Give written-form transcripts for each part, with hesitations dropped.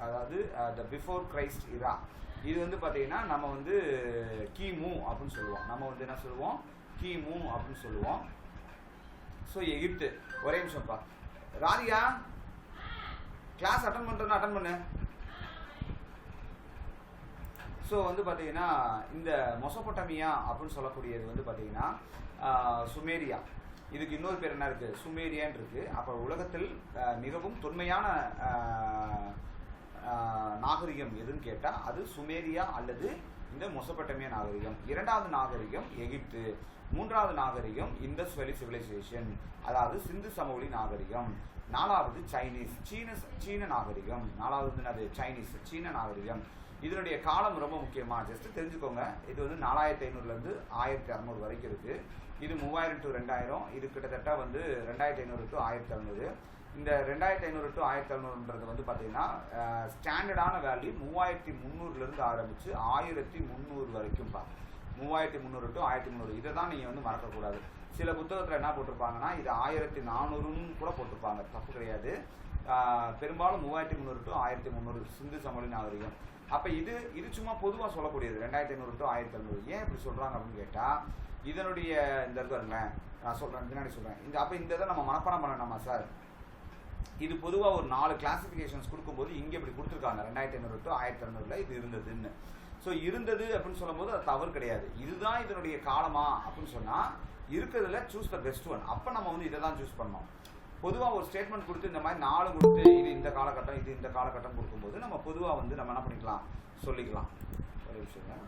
அதாவது த before Christ இரா. இது வந்து பார்த்தீங்கன்னா நம்ம வந்து கிமு அப்படின்னு சொல்லுவோம். நம்ம வந்து என்ன சொல்லுவோம், கிமு அப்படின்னு சொல்லுவோம். ஸோ எகிப்து. ஒரே நிமிஷம்ப்பா ராதியா, கிளாஸ் அட்டன் பண்ணுறதுன்னா அட்டன் பண்ணு. ஸோ வந்து பார்த்தீங்கன்னா இந்த மெசொப்பொட்டேமியா அப்படின்னு சொல்லக்கூடியது வந்து பார்த்தீங்கன்னா சுமேரியா. இதுக்கு இன்னொரு பேர் என்ன இருக்குது, சுமேரியான் இருக்குது. அப்போ உலகத்தில் மிகவும் தொன்மையான நாகரிகம் எதுன்னு கேட்டால் அது சுமேரியா அல்லது இந்த மெசொப்பொட்டேமியா நாகரிகம். இரண்டாவது நாகரிகம் எகிப்து. மூன்றாவது நாகரிகம் இண்டஸ் வேலி சிவிலைசேஷன், அதாவது சிந்து சமவெளி நாகரிகம். நாலாவது சைனீஸ், சீன நாகரிகம். நாலாவது அது சைனீஸ், சீன நாகரிகம். இதனுடைய காலம் ரொம்ப முக்கியமாக ஜஸ்ட் தெரிஞ்சுக்கோங்க. இது வந்து 4500லேருந்து 1600 வரைக்கும் இருக்குது. இது 3000 to 2000. இது கிட்டத்தட்ட வந்து 2500 to 1600. இந்த 2500 to 1600ன்றது வந்து பார்த்தீங்கன்னா ஸ்டாண்டர்டான வேல்யூ 3300லேருந்து ஆரம்பித்து 1300 வரைக்கும் பா. 3300 to 1300 இதை தான் நீங்கள் வந்து மறக்கக்கூடாது. சில புத்தகத்தில் என்ன போட்டிருப்பாங்கன்னா இது 1400ன்னு கூட போட்டிருப்பாங்க, தப்பு கிடையாது. பெரும்பாலும் 3300 to 1300 சிந்து சமவெளி நாகரிகம். அப்போ இது சும்மா பொதுவாக சொல்லக்கூடியது 2500 to 1600. ஏன் இப்படி சொல்கிறாங்க அப்படின்னு கேட்டால் இதனுடைய இந்த இருக்காருங்களேன், நான் சொல்கிறேன் பின்னாடி சொல்கிறேன். அப்போ இந்த இதை நம்ம மனப்பாடம் பண்ணணுமா சார்? இது பொதுவாக ஒரு 4 கிளாசிஃபிகேஷன்ஸ் கொடுக்கும்போது இங்கே இப்படி கொடுத்துருக்காங்க 2500 to 1600 இது இருந்ததுன்னு. ஸோ இருந்தது அப்படின்னு சொல்லும்போது அது தவறு கிடையாது. இதுதான் இதனுடைய காலமா அப்படின்னு சொன்னால் இருக்கிறதுல சூஸ் த பெஸ்ட் ஒன். அப்போ நம்ம வந்து இதை தான் சூஸ் பண்ணோம். பொதுவாக ஒரு ஸ்டேட்மெண்ட் கொடுத்து இந்த மாதிரி 4 கொடுத்து இது இந்த காலகட்டம் இது இந்த காலகட்டம் கொடுக்கும்போது நம்ம பொதுவாக வந்து நம்ம என்ன பண்ணிக்கலாம், சொல்லிக்கலாம். ஒரு விஷயம்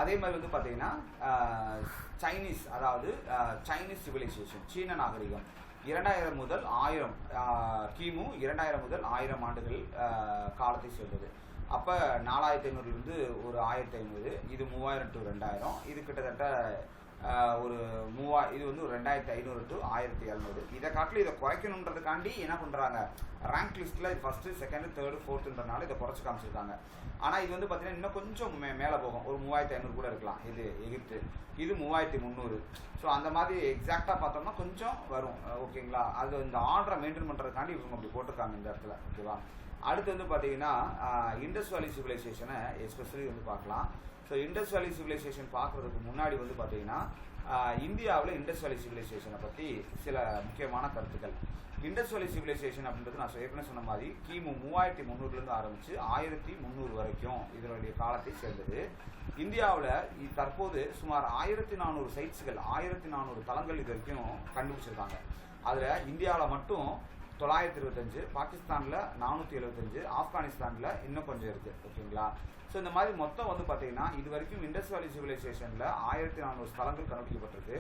அதே மாதிரி வந்து பார்த்தீங்கன்னா சைனீஸ், அதாவது சைனீஸ் சிவிலைசேஷன், சீன நாகரிகம் 2000 முதல் 1000 கிமு 2000 முதல் 1000 ஆண்டுகள் காலத்தை சேர்ந்தது. அப்போ 4500லேருந்து ஒரு 1500, இது 3000 to 2000, இது கிட்டத்தட்ட ஒரு இது வந்து 2500 to 1700. இதை காட்டிலும் இதை குறைக்கணுன்றதுக்காண்டி என்ன பண்ணுறாங்க, ரேங்க் லிஸ்ட்டில் இது ஃபஸ்ட்டு செகண்டு தேர்டு ஃபோர்த்துன்றனால இதை குறைச்சி காமிச்சிருக்காங்க. ஆனால் இது வந்து பார்த்தீங்கன்னா இன்னும் கொஞ்சம் மேலே போகும், ஒரு 3500 கூட இருக்கலாம். இது எகிப்து, இது 3300. ஸோ அந்த மாதிரி எக்ஸாக்டாக பார்த்தோம்னா கொஞ்சம் வரும். ஓகேங்களா? அது இந்த ஆர்டரை மெயின்டைன் பண்ணுறதுக்காண்டி இவங்க அப்படி போட்டிருக்காங்க இந்த இடத்துல. ஓகேவா? அடுத்து வந்து பார்த்தீங்கன்னா இண்டஸ் வேலி சிவிலைசேஷனை எஸ்பெஷலி வந்து பார்க்கலாம். ஸோ இண்டஸ் வேலி சிவிலைசேஷன் பார்க்குறதுக்கு முன்னாடி வந்து பார்த்தீங்கன்னா இந்தியாவில் இண்டஸ் வேலி சிவிலைசேஷனை பற்றி சில முக்கியமான கருத்துக்கள். இண்டஸ் வேலி சிவிலைசேஷன் அப்படின்றது நான் ஏற்கனவே சொன்ன மாதிரி கிமு 3300லேருந்து ஆரம்பித்து 1300 வரைக்கும் இதனுடைய காலத்தை சேர்ந்தது. இந்தியாவில் தற்போது சுமார் 1400 சைட்ஸ்கள், 1400 தலங்கள் இது வரைக்கும் கண்டுபிடிச்சிருக்காங்க. அதில் இந்தியாவில் மட்டும் 925, பாகிஸ்தானில் 475, ஆப்கானிஸ்தானில் இன்னும் கொஞ்சம் இருக்குது. ஓகேங்களா? ஸோ இந்த மாதிரி மொத்தம் வந்து பார்த்தீங்கன்னா இது வரைக்கும் இண்டஸ் வேலி சிவிலைசேஷனில் 1400 ஸ்தலங்கள் கண்டுபிடிக்கப்பட்டிருக்கு.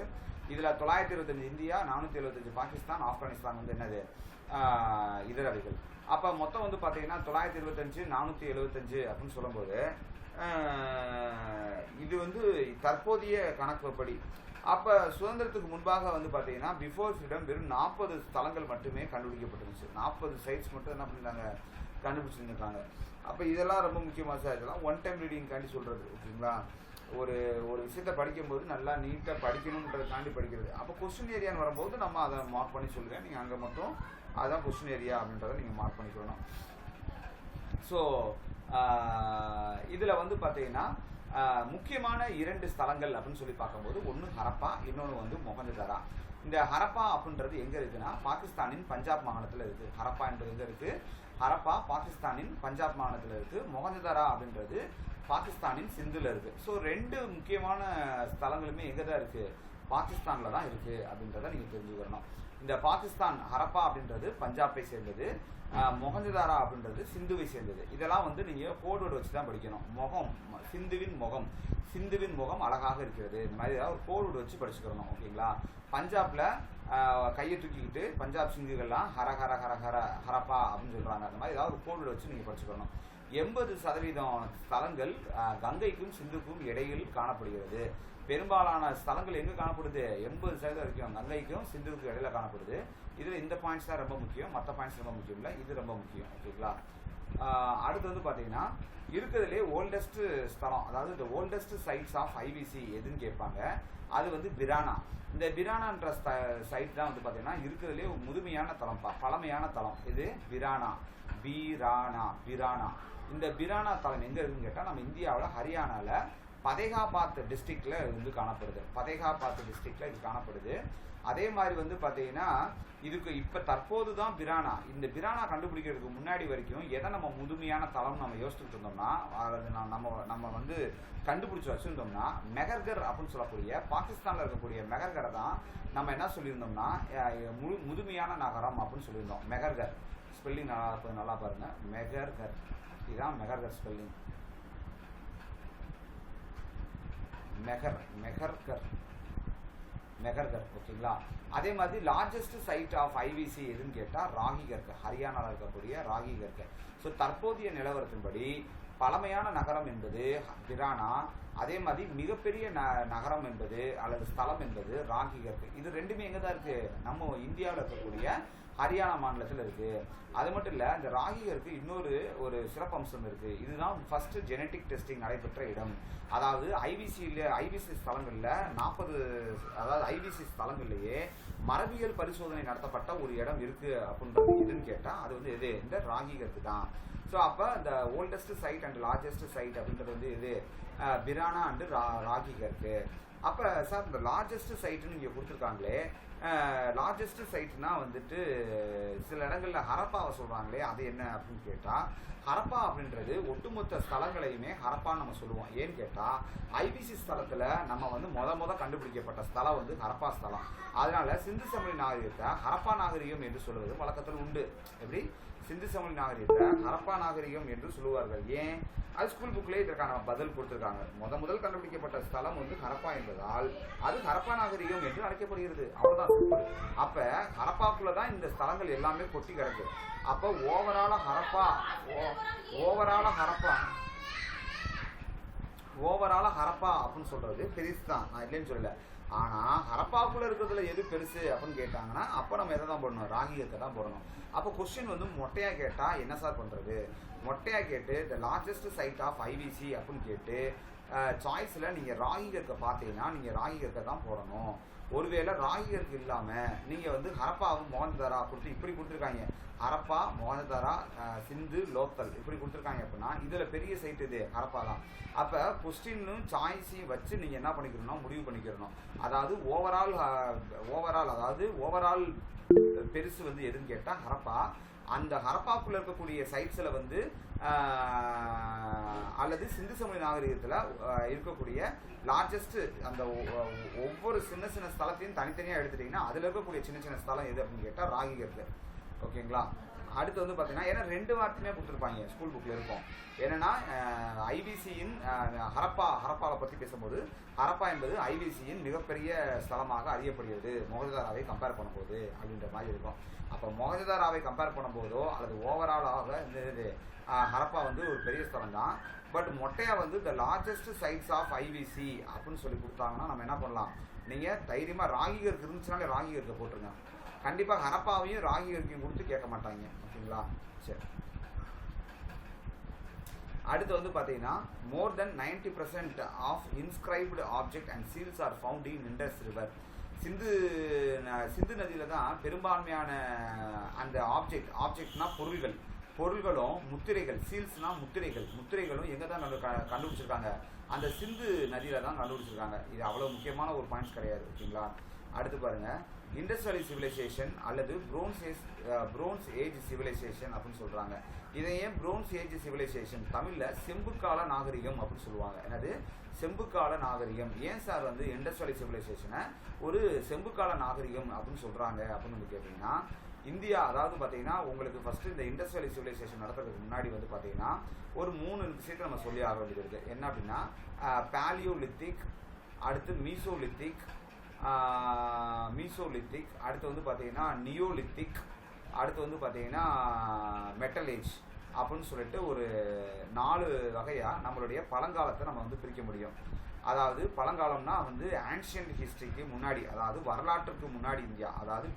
இதில் 925 இந்தியா, 475 பாகிஸ்தான், ஆப்கானிஸ்தான் வந்து என்னது இதரவைகள். அப்போ மொத்தம் வந்து பார்த்தீங்கன்னா 925, 475 அப்படின்னு சொல்லும்போது இது வந்து தற்போதைய கணக்குப்படி. அப்போ சுதந்திரத்துக்கு முன்பாக வந்து பார்த்தீங்கன்னா பிஃபோர் ஃப்ரீடம் வெறும் 40 ஸ்தலங்கள் மட்டுமே கண்டுபிடிக்கப்பட்டிருந்துச்சு. 40 சைட்ஸ் மட்டும் என்ன பண்ணிட்டாங்க, கண்டுபிடிச்சிருந்துருக்காங்க. அப்போ இதெல்லாம் ரொம்ப முக்கியமாக சார். இதெல்லாம் ஒன் டைம் ரீடிங்காண்டி சொல்கிறது. ஓகேங்களா? ஒரு விஷயத்தை படிக்கும்போது நல்லா நீட்டாக படிக்கணுன்றதுக்காண்டி படிக்கிறது. அப்போ கொஸ்டின் ஏரியான்னு வரும்போது நம்ம அதை மார்க் பண்ணி சொல்லுவேன். நீங்கள் அங்கே மட்டும் அதுதான் கொஸ்டின் ஏரியா அப்படின்றத நீங்கள் மார்க் பண்ணிக்கணும். ஸோ இதில் வந்து பார்த்தீங்கன்னா முக்கியமான 2 ஸ்தலங்கள் அப்படின்னு சொல்லி பார்க்கும்போது ஒன்று ஹரப்பா, இன்னொன்று வந்து மொஹஞ்சதாரா. இந்த ஹரப்பா அப்படின்றது எங்கே இருக்குன்னா பாகிஸ்தானின் பஞ்சாப் மாகாணத்தில் இருக்குது. ஹரப்பா என்பது எங்கே இருக்குது, ஹரப்பா பாகிஸ்தானின் பஞ்சாப் மாகாணத்தில் இருக்குது. மொஹஞ்சதாரா அப்படின்றது பாகிஸ்தானின் சிந்துல இருக்குது. ஸோ 2 முக்கியமான ஸ்தலங்களுமே எங்கே தான் இருக்குது, பாகிஸ்தானில் தான் இருக்குது அப்படின்றத நீங்கள் தெரிஞ்சுக்கணும். இந்த பாகிஸ்தான் ஹரப்பா அப்படின்றது பஞ்சாப்பை சேர்ந்தது, மொஹஞ்சதாரா அப்படின்றது சிந்துவை சேர்ந்தது. இதெல்லாம் வந்து நீங்கள் கோட்வேர்டு வச்சு தான் படிக்கணும். முகம், சிந்துவின் முகம் அழகாக இருக்கிறது, இந்த மாதிரி ஏதாவது ஒரு கோட்வேர்டு வச்சு படிச்சுக்கிறணும். ஓகேங்களா? பஞ்சாப்ல கையை தூக்கிக்கிட்டு பஞ்சாப் சிந்துகள்லாம் ஹர ஹர ஹர ஹர ஹரப்பா அப்படின்னு சொல்கிறாங்க. அந்த மாதிரி ஏதாவது ஒரு கோட்வேர்டு வச்சு நீங்கள் படிச்சுக்கணும். 80% ஸ்தலங்கள் கங்கைக்கும் சிந்துக்கும் இடையில் காணப்படுகிறது. பெரும்பாலான ஸ்தலங்கள் எங்கே காணப்படுது, 80% வரைக்கும் கங்கைக்கும் சிந்துவுக்கும் இடையில காணப்படுது. இதில் இந்த பாயிண்ட்ஸ் தான் ரொம்ப முக்கியம், மற்ற பாயிண்ட்ஸ் ரொம்ப முக்கியம் இல்லை, இது ரொம்ப முக்கியம். ஓகேங்களா? அடுத்து வந்து பார்த்தீங்கன்னா இருக்கிறதுலே ஓல்டஸ்ட் ஸ்தலம், அதாவது இந்த ஓல்டஸ்ட் சைட்ஸ் ஆஃப் ஐபிசி எதுன்னு கேட்பாங்க. அது வந்து பிரானா. இந்த பிரானான்ற சைட் தான் வந்து பார்த்தீங்கன்னா இருக்கிறதுலே முதுமையான தலம்ப்பா, பழமையான தலம். இது பிரானா. பிரானா. இந்த பிரானா தலம் எங்கே இருக்குன்னு கேட்டால் நம்ம இந்தியாவில் ஹரியானாவில் பதேகாபாத் டிஸ்ட்ரிக்டில் வந்து காணப்படுது. பதேகாபாத் டிஸ்ட்ரிக்டில் இது காணப்படுது. அதே மாதிரி வந்து பார்த்தீங்கன்னா இதுக்கு இப்போ தற்போது தான் பிரானா, இந்த பிரானா கண்டுபிடிக்கிறதுக்கு முன்னாடி வரைக்கும் எதை நம்ம முதுமையான தலம் நம்ம யோசிச்சுட்டு இருந்தோம்னா, அது நம்ம வந்து கண்டுபிடிச்சி வச்சுருந்தோம்னா மெஹர்கர் அப்படின்னு சொல்லக்கூடிய பாகிஸ்தானில் இருக்கக்கூடிய மெஹர்கரை தான் நம்ம என்ன சொல்லியிருந்தோம்னா முதுமையான நகரம் அப்படின்னு சொல்லியிருந்தோம். மெஹர்கர் ஸ்பெல்லிங் நல்லா பாருங்கள். மெஹர்கர், இதுதான் மெஹர்கர் ஸ்பெல்லிங். மெஹர்கர் ஓகேங்களா. அதே மாதிரி லார்ஜஸ்ட் சைட் ஆஃப் ஐவிசி எதுன்னு கேட்டால் ராகிகர்க்கு, ஹரியானாவில் இருக்கக்கூடிய ராகிகர்க்கு. ஸோ தற்போதைய நிலவரத்தின்படி பழமையான நகரம் என்பது பிரானா, அதே மாதிரி மிகப்பெரிய நகரம் என்பது அல்லது ஸ்தலம் என்பது ராகிகர்க்கு. இது ரெண்டுமே எங்கே தான் இருக்குது? நம்ம இந்தியாவில் இருக்கக்கூடிய ஹரியானா மாநிலத்தில் இருக்குது. அது மட்டும் இல்லை, இந்த ராகிகருக்கு இன்னொரு ஒரு சிறப்பம்சம் இருக்குது. இதுதான் ஃபஸ்ட்டு ஜெனட்டிக் டெஸ்டிங் நடைபெற்ற இடம். அதாவது ஐவிசி ஸ்தலங்களில் 40, அதாவது ஐவிசி ஸ்தலங்கள்லேயே மரபியல் பரிசோதனை நடத்தப்பட்ட ஒரு இடம் இருக்குது அப்படின்றது எதுன்னு கேட்டால் அது வந்து எது? இந்த ராகிகருக்கு தான். ஸோ அப்போ இந்த oldest site and largest site அப்படின்றது வந்து இது பிரானா அண்டு ராகிகருக்கு. அப்போ சார் இந்த லார்ஜஸ்ட் சைட்டுன்னு இங்கே கொடுத்துருக்காங்களே, லார்ஜஸ்ட் சைட்னா வந்துட்டு சில இடங்களில் ஹரப்பாவை சொல்கிறாங்களே, அது என்ன அப்படின்னு கேட்டால் ஹரப்பா அப்படின்றது ஒட்டுமொத்த ஸ்தலங்களையுமே ஹரப்பான்னு நம்ம சொல்லுவோம். ஏன்னு கேட்டால் ஐபிசி ஸ்தலத்தில் நம்ம வந்து முத கண்டுபிடிக்கப்பட்ட ஸ்தலம் வந்து ஹரப்பா ஸ்தலம். அதனால சிந்து சமவெளி நாகரிகத்தை ஹரப்பா நாகரிகம் என்று சொல்வது வழக்கத்தில் உண்டு. எப்படி? சிந்து சமவெளி நாகரிகத்தை ஹரப்பா நாகரிகம் என்று சொல்லுவார்கள். ஏன்? அது ஸ்கூல் புக்லேயே இதற்கான பதில் கொடுத்துருக்காங்க. முதல் கண்டுபிடிக்கப்பட்ட ஸ்தலம் வந்து ஹரப்பா என்பதால் அது ஹரப்பா நாகரிகம் என்று அழைக்கப்படுகிறது. அவ்வளோதான் சிம்பிள். அப்போ ஹரப்பாக்குள்ளே தான் இந்த ஸ்தலங்கள் எல்லாமே கொட்டி கிடக்கு. அப்போ ஓவரால ஹரப்பா அப்படின்னு சொல்றது பெருசு தான், நான் இல்லைன்னு சொல்லல. ஆனால் ஹரப்பாக்குள்ளே இருக்கிறதுல எது பெருசு அப்படின்னு கேட்டாங்கன்னா அப்போ நம்ம எதை தான் போடணும்? ராகிகத்தை தான் போடணும். அப்போ கொஸ்டின் வந்து மொட்டையாக கேட்டால் என்ன சார் பண்ணுறது? மொட்டையாக கேட்டு the largest site of IVC அப்படின்னு கேட்டு சாய்ஸில் நீங்கள் ராகிகத்தை பார்த்தீங்கன்னா நீங்கள் ராகிகத்தை தான் போடணும். ஒருவேளை ராகிகருக்கு இல்லாமல் நீங்கள் வந்து ஹரப்பாவும் மொஹஞ்சதாரா கொடுத்து இப்படி கொடுத்துருக்காங்க, ஹரப்பா மொஹஞ்சதாரா சிந்து லோக்கல் இப்படி கொடுத்துருக்காங்க அப்படின்னா இதில் பெரிய சைட் இது ஹரப்பா தான். அப்போ கொஸ்டின்னும் சாய்ஸையும் வச்சு நீங்கள் என்ன பண்ணிக்கணும்னா முடிவு பண்ணிக்கிறணும். அதாவது ஓவரால் பெருசு வந்து எதுன்னு கேட்டால் ஹரப்பா. அந்த ஹரப்பாக்குள்ளே இருக்கக்கூடிய சைட்ஸில் வந்து அல்லது சிந்து சமவெளி நாகரிகத்தில் இருக்கக்கூடிய லார்ஜஸ்ட் அந்த ஒவ்வொரு சின்ன ஸ்தலத்தையும் தனித்தனியாக எடுத்துட்டிங்கன்னா அதில் இருக்கக்கூடிய சின்ன ஸ்தலம் எது அப்படின்னு கேட்டால் ராகிகருக்கு. ஓகேங்களா. அடுத்து வந்து பார்த்தீங்கன்னா ஏன்னா 2 வார்த்தையுமே கொடுத்துருப்பாங்க ஸ்கூல் புக்கில் இருக்கும். என்னென்னா ஐவிசியின் ஹரப்பாவை பற்றி பேசும்போது ஹரப்பா என்பது ஐவிசியின் மிகப்பெரிய ஸ்தலமாக அறியப்படுகிறது மொஹஞ்சதாராவை கம்பேர் பண்ணும்போது அப்படின்ற மாதிரி இருக்கும். அப்போ மொஹஞ்சதாராவை கம்பேர் பண்ணும்போதோ அல்லது ஓவராலாக இந்த ஹரப்பா வந்து ஒரு பெரிய ஸ்தலம் தான். பட் மொட்டையாக வந்து the largest sites of IVC அப்படின்னு சொல்லி கொடுத்தாங்கன்னா நம்ம என்ன பண்ணலாம்? நீங்கள் தைரியமாக ராகிகருக்கு இருந்துச்சுனாலே ராகிகருக்கு போட்டுருங்க. கண்டிப்பாக ஹரப்பாவையும் ராகிகருக்கையும் கொடுத்து கேட்க மாட்டாங்க. ஓகேங்களா. சரி, அடுத்து வந்து பார்த்தீங்கன்னா more than 90% of inscribed object and seals are found in Indus river. Sindhu நதியில் தான் பெரும்பான்மையான அந்த ஆப்ஜெக்ட்னா பொருள்களும் முத்திரைகள், சீல்ஸ்னா முத்திரைகளும் எங்கே தான் கண்டுபிடிச்சிருக்காங்க? அந்த சிந்து நதியில் தான் கண்டுபிடிச்சிருக்காங்க. இது அவ்வளோ முக்கியமான ஒரு பாயிண்ட்ஸ் கிடையாது. ஓகேங்களா. அடுத்து பாருங்கள், இண்டஸ் வேலி சிவிலைசேஷன் அல்லது ப்ரோன்ஸ் ஏஜ் சிவிலைசேஷன் அப்படின்னு சொல்கிறாங்க. இதை ஏன் ப்ரோன்ஸ் ஏஜ் சிவிலைசேஷன், தமிழில் செம்புக்கால நாகரிகம் அப்படின்னு சொல்லுவாங்க. என்னது? செம்புக்கால நாகரிகம். ஏன் சார் வந்து இண்டஸ் வேலி சிவிலைசேஷனை ஒரு செம்புக்கால நாகரிகம் அப்படின்னு சொல்கிறாங்க அப்படின்னு வந்து கேட்டிங்கன்னா, இந்தியா அதாவது பார்த்தீங்கன்னா உங்களுக்கு ஃபஸ்ட்டு இந்த இண்டஸ் வேலி சிவிலைசேஷன் நடத்துறதுக்கு முன்னாடி வந்து பார்த்தீங்கன்னா ஒரு 3 விஷயத்தை நம்ம சொல்லி ஆக வேண்டியது இருக்குது. என்ன அப்படின்னா பேலியோலித்திக், அடுத்து மீசோலித்திக், அடுத்து வந்து பார்த்தீங்கன்னா நியோலித்திக், அடுத்து வந்து பார்த்தீங்கன்னா மெட்டல் ஏஜ் அப்படின்னு சொல்லிட்டு ஒரு 4 வகையாக நம்மளுடைய பழங்காலத்தை நம்ம வந்து பிரிக்க முடியும். அதாவது பழங்காலம்னா வந்து ஆன்ஷியன்ட் ஹிஸ்ட்ரிக்கு முன்னாடி, அதாவது வரலாற்றுக்கு முன்னாடி இந்தியா, அதாவது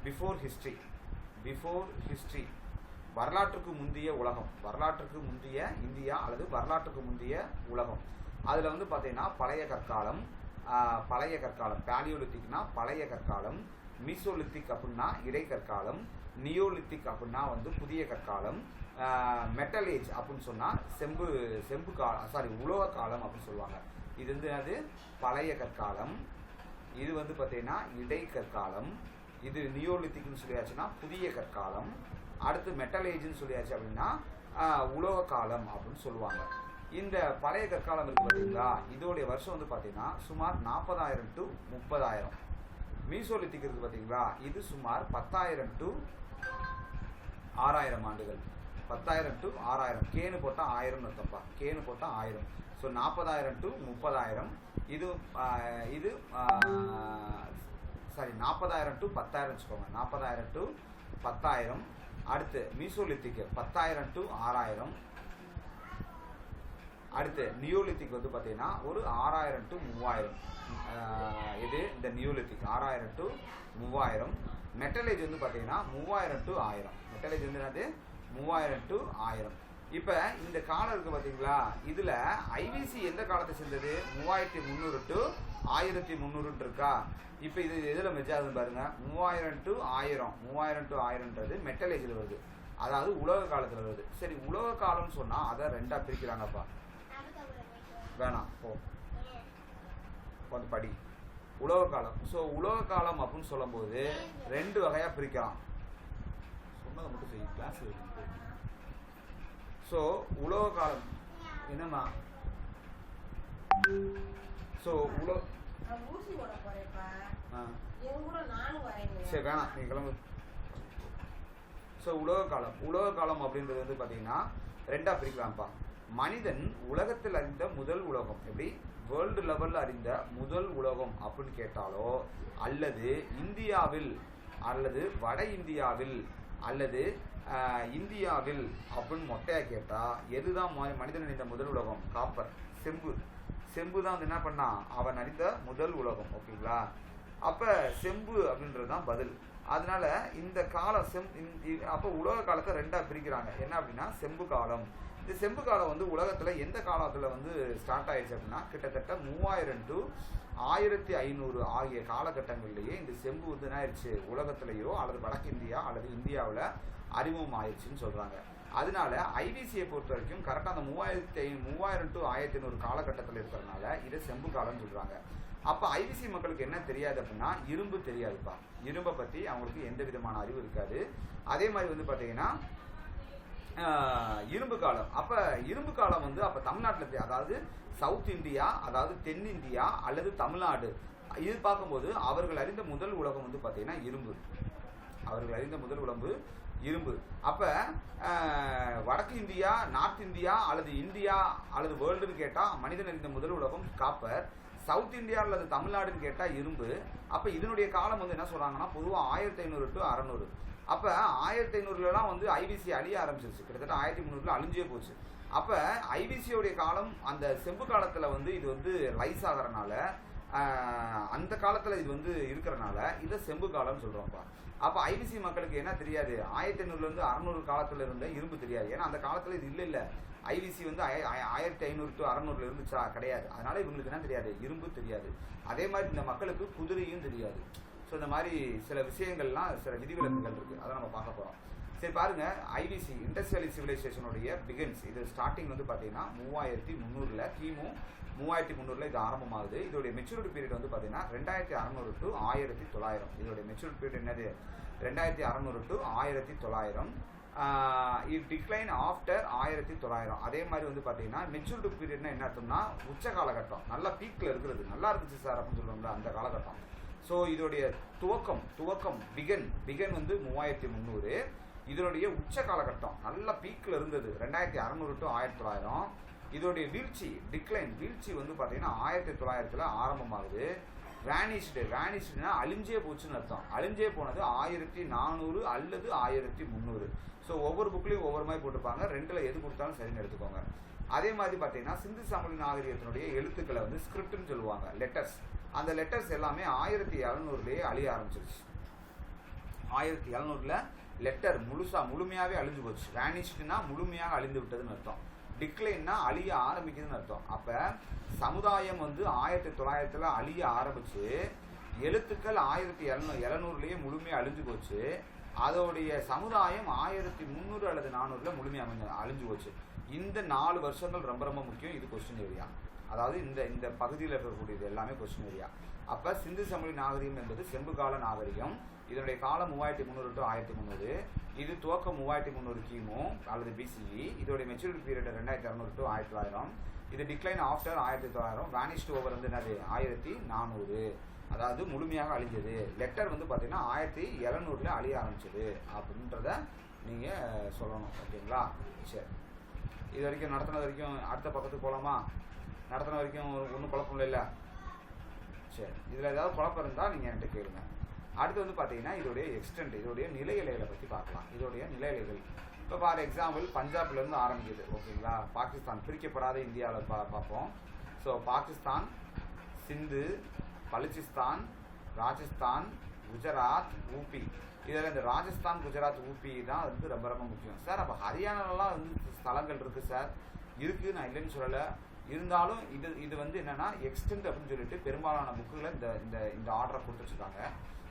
பிஃபோர் ஹிஸ்ட்ரி வரலாற்றுக்கு முந்தைய உலகம், வரலாற்றுக்கு முந்தைய இந்தியா அல்லது வரலாற்றுக்கு முந்தைய உலகம். அதில் வந்து பார்த்தீங்கன்னா பழைய கற்காலம், பழைய கற்காலம். பேலியோலித்திக்னா பழைய கற்காலம், மீசோலித்திக் அப்படின்னா இடைக்கற்காலம், நியோலித்திக் அப்படின்னா வந்து புதிய கற்காலம், மெட்டல் ஏஜ் அப்படின்னு சொன்னால் உலோக காலம் அப்படின்னு சொல்லுவாங்க. இது வந்து அது பழைய கற்காலம், இது வந்து பார்த்தீங்கன்னா இடைக்கற்காலம், இது நியோலித்திக்னு சொல்லியாச்சுன்னா புதிய கற்காலம், அடுத்து மெட்டல் ஏஜ்னு சொல்லியாச்சு அப்படின்னா உலோக காலம் அப்படின்னு சொல்லுவாங்க. இந்த பழைய கற்காலம் இருக்குது பார்த்தீங்களா, இதோடைய வருஷம் வந்து பார்த்தீங்கன்னா சுமார் 40,000 to 30,000. மீசோலித்திக் இருக்குது பார்த்தீங்களா, இது சுமார் 10,000 to 6,000 ஆண்டுகள். 10,000 to 6,000. கேனு போட்டால் 1000 அர்த்தம்ப்பா, கேனு போட்டால் 1000. So 40,000 to 30,000. இது 40,000 to 10,000 வச்சுக்கோங்க. 40,000 to 10,000. அடுத்து மீசோலித்திக்கு 10,000 to 6,000. அடுத்து நியோலித்திக் வந்து பார்த்தீங்கன்னா ஒரு 6,000 to 3,000. இது இந்த நியோலித்திக் 6,000 to 3,000. மெட்டலேஜ் வந்து பார்த்தீங்கன்னா 3,000 to 1,000. மெட்டலேஜ் வந்து என்னது 3,000 to 1,000. இப்போ இந்த காலம் இருக்குது பார்த்தீங்களா, இதில் ஐவிசி எந்த காலத்தை சேர்ந்தது? 3,300 to 1,300 இருக்கா. இப்போ இது எதில் மெர்ஜ் ஆகுதுன்னு பாருங்கள். 3,000 to 1,000, 3,000 to 1,000ன்றது மெட்டலேஜில் வருது, அதாவது உலக காலத்தில் வருது. சரி, உலக காலம்னு சொன்னால் அதை ரெண்டாக பிரிக்கிறாங்கப்பா. வேணாம் போ வந்து படி. உலக காலம். ஸோ உலக காலம் அப்படின்னு சொல்லும்போது 2 வகையாக பிரிக்கலாம். சொன்னதை மட்டும் செய்யும் கிளாஸ். ஸோ உலக காலம் என்னம்மா? ஸோ சரி வேணாம், நீ கிளம்பு. ஸோ உலக காலம் அப்படின்றது வந்து பார்த்தீங்கன்னா 2ஆக பிரிக்கலாம்ப்பா. மனிதன் உலகத்தில் அறிந்த முதல் உலகம், எப்படி வேர்ல்டு லெவலில் அறிந்த முதல் உலகம் அப்படின்னு கேட்டாலோ, அல்லது இந்தியாவில் அல்லது வட இந்தியாவில் அல்லது இந்தியாவில் அப்படின்னு மொட்டையாக கேட்டால் எதுதான் மனிதன் அறிந்த முதல் உலகம்? காப்பர், செம்பு தான் வந்து என்ன பண்ணா அவன் அறிந்த முதல் உலகம். ஓகேங்களா? அப்போ செம்பு அப்படின்றது தான் பதில். அதனால இந்த காலம் அப்போ உலக காலத்தை 2ஆக பிரிக்கிறாங்க. என்ன அப்படின்னா செம்பு காலம். இந்த செம்பு காலம் வந்து உலகத்தில் எந்த காலத்தில் வந்து ஸ்டார்ட் ஆயிடுச்சு அப்படின்னா கிட்டத்தட்ட 3,000 to 1,500 ஆகிய காலகட்டங்கள்லேயே இந்த செம்பு வந்து என்ன ஆயிடுச்சு, உலகத்திலேயோ அல்லது வடக்கு இந்தியா அல்லது இந்தியாவில் அறிமுகம் ஆயிடுச்சுன்னு சொல்கிறாங்க. அதனால ஐவிசியை பொறுத்த வரைக்கும் கரெக்டாக அந்த 3,000 to 1,500 காலகட்டத்தில் இருக்கிறதுனால இதை செம்பு காலம்னு சொல்கிறாங்க. அப்போ ஐவிசி மக்களுக்கு என்ன தெரியாது அப்படின்னா இரும்பு தெரியாதுப்பா. இரும்பை பற்றி அவங்களுக்கு எந்த விதமான அறிவு இருக்காது. அதே மாதிரி வந்து பார்த்தீங்கன்னா இரும்பு காலம். அப்போ இரும்பு காலம் வந்து அப்போ தமிழ்நாட்டில், அதாவது சவுத் இந்தியா, அதாவது தென்னிந்தியா அல்லது தமிழ்நாடு, இது பார்க்கும்போது அவர்கள் அறிந்த முதல் உலகம் வந்து பார்த்தீங்கன்னா இரும்பு. அவர்கள் அறிந்த முதல் உலகம் இரும்பு. அப்போ வடக்கு இந்தியா, நார்த் இந்தியா அல்லது இந்தியா அல்லது வேர்ல்டுன்னு கேட்டால் மனிதன் அறிந்த முதல் உலகம் காப்பர். சவுத் இந்தியா அல்லது தமிழ்நாடுன்னு கேட்டால் இரும்பு. அப்போ இதனுடைய காலம் வந்து என்ன சொல்கிறாங்கன்னா பொதுவாக 1,500 to 600. அப்போ 1,500லாம் வந்து ஐவிசி அழிய ஆரம்பிச்சிருச்சு. கிட்டத்தட்ட 1,300 அழிஞ்சே போச்சு. அப்போ ஐவிசியோடைய காலம் அந்த செம்பு காலத்தில் வந்து இது வந்து ரைஸ் ஆகிறனால, அந்த காலத்தில் இது வந்து இருக்கிறனால இதை செம்பு காலம்னு சொல்கிறோம்ப்பா. அப்போ ஐவிசி மக்களுக்கு என்ன தெரியாது, 1,500லேருந்து 600 காலத்தில் இருந்த இரும்பு தெரியாது. ஏன்னா அந்த காலத்தில் இது இல்லை. ஐவிசி வந்து 1,500 to 600 இருந்துச்சா? கிடையாது. அதனால இவங்களுக்கு என்ன தெரியாது, இரும்பு தெரியாது. அதே மாதிரி இந்த மக்களுக்கு குதிரையும் தெரியாது. ஸோ இந்த மாதிரி சில விஷயங்கள்லாம், சில விதிவிலக்குகள் இருக்குது, அதை நம்ம பார்க்க போகிறோம். சரி பாருங்க, ஐவிசி இண்டஸ்ட்ரியல் சிவிலைசேஷனுடைய பிகின்ஸ். இது ஸ்டார்டிங் வந்து பார்த்தீங்கன்னா 3,300 கிமு 3,300 இது ஆரம்பமாகுது. இதோடைய மெச்சூரிட்டி பீரியட் வந்து பார்த்தீங்கன்னா 2,600 to 1,900. இதோடைய மெச்சூரிட்டி பீரியட் என்னது? 2,600 to 1,900. இது டிக்ளைன் ஆஃப்டர் 1,900. அதே மாதிரி வந்து பார்த்தீங்கன்னா மெச்சூரிட்டி பீரியட்னா என்ன அர்த்தம்னா உச்ச காலகட்டம், நல்லா பீக்கில் இருக்கிறது, நல்லா இருந்துச்சு சார் அப்படின்னு சொல்லுவாங்களா அந்த காலகட்டம். ஸோ இதோடைய துவக்கம் பிகன் வந்து 3,300. இதனுடைய உச்ச காலகட்டம் நல்ல பீக்கில் இருந்தது 2,600 to 1,900. இதோடைய வீழ்ச்சி வந்து பார்த்தீங்கன்னா 1,900 ஆரம்பமாகுது. வேனிஷ்டுனா அழிஞ்சே போச்சுன்னு அர்த்தம். அழிஞ்சே போனது 1,400 அல்லது 1,300. ஸோ ஒவ்வொரு புக்லேயும் ஒவ்வொரு மாதிரி போட்டிருப்பாங்க. 2ல் எது கொடுத்தாலும் சரின்னு எடுத்துக்கோங்க. அதே மாதிரி பார்த்தீங்கன்னா சிந்து சமவெளி நாகரிகத்தினுடைய எழுத்துக்களை வந்து ஸ்கிரிப்ட்னு சொல்லுவாங்க, லெட்டர்ஸ். அந்த லெட்டர்ஸ் எல்லாமே 1,700லேயே அழிய ஆரம்பிச்சிருச்சு. 1,700ல் லெட்டர் முழுமையாகவே அழிஞ்சு போச்சு. வேனிஷ்டுனா முழுமையாக அழிந்து விட்டதுன்னு அர்த்தம். டிக்ளைன்னா அழிய ஆரம்பிக்குதுன்னு அர்த்தம். அப்போ சமுதாயம் வந்து 1900 அழிய ஆரம்பிச்சு, எழுத்துக்கள் 1700 முழுமையாக அழிஞ்சு போச்சு. அதோடைய சமுதாயம் 1300 அல்லது 400 முழுமையாக அழிஞ்சு போச்சு. இந்த 4 வருஷங்கள் ரொம்ப ரொம்ப முக்கியம். இது கொஸ்டின் ஏரியா, அதாவது இந்த பகுதியில் இருக்கக்கூடியது எல்லாமே கொஸ்டின் ஏரியா. அப்போ சிந்து சமவெளி நாகரிகம் என்பது செம்பு கால நாகரிகம். இதனுடைய காலம் 3300 to 1300. இது துவக்கம் 3300 கிமு அல்லது பிசிஇ. இதோடைய மெச்சூரிட்டி பீரியட் 2200 to 1900. இது டிக்ளைன் ஆஃப்டர் 1900. வேனிஷ்ட் ஓவர் வந்து என்னது 1400, அதாவது முழுமையாக அழிஞ்சது. லெட்டர் வந்து பார்த்தீங்கன்னா 1700 அழிய ஆரம்பிச்சது அப்படின்றத நீங்கள் சொல்லணும். ஓகேங்களா? சரி, இது வரைக்கும் நடத்தினது வரைக்கும் அடுத்த பக்கத்துக்கு போகலாமா? நடத்தின வரைக்கும் ஒன்றும் குழப்பம் இல்லை. சரி, இதில் ஏதாவது குழப்பம் இருந்தால் நீங்கள் என்கிட்ட கேளுங்க. அடுத்து வந்து பார்த்தீங்கன்னா இதோடைய எக்ஸ்டென்ட், இதோடைய நிலை இலைகளை பற்றி பார்க்கலாம். இதோடைய நிலை இலைகள் இப்போ ஃபார் எக்ஸாம்பிள் பஞ்சாப்லேருந்து ஆரம்பிக்குது. ஓகேங்களா? பாகிஸ்தான் பிரிக்கப்படாத இந்தியாவில் பார்ப்போம். ஸோ பாகிஸ்தான், சிந்து, பலுச்சிஸ்தான், ராஜஸ்தான், குஜராத், ஊபி. இதில் இந்த ராஜஸ்தான், குஜராத், ஊபி தான் வந்து ரொம்ப ரொம்ப முக்கியம். சார் அப்போ ஹரியானாலாம் வந்து ஸ்தலங்கள் இருக்குது சார். இருக்குது, நான் இல்லைன்னு சொல்லலை. இருந்தாலும் இது வந்து என்னென்னா எக்ஸ்டென்ட் அப்படின்னு சொல்லிட்டு பெரும்பாலான புக்குகளை இந்த ஆர்டரை கொடுத்து வச்சுருக்காங்க.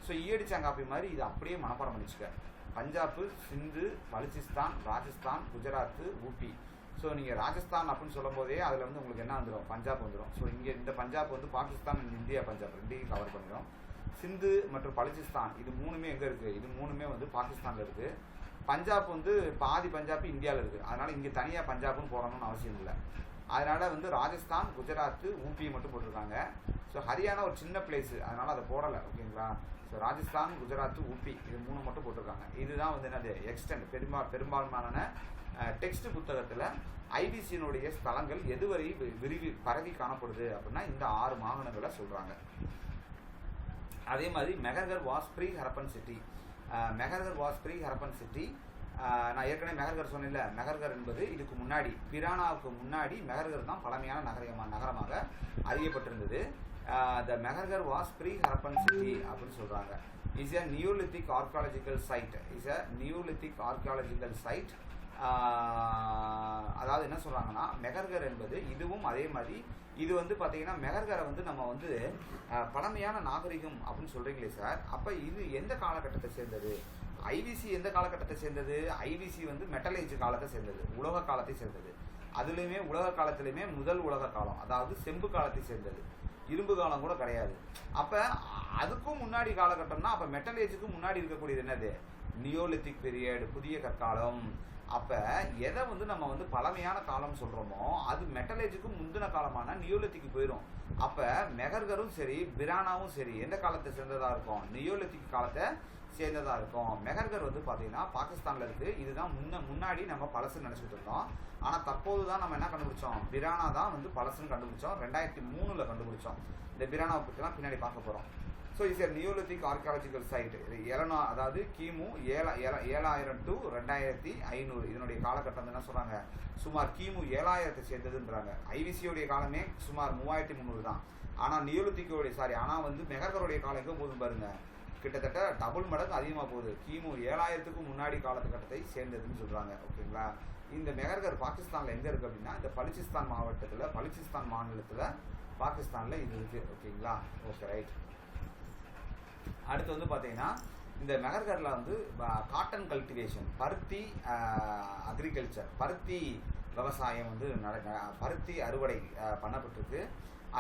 ஸோ ஈயடிச்சாங்காப்பி மாதிரி இது அப்படியே மனப்பாடம் பண்ணிச்சுக்க. பஞ்சாப்பு, சிந்து, பலுச்சிஸ்தான், ராஜஸ்தான், குஜராத், ஊபி. ஸோ நீங்கள் ராஜஸ்தான் அப்படின்னு சொல்லும் போதே அதில் வந்து உங்களுக்கு என்ன வந்துடும்? பஞ்சாப் வந்துடும். ஸோ இங்கே இந்த பஞ்சாப் வந்து பாகிஸ்தான், இந்தியா பஞ்சாப் ரெண்டையும் கவர் பண்ணிடும். சிந்து மற்றும் பலுச்சிஸ்தான் இது மூணுமே எங்கே இருக்குது? இது மூணுமே வந்து பாகிஸ்தானில் இருக்குது. பஞ்சாப் வந்து பாதி பஞ்சாப் இந்தியாவில் இருக்குது. அதனால் இங்கே தனியாக பஞ்சாப்னு போடணும்னு அவசியம் இல்லை. அதனால் வந்து ராஜஸ்தான், குஜராத், ஊபி மட்டும் போட்டிருக்காங்க. ஸோ ஹரியானா ஒரு சின்ன பிளேஸு, அதனால் அதை போடலை. ஓகேங்களா? ஸோ ராஜஸ்தான், குஜராத், ஊபி இது 3 மட்டும் போட்டிருக்காங்க. இதுதான் வந்து என்னது எக்ஸ்டென்ட். பெரும்பாலான டெக்ஸ்ட் புத்தகத்தில் ஐபிசியினுடைய ஸ்தலங்கள் எதுவரை பரவி காணப்படுது அப்படின்னா இந்த 6 மாகாணங்களை சொல்கிறாங்க. அதே மாதிரி Mehrgarh was pre Harappan city. Mehrgarh was pre Harappan city. நான் ஏற்கனவே மெஹர்கர் சொன்னேன்ல. மெஹர்கர் என்பது இதுக்கு முன்னாடி, பிரானாவுக்கு முன்னாடி மெஹர்கர் தான் பழமையான நகரமாக அறியப்பட்டிருந்தது. The Mehrgarh was pre Harappan city அப்படின்னு சொல்கிறாங்க. Is a neolithic archaeological site. அதாவது என்ன சொல்கிறாங்கன்னா மெஹர்கர் என்பது இதுவும் அதே மாதிரி இது வந்து பார்த்தீங்கன்னா மெஹர்கரை வந்து நம்ம வந்து பழமையான நாகரிகம் அப்படின்னு சொல்கிறீங்களே சார். அப்போ இது எந்த காலகட்டத்தை சேர்ந்தது? ஐவிசி எந்த காலகட்டத்தை சேர்ந்தது? ஐவிசி வந்து மெட்டல் ஏஜ் காலத்தை சேர்ந்தது, உலக காலத்தை சேர்ந்தது. அதுலேயுமே உலக காலத்துலேயுமே முதல் உலக காலம், அதாவது செம்பு காலத்தை சேர்ந்தது. இரும்பு காலம் கூட கிடையாது. அப்போ அதுக்கும் முன்னாடி காலகட்டம்னா அப்போ மெட்டல் ஏஜுக்கும் முன்னாடி இருக்கக்கூடியது என்னது? நியோலித்திக் பீரியட், புதிய கற்காலம். அப்போ எதை வந்து நம்ம வந்து பழமையான காலம் சொல்கிறோமோ அது மெட்டல் ஏஜுக்கும் முந்தின காலமான நியோலித்திக்கு போயிடும். அப்போ மெஹர்கரும் சரி பிரானாவும் சரி எந்த காலத்தை சேர்ந்ததாக இருக்கும்? நியோலித்திக் காலத்தை சேர்ந்ததாக இருக்கும். மெஹர்கர் வந்து பார்த்தீங்கன்னா பாகிஸ்தானில் இருக்குது. இதுதான் முன்னாடி நம்ம பழசுன்னு நினச்சிக்கிட்டு இருந்தோம். ஆனால் தற்போது தான் நம்ம என்ன கண்டுபிடிச்சோம்? பிரானா தான் வந்து பழசுன்னு கண்டுபிடிச்சோம். 2003 கண்டுபிடிச்சோம். இந்த பிரானாவை பற்றிலாம் பின்னாடி பார்க்க போகிறோம். So is a neolithic archaeological site. அதாவது கிமு 7000 to 2500 இதனுடைய காலகட்டம் என்ன சொல்கிறாங்க? சுமார் கிமு 7000 சேர்ந்ததுன்றாங்க. ஐவிசியோடைய காலமே சுமார் 3300 தான். ஆனால் நியோலித்திக்கோடைய ஆனால் வந்து மெஹர்கருடைய காலம் எங்கே போதும் பாருங்க, கிட்டத்தட்ட டபுள் மடங்கு அதிகமாக போகுது. கிமு 7000க்கு முன்னாடி காலகட்டத்தை சேர்ந்ததுன்னு சொல்கிறாங்க. ஓகேங்களா? இந்த மெஹர்கர் பாகிஸ்தானில் எங்கே இருக்குது அப்படின்னா இந்த பலுச்சிஸ்தான் மாநிலத்தில் பாகிஸ்தானில் இது இருக்குது. ஓகேங்களா? Okay, right. அடுத்து வந்து பார்த்தீங்கன்னா இந்த மெஹர்கரில் வந்து காட்டன் கல்டிவேஷன், பருத்தி அக்ரிகல்ச்சர், பருத்தி விவசாயம் வந்து பருத்தி அறுவடை பண்ணப்பட்டிருக்கு.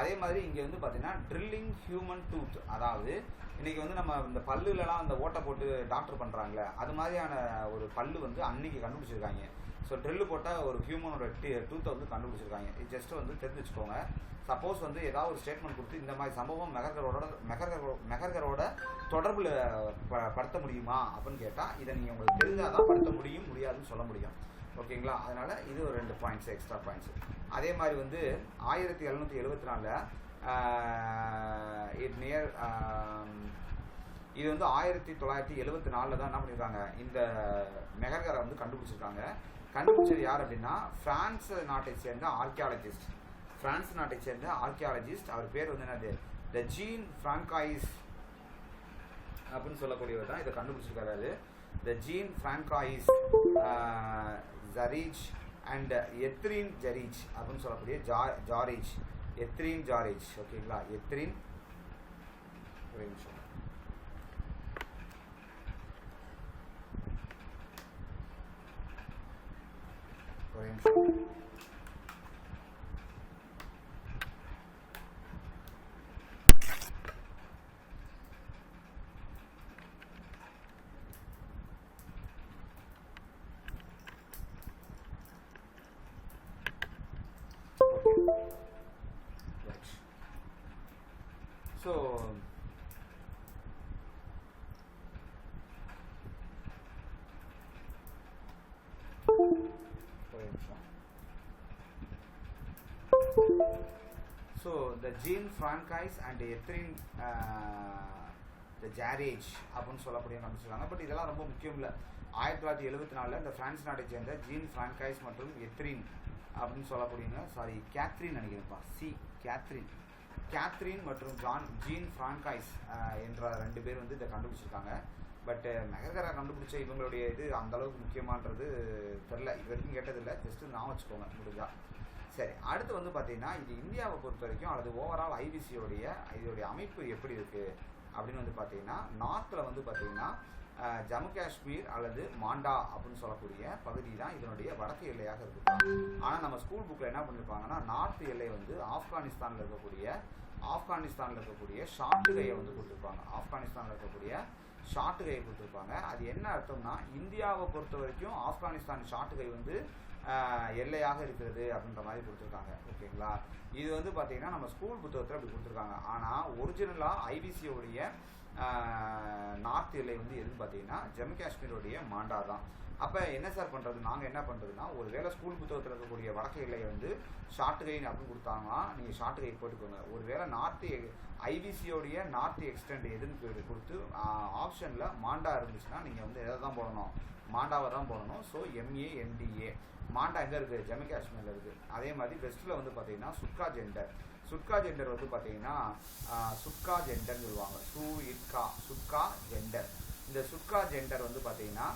அதே மாதிரி இங்கே வந்து பார்த்தீங்கன்னா ட்ரில்லிங் ஹியூமன் டூத், அதாவது இன்றைக்கி வந்து நம்ம இந்த பல்லுலலாம் அந்த ஓட்டை போட்டு டாக்டர் பண்ணுறாங்களே அது மாதிரியான ஒரு பல்லு வந்து அன்றைக்கி கண்டுபிடிச்சிருக்காங்க. ஸோ ட்ரில்லு போட்டால் ஒரு ஹியூமனோட டூத்தை வந்து கண்டுபிடிச்சிருக்காங்க. இது ஜஸ்ட்டு வந்து தெரிஞ்சு வச்சுக்கோங்க. சப்போஸ் வந்து ஏதாவது ஒரு ஸ்டேட்மெண்ட் கொடுத்து இந்த மாதிரி சம்பவம் மெஹர்கரோட தொடர்பில் படுத்த முடியுமா அப்படின்னு கேட்டால் இதை நீங்கள் உங்களுக்கு தெரிஞ்சால் தான் படுத்த முடியாதுன்னு சொல்ல முடியும். ஓகேங்களா? அதனால் இது ஒரு 2 பாயிண்ட்ஸ் எக்ஸ்ட்ரா பாயிண்ட்ஸ். அதே மாதிரி வந்து 1774 இது வந்து 1974 தான் என்ன பண்ணியிருக்காங்க? இந்த மெஹர்கரை வந்து கண்டுபிடிச்சிருக்காங்க. கண்டுபிடிச்சது யார் அப்படின்னா பிரான்ஸ் நாட்டை சேர்ந்த ஆர்கியாலஜிஸ்ட். அவர் பேர் வந்து என்னது? த ஜீன் ஃப்ரான்காய்ஸ் அப்படின்னு சொல்லக்கூடியவர் தான் இதை கண்டுபிடிச்சிருக்காரு. த ஜீன் ஃப்ரான்காய்ஸ் ஜரீஜ் அண்ட் எத்ரின் ஜரீஜ் அப்படின்னு சொல்லக்கூடிய ஜாரேஜ், எத்ரின் ஜாரேஜ். ஓகேங்களா, எத்ரின். ஒரு நிமிஷம். ஒரு நிமிஷம். ஸோ த ஜீன் ஃப்ரான்கைஸ் அண்ட் எத்ரின் த ஜாரேஜ் அப்படின்னு சொல்லக்கூடிய கண்டுபிடிச்சிருக்காங்க. பட் இதெல்லாம் ரொம்ப முக்கியம் இல்லை. 1974 இந்த பிரான்ஸ் நாட்டை சேர்ந்த ஜீன் ஃப்ரான்கைஸ் மற்றும் எத்ரின் அப்படின்னு சொல்லக்கூடியவங்க, சாரி கேத்ரின் நினைக்கிறேன்ப்பா, கேத்ரின் மற்றும் ஜீன் ஃப்ரான்கைஸ் என்ற 2 பேர் வந்து இதை கண்டுபிடிச்சிருக்காங்க. பட் மெகர்கரா கண்டுபிடிச்ச இவங்களுடைய இது அந்தளவுக்கு முக்கியமானது தெரில, இது வரைக்கும் கேட்டதில்லை. ஜஸ்ட்டு நான் வச்சுக்கோங்க முடிஞ்சா. சரி, அடுத்து வந்து பார்த்தீங்கன்னா இது இந்தியாவை பொறுத்த வரைக்கும் அல்லது ஓவரால் ஐபிசியோடைய இதோடைய அமைப்பு எப்படி இருக்குது அப்படின்னு வந்து பார்த்தீங்கன்னா, நார்த்தில் வந்து பார்த்தீங்கன்னா ஜம்மு காஷ்மீர் அல்லது மாண்டா அப்படின்னு சொல்லக்கூடிய பகுதி தான் இதனுடைய வடக்கு எல்லையாக இருக்குது. ஆனால் நம்ம ஸ்கூல் புக்கில் என்ன பண்ணியிருப்பாங்கன்னா, நார்த் எல்லை வந்து ஆப்கானிஸ்தானில் இருக்கக்கூடிய ஷாட்டுகையை வந்து கொடுத்துருப்பாங்க. ஷாட்டுகையை கொடுத்துருப்பாங்க. அது என்ன அர்த்தம்னா, இந்தியாவை பொறுத்த வரைக்கும் ஆப்கானிஸ்தான் ஷாட்டுகை வந்து எல்லையாக இருக்கிறது அப்படின்ற மாதிரி கொடுத்துருக்காங்க. ஓகேங்களா, இது வந்து பார்த்தீங்கன்னா நம்ம ஸ்கூல் புத்தகத்தில் அப்படி கொடுத்துருக்காங்க. ஆனால் ஒரிஜினலாக ஐபிசியோடைய நார்த் எல்லை வந்து எதுன்னு பார்த்தீங்கன்னா ஜம்மு காஷ்மீருடைய மாண்டா தான். அப்போ என்ன சார் பண்ணுறது, நாங்கள் என்ன பண்ணுறதுன்னா, ஒரு வேளை ஸ்கூல் புத்தகத்தில் இருக்கக்கூடிய வடக்கு எல்லையை வந்து ஷார்ட்டுகைன்னு அப்படின்னு கொடுத்தாங்கன்னா நீங்கள் ஷார்ட்டுகை போட்டுக்கோங்க. ஒரு வேளை ஐபிசியோடைய நார்த் எக்ஸ்டெண்ட் எதுன்னு கொடுத்து ஆப்ஷனில் மாண்டா இருந்துச்சுன்னா நீங்கள் வந்து எதை தான் போடணும், மாண்டாவை தான் போடணும். So MANDA. மாண்டா எங்கே இருக்குது, ஜம்மு காஷ்மீரில் இருக்குது. அதே மாதிரி வெஸ்ட்டில் வந்து பார்த்தீங்கன்னா சுட்கா ஜெண்டர் வந்து பார்த்தீங்கன்னா சுட்கா ஜெண்டர்னு சொல்லுவாங்க. சுட்கா ஜெண்டர். இந்த சுட்கா ஜெண்டர் வந்து பார்த்தீங்கன்னா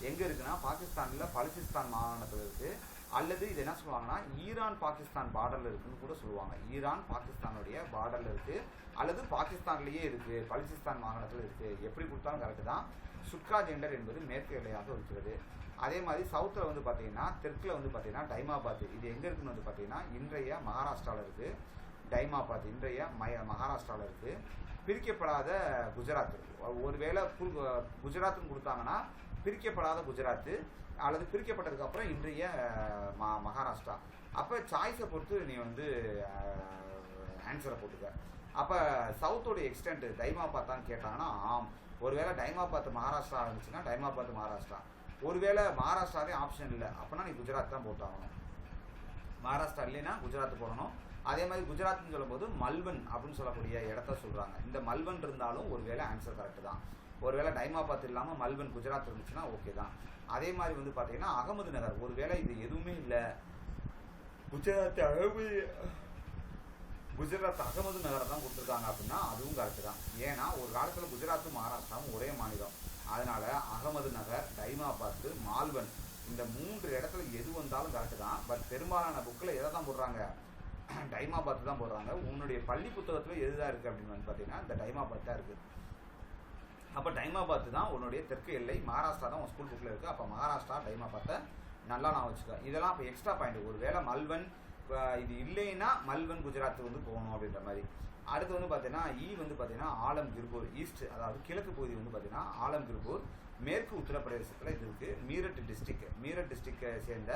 எங்கே இருக்குன்னா பாகிஸ்தானில் பலுசிஸ்தான் மாகாணத்தில் இருக்குது. அல்லது இது என்ன சொல்லுவாங்கன்னா ஈரான் பாகிஸ்தான் பார்டரில் இருக்குன்னு கூட சொல்லுவாங்க. ஈரான் பாகிஸ்தானுடைய பார்டரில் இருக்குது அல்லது பாகிஸ்தான்லேயே இருக்குது, பலுசிஸ்தான் மாகாணத்தில் இருக்குது. எப்படி கொடுத்தாலும் கரெக்டு தான். சுட்கா ஜெண்டர் என்பது மேற்கு எல்லையாக இருக்கிறது. அதே மாதிரி சவுத்தில் வந்து பார்த்தீங்கன்னா தெற்கில் வந்து பார்த்தீங்கன்னா டைமாபாத். இது எங்கே இருக்குன்னு வந்து பார்த்தீங்கன்னா இன்றைய மகாராஷ்டிராவில் இருக்குது. டைமாபாத் இன்றைய மகாராஷ்டிராவில் இருக்குது. பிரிக்கப்படாத குஜராத். ஒருவேளை குஜராத்துன்னு கொடுத்தாங்கன்னா பிரிக்கப்படாத குஜராத்து அல்லது பிரிக்கப்பட்டதுக்கப்புறம் இன்றைய மகாராஷ்டிரா. அப்போ சாய்ஸை பொறுத்து நீ வந்து ஆன்சரை போட்டுக்க. அப்போ சவுத்தோடைய எக்ஸ்டென்ட் டைமாபாத்தான்னு கேட்டாங்கன்னா ஆம். ஒருவேளை டைமாபாத் மகாராஷ்டிரா இருந்துச்சுன்னா டைமாபாத் மகாராஷ்டிரா. ஒருவேளை மகாராஷ்டிராவே ஆப்ஷன் இல்லை அப்படின்னா நீ குஜராத் தான் போட்டாகணும். மகாராஷ்டிரா இல்லைன்னா குஜராத் போடணும். அதே மாதிரி குஜராத்னு சொல்லும்போது மல்வன் அப்படின்னு சொல்லக்கூடிய இடத்த சொல்கிறாங்க. இந்த மல்வன் இருந்தாலும் ஒருவேளை ஆன்சர் கரெக்டு தான். ஒருவேளை டைமாபாத் இல்லாமல் மல்வன் குஜராத் இருந்துச்சுன்னா ஓகே தான். அதே மாதிரி வந்து பார்த்தீங்கன்னா அகமது நகர். ஒருவேளை இது எதுவுமே இல்லை, குஜராத் அகமது நகரை தான் கொடுத்துருக்காங்க அப்படின்னா அதுவும் கரெக்டு தான். ஏன்னா ஒரு காலத்தில் குஜராத்தும் மகாராஷ்டிராவும் ஒரே மாநிலம். அதனால அகமது நகர், டைமாபாத், மால்வன் இந்த 3 இடத்துல எது வந்தாலும் கரெக்டு தான். பட் பெரும்பாலான புக்கில் எதை தான் போடுறாங்க, டைமாபாத் தான் போடுறாங்க. உன்னுடைய பள்ளி புத்தகத்தில் எதுதான் இருக்குது அப்படின்னு வந்து பார்த்தீங்கன்னா இந்த டைமாபாத் தான் இருக்குது. அப்போ டைமாபாத் தான் உன்னுடைய தெற்கு எல்லை. மகாராஷ்டிரா தான் உன் ஸ்கூல் புக்கில் இருக்குது. அப்போ மகாராஷ்டிரா டைமாபாத்தை நல்லா நான் வச்சுக்கேன். இதெல்லாம் இப்போ எக்ஸ்ட்ரா பாயிண்ட். ஒரு வேளை மல்வன் இது இல்லைன்னா மல்வன் குஜராத் வந்து போகணும் அப்படின்ற மாதிரி. அடுத்து வந்து பார்த்தீங்கன்னா வந்து பார்த்தீங்கன்னா ஆலம்கிர்பூர் ஈஸ்ட், அதாவது கிழக்கு பகுதி வந்து பார்த்தீங்கன்னா ஆலம்கிர்பூர். மேற்கு உத்தரப்பிரதேசத்தில் இது இருக்குது. மீரட் டிஸ்ட்ரிக்டை சேர்ந்த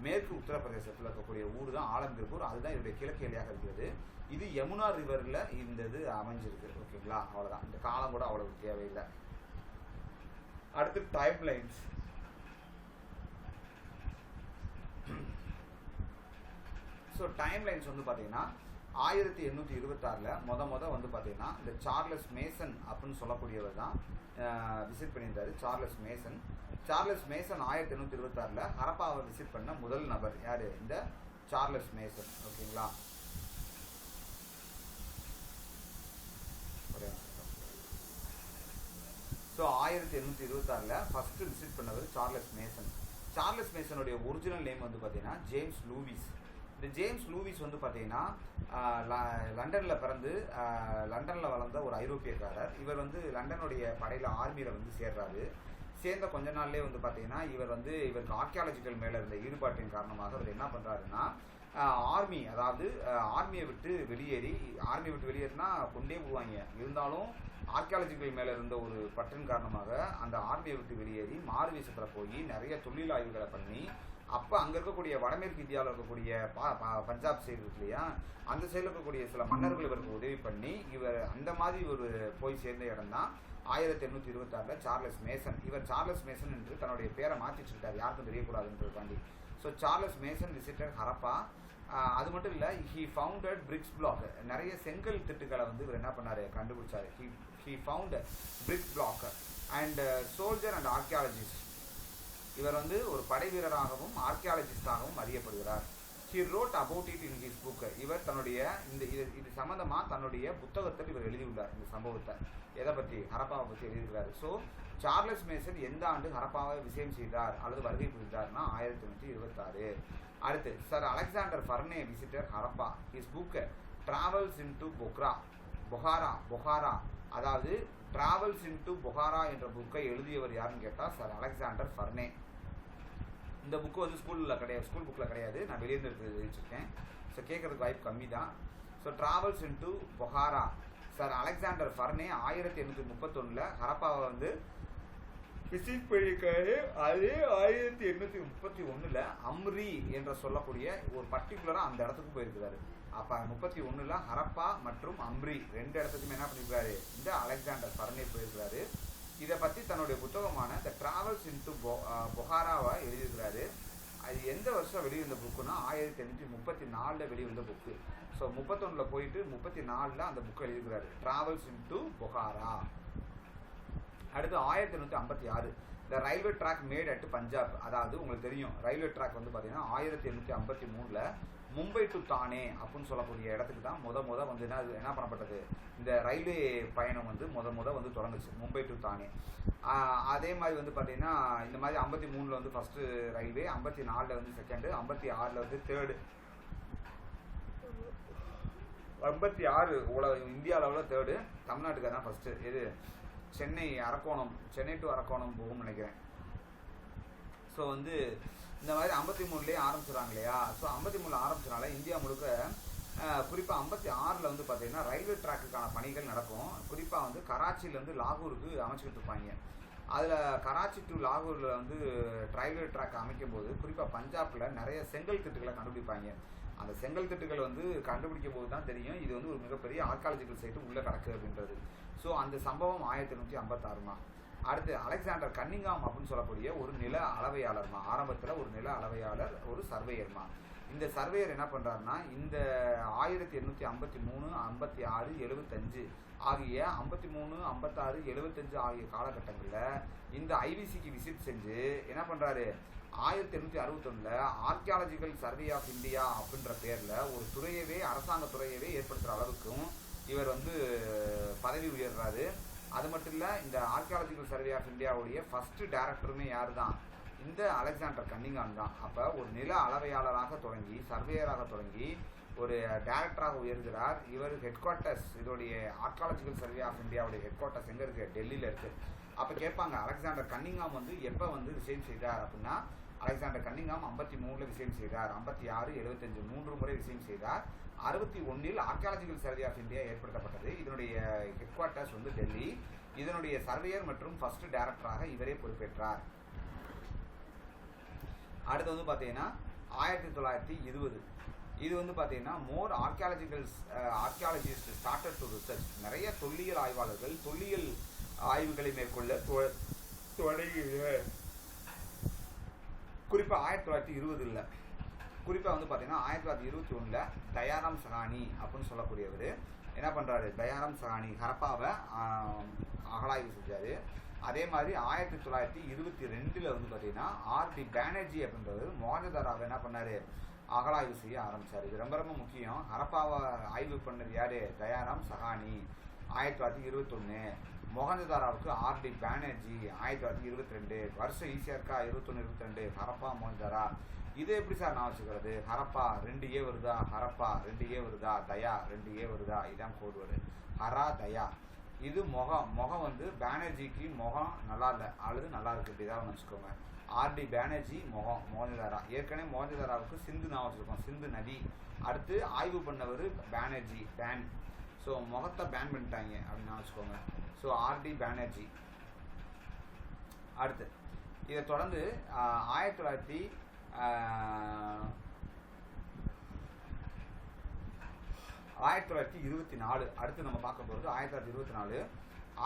மேற்கு உத்தரப்பிரதேசத்தில் இருக்கக்கூடிய ஊர் தான் ஆலம்கிர்பூர். அதுதான் இதோடைய கிழக்கு எல்லையாக இருக்கிறது. இது யமுனா ரிவரில் இந்த இது அமைஞ்சிருக்கு. ஓகேங்களா, அவ்வளோதான். இந்த காலம் கூட அவ்வளவு தேவையில்லை. அடுத்து time lines. So time lines வந்து பார்த்தீங்கன்னா 1826 வந்து பார்த்தீங்கன்னா இந்த சார்லஸ் மேசன் அப்படின்னு சொல்லக்கூடியவர் தான் விசிட் பண்ணியிருந்தாரு. சார்லஸ் மேசன் 1826 ஹரப்பாவை விசிட் பண்ண முதல் நபர் யார், இந்த சார்லஸ் மேசன். ஓகேங்களா, ஸோ 1826 ஃபர்ஸ்ட் விசிட் பண்ணவர் சார்லஸ் மேசன். சார்லஸ் மேசனுடைய ஒரிஜினல் நேம் வந்து பார்த்தீங்கன்னா ஜேம்ஸ் லூவிஸ். இந்த ஜேம்ஸ் லூவிஸ் வந்து பார்த்தீங்கன்னா லண்டனில் பிறந்து லண்டனில் வளர்ந்த ஒரு ஐரோப்பியக்காரர். இவர் வந்து லண்டனுடைய படையில் ஆர்மியில் வந்து சேர்றாரு. சேர்ந்த கொஞ்ச நாள்லேயே வந்து பார்த்தீங்கன்னா இவருக்கு ஆர்கியாலஜிக்கல் மேலே இருந்த ஈடுபாட்டின் காரணமாக அவர் என்ன பண்ணுறாருன்னா ஆர்மியை விட்டு வெளியேறினா கொண்டே போடுவாங்க. இருந்தாலும் ஆர்கியாலஜிக்கல் மேலே இருந்த ஒரு பற்றின் காரணமாக அந்த ஆர்மியை விட்டு வெளியேறி மாறுவேஷத்தில் போய் நிறைய தொழில் ஆய்வுகளை பண்ணி, அப்போ அங்கே இருக்கக்கூடிய வடமேற்கு இந்தியாவில் இருக்கக்கூடிய பஞ்சாப் சைடு இருக்கு இல்லையா, அந்த சைடில் இருக்கக்கூடிய சில மன்னர்கள் இவருக்கு உதவி பண்ணி இவர் அந்த மாதிரி ஒரு போய் சேர்ந்த இடம் தான் 1826 சார்லஸ் மேசன். இவர் சார்லஸ் மேசன் என்று தன்னுடைய பேரை மாற்றி வச்சுக்கிட்டார், யாருக்கும் தெரியக்கூடாதுன்றதுக்காண்டி. So Charles Masson visited Harappa. அது மட்டும் இல்லை, ஹி ஃபவுண்டட் பிரிக்ஸ் பிளாக். நிறைய செங்கல் திட்டுகளை வந்து இவர் என்ன பண்ணார், கண்டுபிடிச்சார். He found bricks block and soldier and archaeologist. இவர் வந்து ஒரு படை வீரராகவும் ஆர்கியாலஜிஸ்டாகவும் அறியப்படுகிறார். He wrote about it in his book. இவர் தன்னுடைய இது சம்மந்தமாக தன்னுடைய புத்தகத்தில் இவர் எழுதியுள்ளார். இந்த சம்பவத்தை எதை பற்றி, ஹரப்பாவை பற்றி எழுதியிருக்கிறார். ஸோ சார்லஸ் மேசன் எந்த ஆண்டு ஹரப்பாவை விஷயம் செய்தார் அல்லது வருகை புரிந்தார்னா 1826. அடுத்து sir Alexander Burnes visited Harappa. His book travels into Bokhara, அதாவது டிராவல்ஸ் இன்டு பொகாரா என்ற புக்கை எழுதியவர் யாருன்னு கேட்டால் சர் அலெக்சாண்டர் ஃபர்னே. இந்த புக்கு வந்து ஸ்கூல் புக்கில் கிடையாது, நான் வெளியிருந்து எடுத்து வச்சுருக்கேன். ஸோ கேட்குறதுக்கு வாய்ப்பு கம்மி தான். So travels into Bokhara, sir Alexander Burnes 1831 ஹரப்பாவை வந்து விசிட் பண்ணியிருக்காரு. அதே 1831 அம்ரி என்ற சொல்லக்கூடிய ஒரு பர்டிகுலராக அந்த இடத்துக்கு போயிருக்கிறாரு. அப்போ 31 ஹரப்பா மற்றும் அம்ரி ரெண்டு இடத்துக்குமே என்ன பண்ணியிருக்காரு, இந்த அலெக்சாண்டர் ஃபர்னே போயிருக்கிறாரு. இதை பற்றி தன்னுடைய புத்தகமான த டிராவல்ஸ் இன்டு பொகாராவை எழுதியிருக்கிறாரு. அது எந்த வருஷம் வெளிவந்த புக்குன்னா 1834 வெளிவந்த புக்கு. ஸோ 31 போயிட்டு 34 அந்த புக்கை எழுதியிருக்கிறாரு, டிராவல்ஸ் இன்டு பொகாரா. அடுத்து 1856 the railway track made at Punjab. அதாவது உங்களுக்கு தெரியும், ரயில்வே ட்ராக் வந்து பார்த்தீங்கன்னா 1853 மும்பை டு தானே அப்படின்னு சொல்லக்கூடிய இடத்துக்கு தான் வந்து என்ன பண்ணப்பட்டது, இந்த ரயில்வே பயணம் வந்து வந்து தொடங்குச்சு, மும்பை டு தானே. அதே மாதிரி வந்து பார்த்தீங்கன்னா இந்த மாதிரி 53 வந்து ஃபஸ்ட்டு ரயில்வே, 54 வந்து செகண்டு, 56 வந்து தேர்டு, 56 இந்தியா அளவில் தேர்டு, தமிழ்நாட்டுக்கு தான் ஃபஸ்ட்டு. இது சென்னை டு அரக்கோணம் போகும்னு நினைக்கிறேன். ஸோ வந்து இந்த மாதிரி 53 ஆரம்பிச்சிடறாங்க இல்லையா. ஸோ 53 ஆரம்பிச்சனால இந்தியா முழுக்க குறிப்பாக 56 வந்து பார்த்தீங்கன்னா ரயில்வே ட்ராக்குக்கான பணிகள் நடக்கும். குறிப்பாக வந்து கராச்சியிலேருந்து லாகூருக்கு அமைச்சிக்கிட்டு இருப்பாங்க. அதில் கராச்சி டு லாகூரில் வந்து ரயில்வே ட்ராக் அமைக்கும் போது குறிப்பாக பஞ்சாபில் நிறைய செங்கல் திட்டுகளை கண்டுபிடிப்பாங்க. அந்த செங்கல் திட்டுகள் வந்து கண்டுபிடிக்கும் போது தான் தெரியும் இது வந்து ஒரு மிகப்பெரிய ஆர்காலஜிக்கல் சைட்டு உள்ளே கிடக்கு அப்படின்றது. ஸோ அந்த சம்பவம் 1856 தான். அடுத்து அலெக்சாண்டர் கன்னிங்காம் அப்படின்னு சொல்லக்கூடிய ஒரு நில அளவையாளர்மா, ஆரம்பத்தில் ஒரு நில அளவையாளர், ஒரு சர்வேயர்மா. இந்த சர்வேயர் என்ன பண்ணுறாருன்னா இந்த 1853, 56, 75 ஆகிய 53, 56, 75 ஆகிய காலகட்டங்களில் இந்த ஐவிசிக்கு விசிட் செஞ்சு என்ன பண்ணுறாரு, 1861 ஆர்கியாலஜிக்கல் சர்வே ஆஃப் இந்தியா அப்படின்ற பேரில் ஒரு துறையவே, அரசாங்க துறையவே ஏற்படுத்துகிற அளவுக்கும் இவர் வந்து பதவி உயர்றாரு. அது மட்டும் இல்லை, இந்த ஆர்கியாலஜிக்கல் சர்வே ஆஃப் இந்தியாவுடைய ஃபஸ்ட்டு டைரக்டருமே யார் தான், இந்த அலெக்சாண்டர் கன்னிங்காம் தான். அப்போ ஒரு நில அளவையாளராக தொடங்கி சர்வேயராக தொடங்கி ஒரு டைரக்டராக உயர்கிறார். இவர் ஹெட் குவார்ட்டர்ஸ், இதோடைய ஆர்கியாலஜிக்கல் சர்வே ஆஃப் இந்தியாவுடைய ஹெட் குவார்ட்டர்ஸ் எங்கே இருக்குது, டெல்லியில் இருக்குது. அப்போ கேட்பாங்க அலெக்சாண்டர் கன்னிங்காம் வந்து எப்போ வந்து விஷயம் செய்தார் அப்படின்னா, அலெக்சாண்டர் கன்னிங்காம் 53 விஷயம் செய்தார், 56, 75 3 முறை விஷயம் செய்தார். 61 ஆர்கியாலஜிக்கல் சர்வே ஆஃப் இந்தியா ஏற்படுத்தப்பட்டது. இதனுடைய ஹெட் குவார்ட்டர்ஸ் வந்து டெல்லி. இதனுடைய சர்வேயர் மற்றும் ஃபர்ஸ்ட் டைரக்டராக இவரே பொறுப்பேற்றார். அடுத்து வந்து பார்த்தீங்கன்னா 1920 இது வந்து பார்த்தீங்கன்னா மோர் ஆர்கியாலஜிஸ்ட் ஸ்டார்டட் டு ரிசர்ச். நிறைய தொல்லியல் ஆய்வாளர்கள் தொல்லியல் ஆய்வுகளை மேற்கொள்ள தொடங்கிய குறிப்பாக 1920 குறிப்பாக வந்து பார்த்தீங்கன்னா 1921 தயாராம் சகானி அப்படின்னு சொல்லக்கூடியவர் என்ன பண்ணுறாரு, தயாராம் சகானி ஹரப்பாவை அகழாய்வு செஞ்சார். அதே மாதிரி 1922 வந்து பார்த்தீங்கன்னா ஆர்டி பேனர்ஜி அப்படின்றவர் மொஹஞ்சதாரோவை என்ன பண்ணார், அகழாய்வு செய்ய ஆரம்பித்தார். இது ரொம்ப ரொம்ப முக்கியம். ஹரப்பாவை ஆய்வு பண்ணது யார், தயாராம் சகானி 1921. மொஹஞ்சதாராவுக்கு ஆர்டி பேனர்ஜி 1922. வருஷம் ஈஸியாக இருக்கா? 21 22. ஹரப்பா மொஹஞ்சதாரா. இது எப்படி சார் நான் வச்சுக்கிறது? ஹரப்பா 2A வருதா? ஹரப்பா 2A வருதா? தயா 2A வருதா? இதான் கோடு வேர்டு. ஹரா தயா. இது முகம் வந்து பேனர்ஜிக்கு முகம் நல்லா இல்லை அல்லது நல்லா இருக்கு, இப்படி தான் வச்சுக்கோங்க. ஆர்டி பேனர்ஜி மொஹஞ்சதாரா. ஏற்கனவே மொஹஞ்சதாராவுக்கு சிந்து நான் வச்சுருக்கோம், சிந்து நதி. அடுத்து ஆய்வு பண்ணவர் பேனர்ஜி, பேன். ஸோ முகத்தை பேன் பண்ணிட்டாங்க அப்படின்னு வச்சுக்கோங்க. So RD Banerjee. அடுத்து இதை தொடர்ந்து 1924 அடுத்து நம்ம பார்க்க போகிறது 1924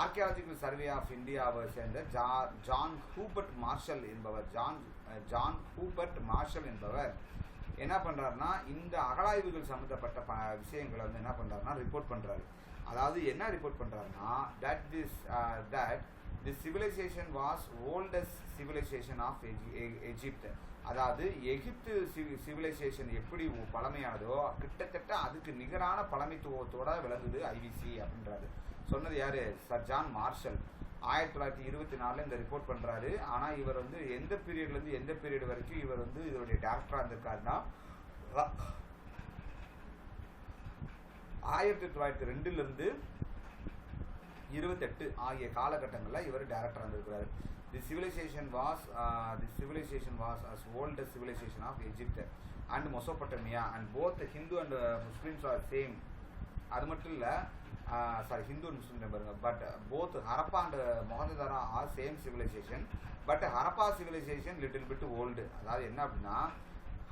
ஆர்கியாலஜிக்கல் சர்வே ஆஃப் இந்தியாவை சேர்ந்த ஜான் ஹூபர்ட் மார்ஷல் என்பவர் என்ன பண்ணுறாருன்னா இந்த அகழாய்வுகள் சம்மந்தப்பட்ட விஷயங்களை வந்து என்ன பண்ணுறாருன்னா ரிப்போர்ட் பண்ணுறாரு. அதாவது என்ன ரிப்போர்ட் பண்ணுறாருன்னா that this civilisation was oldest civilisation of Egypt. அதாவது எகிப்து சிவிலைசேஷன் எப்படி பழமையானதோ கிட்டத்தட்ட அதுக்கு நிகரான பழமைத்துவத்தோட விளங்குது ஐவிசி அப்படின்றாரு. சொன்னது யாரு? Sir John Marshall. 1924 இந்த ரிப்போர்ட் பண்ணுறாரு. ஆனால் இவர் வந்து எந்த பீரியட்லேருந்து எந்த பீரியட் வரைக்கும் இவர் வந்து இதோடைய டேரக்டராக இருந்திருக்காருன்னா 1902 28 ஆகிய காலகட்டங்களில் இவர் டேரக்டராக இருந்திருக்கிறார். The civilisation was as old as civilization of Egypt and Mesopotamia and both Hindu and Muslims are same. அது மட்டும் இல்லை, Hindu and Muslim பாருங்க. But both Harappa and Mohenjodaro are same civilisation. But Harappa civilisation little bit old. அதாவது என்ன அப்படின்னா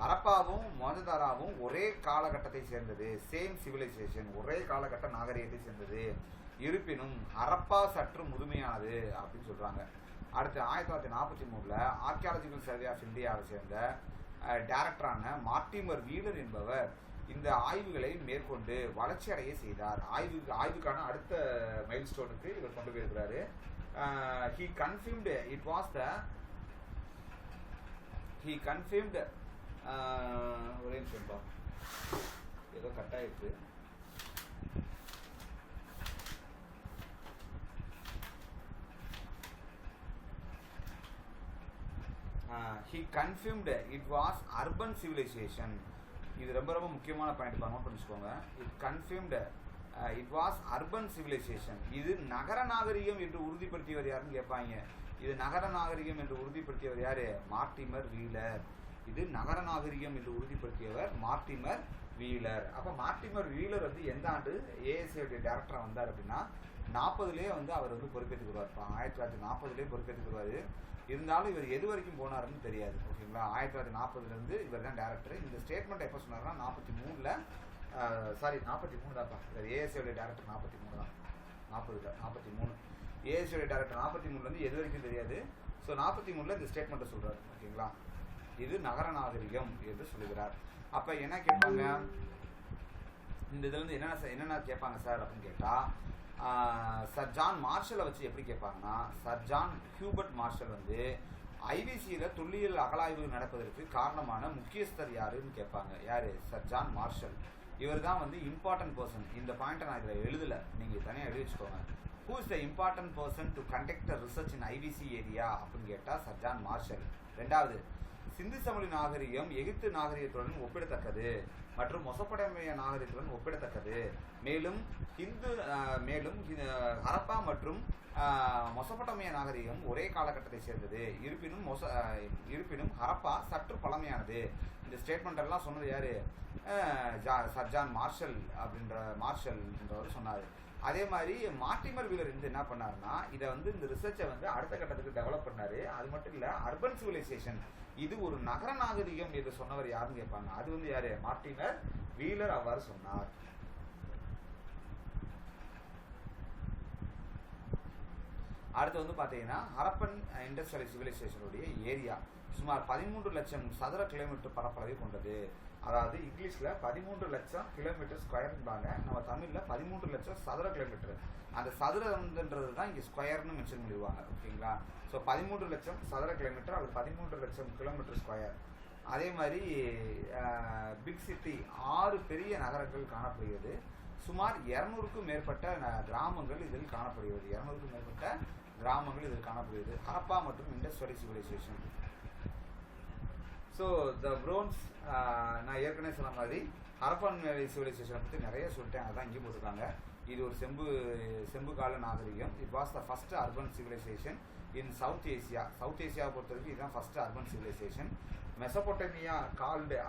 ஹரப்பாவும் மொஹஞ்சதாராவும் ஒரே காலகட்டத்தை சேர்ந்தது, சேம் சிவிலைசேஷன், ஒரே காலகட்ட நாகரிகத்தை சேர்ந்தது. இருப்பினும் ஹரப்பா சற்று முதுமையானது அப்படின்னு சொல்கிறாங்க. அடுத்து 1943 ஆர்கியாலஜிக்கல் சர்வே ஆஃப் இந்தியாவை சேர்ந்த டைரக்டரான மார்டிமர் வீலர் என்பவர் இந்த ஆய்வுகளை மேற்கொண்டு வளர்ச்சி அடைய செய்தார். ஆய்வுக்கான அடுத்த மைல் ஸ்டோனுக்கு இவர் கொண்டு போயிருக்கிறாரு. he confirmed ஒரே நிமிஷம் ஏதோ கட் ஆயிருக்கு. he confirmed it was urban civilization. இது ரொம்ப ரொம்ப முக்கியமான பாயிண்ட் நோட் பண்ணிச்சுக்கோங்க. it confirmed it was urban civilization. இது நகர நாகரிகம் என்று உறுதிப்படுத்தியவர் யாருன்னு கேட்பாங்க. இது நகர நாகரிகம் என்று உறுதிப்படுத்தியவர் யாரு? Mortimer wheeler. இது நகர நாகரிகம் என்று உறுதிப்படுத்தியவர் மார்டிமர் வீலர். அப்போ மார்டிமர் வீலர் வந்து எந்த ஆண்டு ஏஎஸ்ஏடைய டைரக்டராக வந்தார் அப்படின்னா 40லேயே வந்து அவர் வந்து பொறுப்பேற்றுக்குருவார். 1940லேயே பொறுப்பேற்றுக்குருவார். இருந்தாலும் இவர் எது வரைக்கும் போனாருன்னு தெரியாது. ஓகேங்களா? 1940 இவர் தான் டேரக்டர். இந்த ஸ்டேட்மெண்ட் எப்போ சொன்னார்னா 43 தான்ப்பா. இவர் ஏஎஸ்ஏடைய டேரக்டர் 43 தான். 43 ஏஎஸ்ஏடைய டேரக்டர் 43 எது வரைக்கும் தெரியாது. ஸோ 43 இந்த ஸ்டேட்மெண்ட்டை சொல்கிறார். ஓகேங்களா? இது நகர நாகரிகம் என்று சொல்லுகிறார். அப்போ என்ன கேட்பாங்க இந்த இதுலேருந்து என்னென்ன கேட்பாங்க சார் அப்படின்னு கேட்டால் சர் ஜான் மார்ஷலை வச்சு எப்படி கேட்பாங்கன்னா சர் ஜான் ஹியூபர்ட் மார்ஷல் வந்து ஐவிசியில் தொல்லியல் அகழாய்வு நடப்பதற்கு காரணமான முக்கியஸ்தர் யாருன்னு கேட்பாங்க. யார்? Sir John Marshall. இவர் தான் வந்து இம்பார்ட்டன்ட் பர்சன். இந்த பாயிண்ட்டை நான் இதில் எழுதலை, நீங்கள் தனியாக எழுதி வச்சுக்கோங்க. Who is the important person to conduct research in IVC area அப்படின்னு கேட்டால் சர் ஜான் மார்ஷல். ரெண்டாவது, சிந்து சமவெளி நாகரிகம் எகிப்து நாகரிகத்துடன் ஒப்பிடத்தக்கது மற்றும் மெசொப்பொட்டேமியா நாகரிகத்துடன் ஒப்பிடத்தக்கது. மேலும் ஹரப்பா மற்றும் மெசொப்பொட்டேமியா நாகரிகம் ஒரே காலகட்டத்தை சேர்ந்தது. இருப்பினும் ஹரப்பா சற்று பழமையானது. இந்த ஸ்டேட்மெண்ட் எல்லாம் சொன்னது யாரு? சர் ஜான் மார்ஷல்ன்றவர் சொன்னார். அதே மாதிரி மார்டிமர் வீலர் வந்து என்ன பண்ணாருன்னா இதை வந்து இந்த ரிசர்ச்சை வந்து அடுத்த கட்டத்துக்கு டெவலப் பண்ணாரு. அது மட்டும் இல்லை, அர்பன் சிவிலைசேஷன் இது ஒரு நகர நாகரிகம் என்று சொன்னவர் யாருன்னு கேட்பாங்க. அது வந்து யாரு? மார்டிமர் வீலர் அவ்வாறு சொன்னார். அடுத்து வந்து பார்த்தீங்கன்னா ஹரப்பன் இண்டஸ்ட்ரியல் சிவிலைசேஷனுடைய ஏரியா சுமார் 13 லட்சம் சதுர கிலோமீட்டர் பரப்பளவை கொண்டது. அதாவது இங்கிலீஷில் 13 லட்சம் கிலோமீட்டர் ஸ்கொயர்பாங்க, நம்ம தமிழில் 13 லட்சம் சதுர கிலோமீட்டர். அந்த சதுரன்றது தான் இங்கே ஸ்கொயர்னு மென்ஷன் பண்ணிடுவாங்க. ஓகேங்களா? ஸோ 13 லட்சம் சதுர கிலோமீட்டர், அது 13 லட்சம் கிலோமீட்டர் ஸ்கொயர். அதே மாதிரி பிக் சிட்டி 6 பெரிய நகரங்கள் காணப்படுகிறது. சுமார் 200க்கும் மேற்பட்ட கிராமங்கள் இதில் காணப்படுகிறது. 200க்கும் மேற்பட்ட கிராமங்கள் இதில் காணப்படுகிறது. ஹரப்பா மற்றும் Indies valley civilisation. So the bronze, நான் ஏற்கனவே சொன்ன மாதிரி ஹரப்பன் வேலி சிவிலைசேஷனை பற்றி நிறைய சொல்லிட்டேன். அதான் இங்கே போட்டிருக்காங்க. இது ஒரு செம்பு கால நாகரிகம். It was the first urban civilisation in South Asia. South ஏசியாவை பொறுத்தவரைக்கும் இதுதான் first urban civilisation. Mesopotamia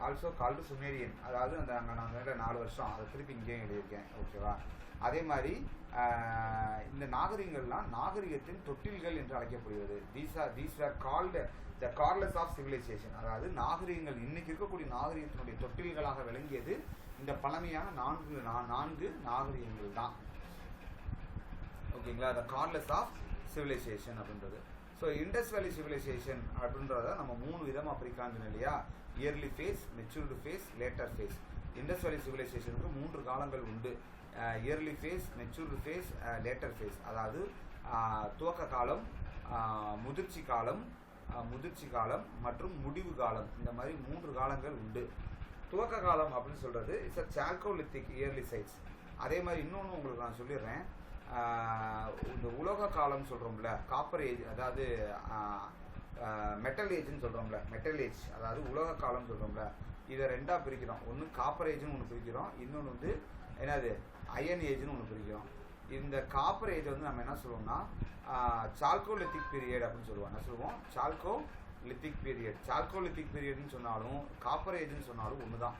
also called Sumerian, அதாவது அந்த அங்கே நான் 4 வருஷம் அதை திருப்பி இங்கேயும் எழுதியிருக்கேன். ஓகேவா? அதே மாதிரி இந்த நாகரிகங்கள்லாம் நாகரிகத்தின் தொட்டில்கள் என்று அழைக்கப்படுகிறது. These are called the cradles of civilisation. அதாவது நாகரிகங்கள் இன்னைக்கு இருக்கக்கூடிய நாகரிகத்தினுடைய தொட்டில்களாக விளங்கியது இந்த பழமையான 4 நாகரிகங்கள் தான். ஓகேங்களா? த கார்லஸ் ஆஃப் சிவிலைசேஷன் அப்படின்றது. ஸோ இண்டஸ் வேலி சிவிலைசேஷன் அப்படின்றத நம்ம 3 விதமாக பிரிக்காங்க இல்லையா? Early phase, mature phase, later phase. Indus valley சிவிலைசேஷனுக்கு 3 காலங்கள் உண்டு. Early phase, mature phase, later phase. அதாவது துவக்க காலம், முதிர்ச்சி காலம் மற்றும் முடிவு காலம். இந்த மாதிரி 3 காலங்கள் உண்டு. துவக்க காலம் அப்படின்னு சொல்றது it's a chalcolithic early sites. அதே மாதிரி இன்னொன்று உங்களுக்கு நான் சொல்லிடுறேன். இந்த உலோக காலம் சொல்கிறோம்ல, காப்பர் ஏஜ், அதாவது மெட்டல் ஏஜ்னு சொல்கிறோம்ல, மெட்டல் ஏஜ் அதாவது உலோக காலம் சொல்கிறோம்ல, இதை 2ஆக பிரிக்கிறோம். ஒன்று காப்பர் ஏஜ்னு ஒன்று பிரிக்கிறோம், இன்னொன்று வந்து என்னது அயன் ஏஜ்னு ஒன்று பிரிக்கிறோம். இந்த காப்பர் ஏஜ் வந்து நம்ம என்ன சொல்லுவோம்னா சால்கோலித்திக் பீரியட் அப்படின்னு சொல்லுவோம். என்ன சொல்லுவோம்? Chalcolithic period. சால்கோலித்திக் பீரியட்னு சொன்னாலும் காப்பர் ஏஜ்னு சொன்னாலும் ஒன்று தான்.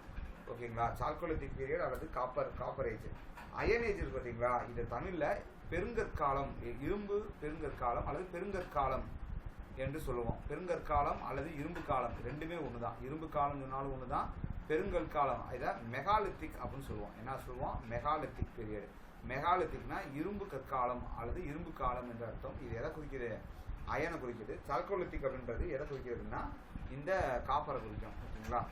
ஓகேங்களா? சால்கோலித்திக் பீரியட் அல்லது காப்பர் ஏஜ். அயன் ஏஜ் இருக்கு பார்த்தீங்களா? இது தமிழில் பெருங்கற்காலம், இரும்பு பெருங்கற்காலம் அல்லது பெருங்கற்காலம் என்று சொல்லுவோம். பெருங்கற்காலம் அல்லது இரும்பு காலம் ரெண்டுமே ஒன்று தான். இரும்பு காலம் சொன்னாலும் ஒன்று தான், பெருங்கற்காலம் இதை மெகாலித்திக் அப்படின்னு சொல்லுவோம். என்ன சொல்லுவோம்? Megalithic period. மெகாலித்திக்னா இரும்பு கற்காலம் அல்லது இரும்பு காலம் என்ற அர்த்தம். இது எதை குறிக்குது? அயனை குறிக்குது. சால்கோலித்திக் அப்படின்றது எதை குறிக்கிறதுனா இந்த காப்பரை குறிக்கும். ஓகேங்களா?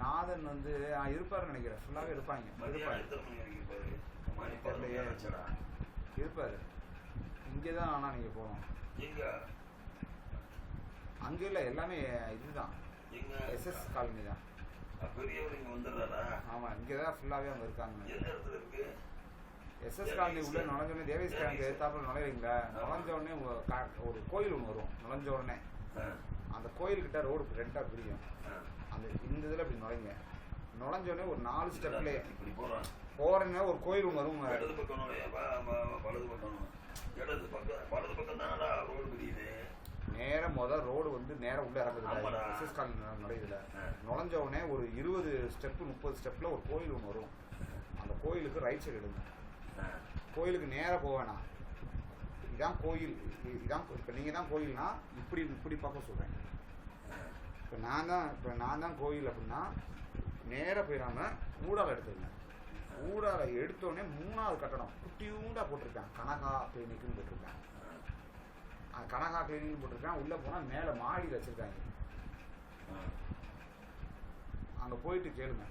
நாதன் வந்து இருப்பாருன்னு நினைக்கிறேன். ஃபுல்லாகவே இருப்பாரு. இங்கே தான். ஆனால் நீங்கள் போகணும். அங்கே இல்லை, எல்லாமே இதுதான், எஸ்எஸ் காலனி தான். ஆமாம், இங்கே தான் ஃபுல்லாகவே அவங்க இருக்காங்க. எஸ்எஸ் காலனி உள்ள நுழைஞ்சோடனே தேவேஷ் கேங்க் எதிர்த்தாப்புல நுழையிறீங்களா? நுழைஞ்ச உடனே ஒரு கோயில் ஒன்று வரும். நுழைஞ்ச உடனே அந்த கோயில்கிட்ட ரோடு 2ஆக பிரியும். அந்த இந்த இதில் இப்படி நுழைங்க. நுழைஞ்சோடனே ஒரு 4 ஸ்டெப்ல இப்படி போறேன்னா ஒரு கோயில் ஒன்று வரும். நேரம் ரோடு வந்து நேரம் உள்ள இறங்குது. எஸ்எஸ் காலனி நுழையுதுல நுழைஞ்ச உடனே ஒரு 20 ஸ்டெப்பு 30 ஸ்டெப்ல ஒரு கோயில் ஒன்று வரும். அந்த கோயிலுக்கு ரைட் சைடு எடுங்க. கோயிலுக்கு நேராக போக வேணாம். இதான் கோயில். இதான் இப்போ நீங்கள் தான் கோயில்னா இப்படி பார்க்க சொல்கிறேன். இப்போ நான் தான் கோயில் அப்படின்னா நேராக போயிடாம ஊடால எடுத்துருங்க. ஊடால எடுத்தோடனே 3வது கட்டடம் குட்டியூண்டா போட்டிருக்கேன். கனகா கிளினிக்னு போட்டிருக்கேன். கனகா கிளினிக் போட்டிருக்கேன். உள்ளே போனால் மேலே மாடி வச்சுருக்காங்க. அங்கே போயிட்டு கேளுங்க.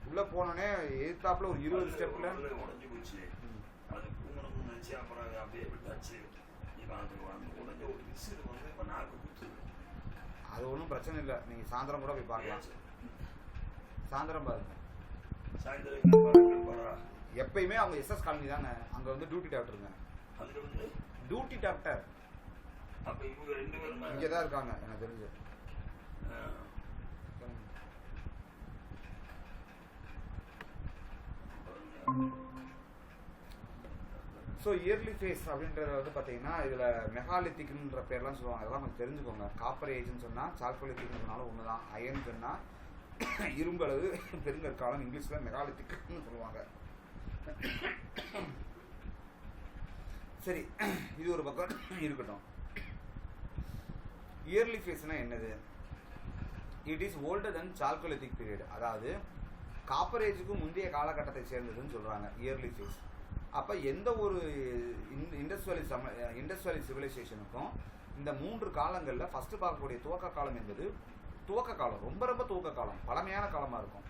உள்ளே போனோடனே எதிர்த்தாப்புல ஒரு 20 ஸ்டெப்பில் அது ஒன்றும் பிரச்சனை இல்லை. நீங்கள் சாயந்தரம் கூட போய் பார்க்கலாம். சாயந்தரம் பாருங்க. எப்பயுமே அவங்க எஸ்எஸ் காலனி தாங்க. அங்கே வந்து டியூட்டி டாக்டருங்க. டியூட்டி டாக்டர் இங்கே தான் இருக்காங்க எனக்கு தெரிஞ்சு. ஸோ இயர்லி ஃபேஸ் அப்படின்றத வந்து பார்த்தீங்கன்னா இதில் மெகாலித்திக்ன்ற பேர்லாம் சொல்லுவாங்க. அதெல்லாம் நமக்கு தெரிஞ்சுக்கோங்க. காப்பர் ஏஜ்னு சொன்னால் சால்கோலித்திக்னு சொன்னாலும் ஒன்று தான். அயன் சொன்னால் இரும்பு அளவு பெருங்கற்காலம், இங்கிலீஷில் மெகாலித்திக்னு சொல்லுவாங்க. சரி, இது ஒரு பக்கம் இருக்கட்டும். இயர்லி ஃபேஸ்னால் என்னது? It is older than chalcolithic period. அதாவது காப்பர் ஏஜுக்கு முந்தைய காலகட்டத்தை சேர்ந்ததுன்னு சொல்கிறாங்க இயர்லி ஃபேஸ். அப்போ எந்த ஒரு இண்டஸ் வேலி சிவிலைசேஷனுக்கும் இந்த 3 காலங்களில் ஃபஸ்ட்டு பார்க்கக்கூடிய துவக்க காலம் என்பது துவக்க காலம், ரொம்ப ரொம்ப துவக்க காலம், பழமையான காலமாக இருக்கும்.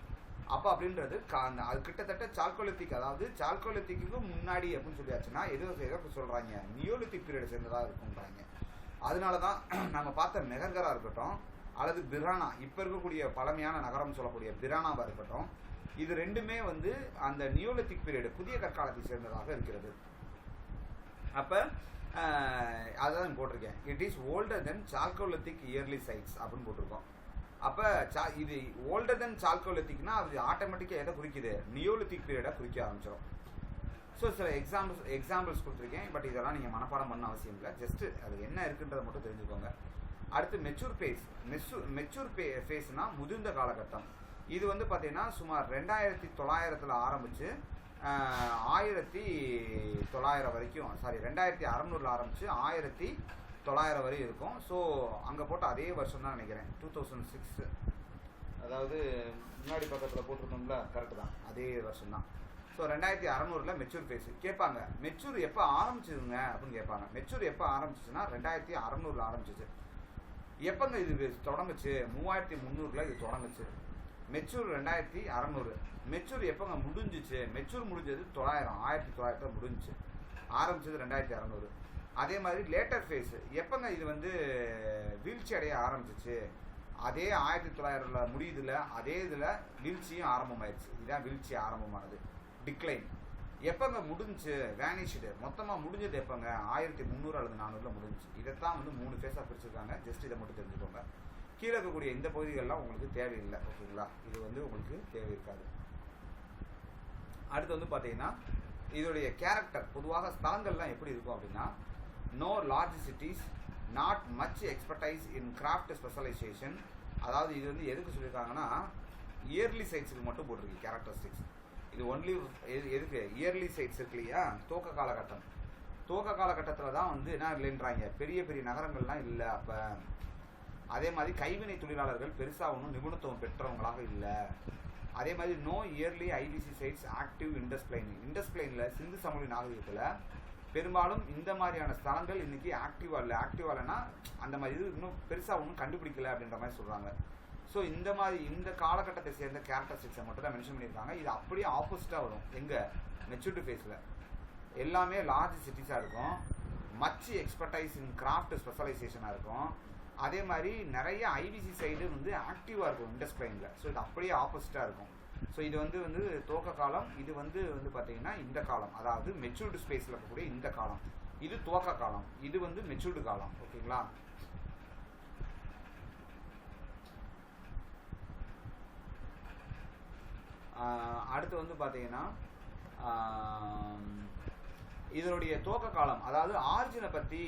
அப்போ அப்படின்றது அது கிட்டத்தட்ட சால்கோலித்திக், அதாவது சால்கோலித்திக்கு முன்னாடி அப்படின்னு சொல்லியாச்சுன்னா எதை சொல்கிறாங்க? நியோலித்திக் பீரியட் சேர்ந்ததாக இருக்குன்றாங்க. அதனால தான் நம்ம பார்த்த மெஹர்கரா இருக்கட்டும், அல்லது பிரானா, இப்போ இருக்கக்கூடிய பழமையான நகரம் சொல்லக்கூடிய பிரானாவாக இருக்கட்டும், இது ரெண்டுமே வந்து அந்த நியோலித்திக் பீரியடு புதிய கற்காலத்தை சேர்ந்ததாக இருக்கிறது. அப்போ அதுதான் போட்டிருக்கேன், it is older than chalcolithic early sites அப்படின்னு போட்டிருக்கோம். அப்போ இது ஓல்டர் தென் சால்கோலித்திக்னா அது ஆட்டோமேட்டிக்காக எதை குறிக்குது, நியோலித்திக் பீரியடை குறிக்க ஆரம்பிச்சிடும். ஸோ சில எக்ஸாம்பிள்ஸ் கொடுத்துருக்கேன், பட் இதெல்லாம் நீங்கள் மனப்பாடம் பண்ண அவசியம் இல்லை, ஜஸ்ட்டு அது என்ன இருக்குன்றதை மட்டும் தெரிஞ்சுக்கோங்க. அடுத்து மெச்சூர் ஃபேஸ்னா முதிர்ந்த காலகட்டம். இது வந்து பார்த்தீங்கன்னா சுமார் 2900 ஆரம்பித்து 1600 வரைக்கும், 2600 ஆரம்பித்து 1900 வரை இருக்கும். ஸோ அங்கே போட்ட அதே வருஷம் தான் நினைக்கிறேன், 2006, அதாவது முன்னாடி பக்கத்தில் போட்டிருக்கோம்ல, கரெக்டு தான், அதே வருஷம் தான். ஸோ 2600 மெச்சூர் ஃபேஸ் கேட்பாங்க. மெச்சூர் எப்போ ஆரம்பிச்சுதுங்க அப்படின்னு கேட்பாங்க. மெச்சூர் எப்போ ஆரம்பிச்சிச்சுன்னா 2600 ஆரம்பிச்சிச்சு. எப்போங்க இது தொடங்குச்சு, 3300 இது தொடங்குச்சு. மெச்சூர் 2600. மெச்சூர் எப்போங்க முடிஞ்சிச்சு, மெச்சூர் முடிஞ்சது 1900 முடிஞ்சிச்சு, ஆரம்பிச்சது 2600. அதே மாதிரி லேட்டர் ஃபேஸ் எப்போங்க இது வந்து வீழ்ச்சி அடைய ஆரம்பிச்சிச்சு, அதே 1900 முடியுதுல, அதே இதில் வீழ்ச்சியும் ஆரம்பமாயிடுச்சு. இதுதான் வீழ்ச்சி ஆரம்பமானது, டிக்ளைன். எப்போங்க முடிஞ்சு வேனிஷ்டு, மொத்தமாக முடிஞ்சது எப்போங்க 1300 அல்லது 400 முடிஞ்சிச்சு. இதைத்தான் வந்து 3 ஃபேஸாக பிரிச்சிருக்காங்க. ஜஸ்ட் இதை மட்டும் தெரிஞ்சுக்கோங்க. கீழே இருக்கக்கூடிய இந்த பகுதிகளெலாம் உங்களுக்கு தேவையில்லை, ஓகேங்களா, இது வந்து உங்களுக்கு தேவை இருக்காது. அடுத்து வந்து பார்த்தீங்கன்னா இதோடைய கேரக்டர், பொதுவாக ஸ்தலங்கள்லாம் எப்படி இருக்கும் அப்படின்னா, no large cities, not much expertise in craft specialisation. அதாவது இது வந்து எதுக்கு சொல்லியிருக்காங்கன்னா இயர்லி சைட்ஸுக்கு மட்டும் போட்டிருக்கு கேரக்டரிஸ்டிக்ஸ். இது ஒன்லி எதுக்கு, இயர்லி சைட்ஸ் இருக்கு இல்லையா, துவக்க காலகட்டம். துவக்க காலகட்டத்தில் தான் வந்து என்ன இல்லைன்றாங்க, பெரிய பெரிய நகரங்கள்லாம் இல்லை. அப்போ அதே மாதிரி கைவினை தொழிலாளர்கள் பெருசாக ஒன்றும் நிபுணத்துவம் பெற்றவங்களாக இல்லை. அதே மாதிரி no early IVC sites active இண்டஸ்பிளைனில் சிந்து சமவெளி நாகரிகத்தில் பெரும்பாலும் இந்த மாதிரியான ஸ்தலங்கள் இன்றைக்கி ஆக்டிவாக இல்லைன்னா அந்த மாதிரி இது இன்னும் பெருசாக ஒன்றும் கண்டுபிடிக்கல அப்படின்ற மாதிரி சொல்கிறாங்க. ஸோ இந்த மாதிரி இந்த காலகட்டத்தை சேர்ந்த கேரக்டரிஸ்டிக்ஸை மட்டும் தான் மென்ஷன் பண்ணியிருக்காங்க. இது அப்படியே ஆப்போசிட்டாக வரும் எங்கள் மெச்சூரிட்டி ஃபேஸில். எல்லாமே லார்ஜ் சிட்டிஸாக இருக்கும், மச் எக்ஸ்பர்டைஸ் இன் கிராஃப்ட் ஸ்பெஷலைசேஷனாக இருக்கும். அதே மாதிரி நிறைய ஐவிசி சைடு வந்து ஆக்டிவாக இருக்கும் இண்டஸ்பிளைனில். ஸோ இது அப்படியே ஆப்போசிட்டாக இருக்கும். ஸோ இது வந்து துவக்க காலம், இது வந்து பார்த்தீங்கன்னா இந்த காலம், அதாவது மெச்சூர்டு ஸ்பேஸில் இருக்கக்கூடிய இந்த காலம். இது துவக்க காலம், இது வந்து மெச்சூர்டு காலம், ஓகேங்களா. அடுத்து வந்து பார்த்தீங்கன்னா இதனுடைய துவக்க காலம், அதாவது ஆரிஜினை பற்றி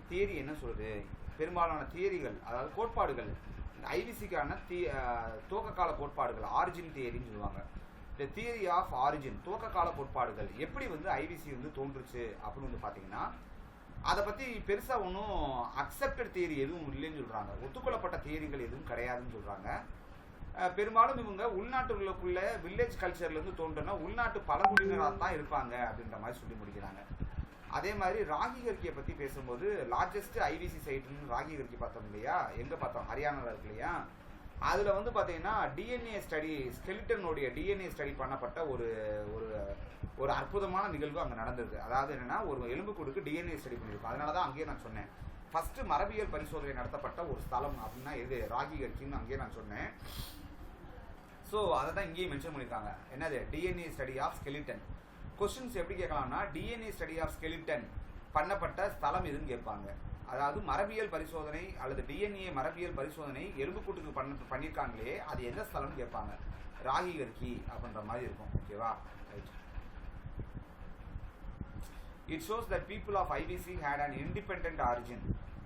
தியரி என்ன சொல்லுது, பெரும்பாலான தியரிகள், அதாவது கோட்பாடுகள், ஐவிசிக்கான துவக்க கால கோட்பாடுகள் ஆரிஜின் தியரின்னு சொல்லுவாங்க. த தியரி ஆஃப் ஆரிஜின், துவக்க கால கோட்பாடுகள் எப்படி வந்து ஐவிசி வந்து தோன்றுச்சு அப்படின்னு வந்து பார்த்தீங்கன்னா, அதை பற்றி பெருசாக ஒன்றும் அக்செப்டட் தியரி எதுவும் இல்லைன்னு சொல்கிறாங்க, ஒத்துக்கொள்ளப்பட்ட தியரிகள் எதுவும் கிடையாதுன்னு சொல்கிறாங்க. பெரும்பாலும் இவங்க உள்நாட்டுகளுக்குள்ள வில்லேஜ் கல்ச்சர்லேருந்து தோன்றுனா உள்நாட்டு பழங்குடியினராக தான் இருப்பாங்க அப்படின்ற மாதிரி சொல்லி முடிக்கிறாங்க. அதே மாதிரி ராகிகர்கியை பற்றி பேசும்போது லார்ஜஸ்ட் ஐவிசி சைட்டுன்னு ராகிகர்கி பார்த்தோம் இல்லையா, எங்கே பார்த்தோம், ஹரியானாவில் இருக்கு இல்லையா. அதில் வந்து பார்த்தீங்கன்னா டிஎன்ஏ ஸ்டடி, ஸ்கெலிட்டனுடைய டிஎன்ஏ ஸ்டடி பண்ணப்பட்ட ஒரு ஒரு அற்புதமான நிகழ்வு அங்கே நடந்தது. அதாவது என்னென்னா, ஒரு எலும்புக்கூடுக்கு டிஎன்ஏ ஸ்டடி பண்ணியிருக்கோம். அதனால தான் அங்கேயே நான் சொன்னேன், ஃபஸ்ட்டு மரபியல் பரிசோதனை நடத்தப்பட்ட ஒரு ஸ்தலம் அப்படின்னா எது, ராகிகர்கின்னு அங்கேயே நான் சொன்னேன். ஸோ அதை தான் இங்கேயும் மென்ஷன் பண்ணியிருக்காங்க, என்னது, DNA study of skeleton. Questions எப்படி கேட்கலாம்னா, டிஎன்ஏ ஸ்டடி ஆஃப் ஸ்கெலிட்டன் பண்ணப்பட்ட ஸ்தலம் எதுன்னு கேட்பாங்க. அதாவது மரபியல் பரிசோதனை அல்லது டிஎன்ஏ மரபியல் பரிசோதனை எலும்புக்கூட்டுக்கு பண்ணியிருக்காங்களே, அது எந்த ஸ்தலம்னு கேட்பாங்க, ராகிகர்கி அப்படின்ற மாதிரி இருக்கும், ஓகேவா. Right. It shows that people of IVC had an independent origin.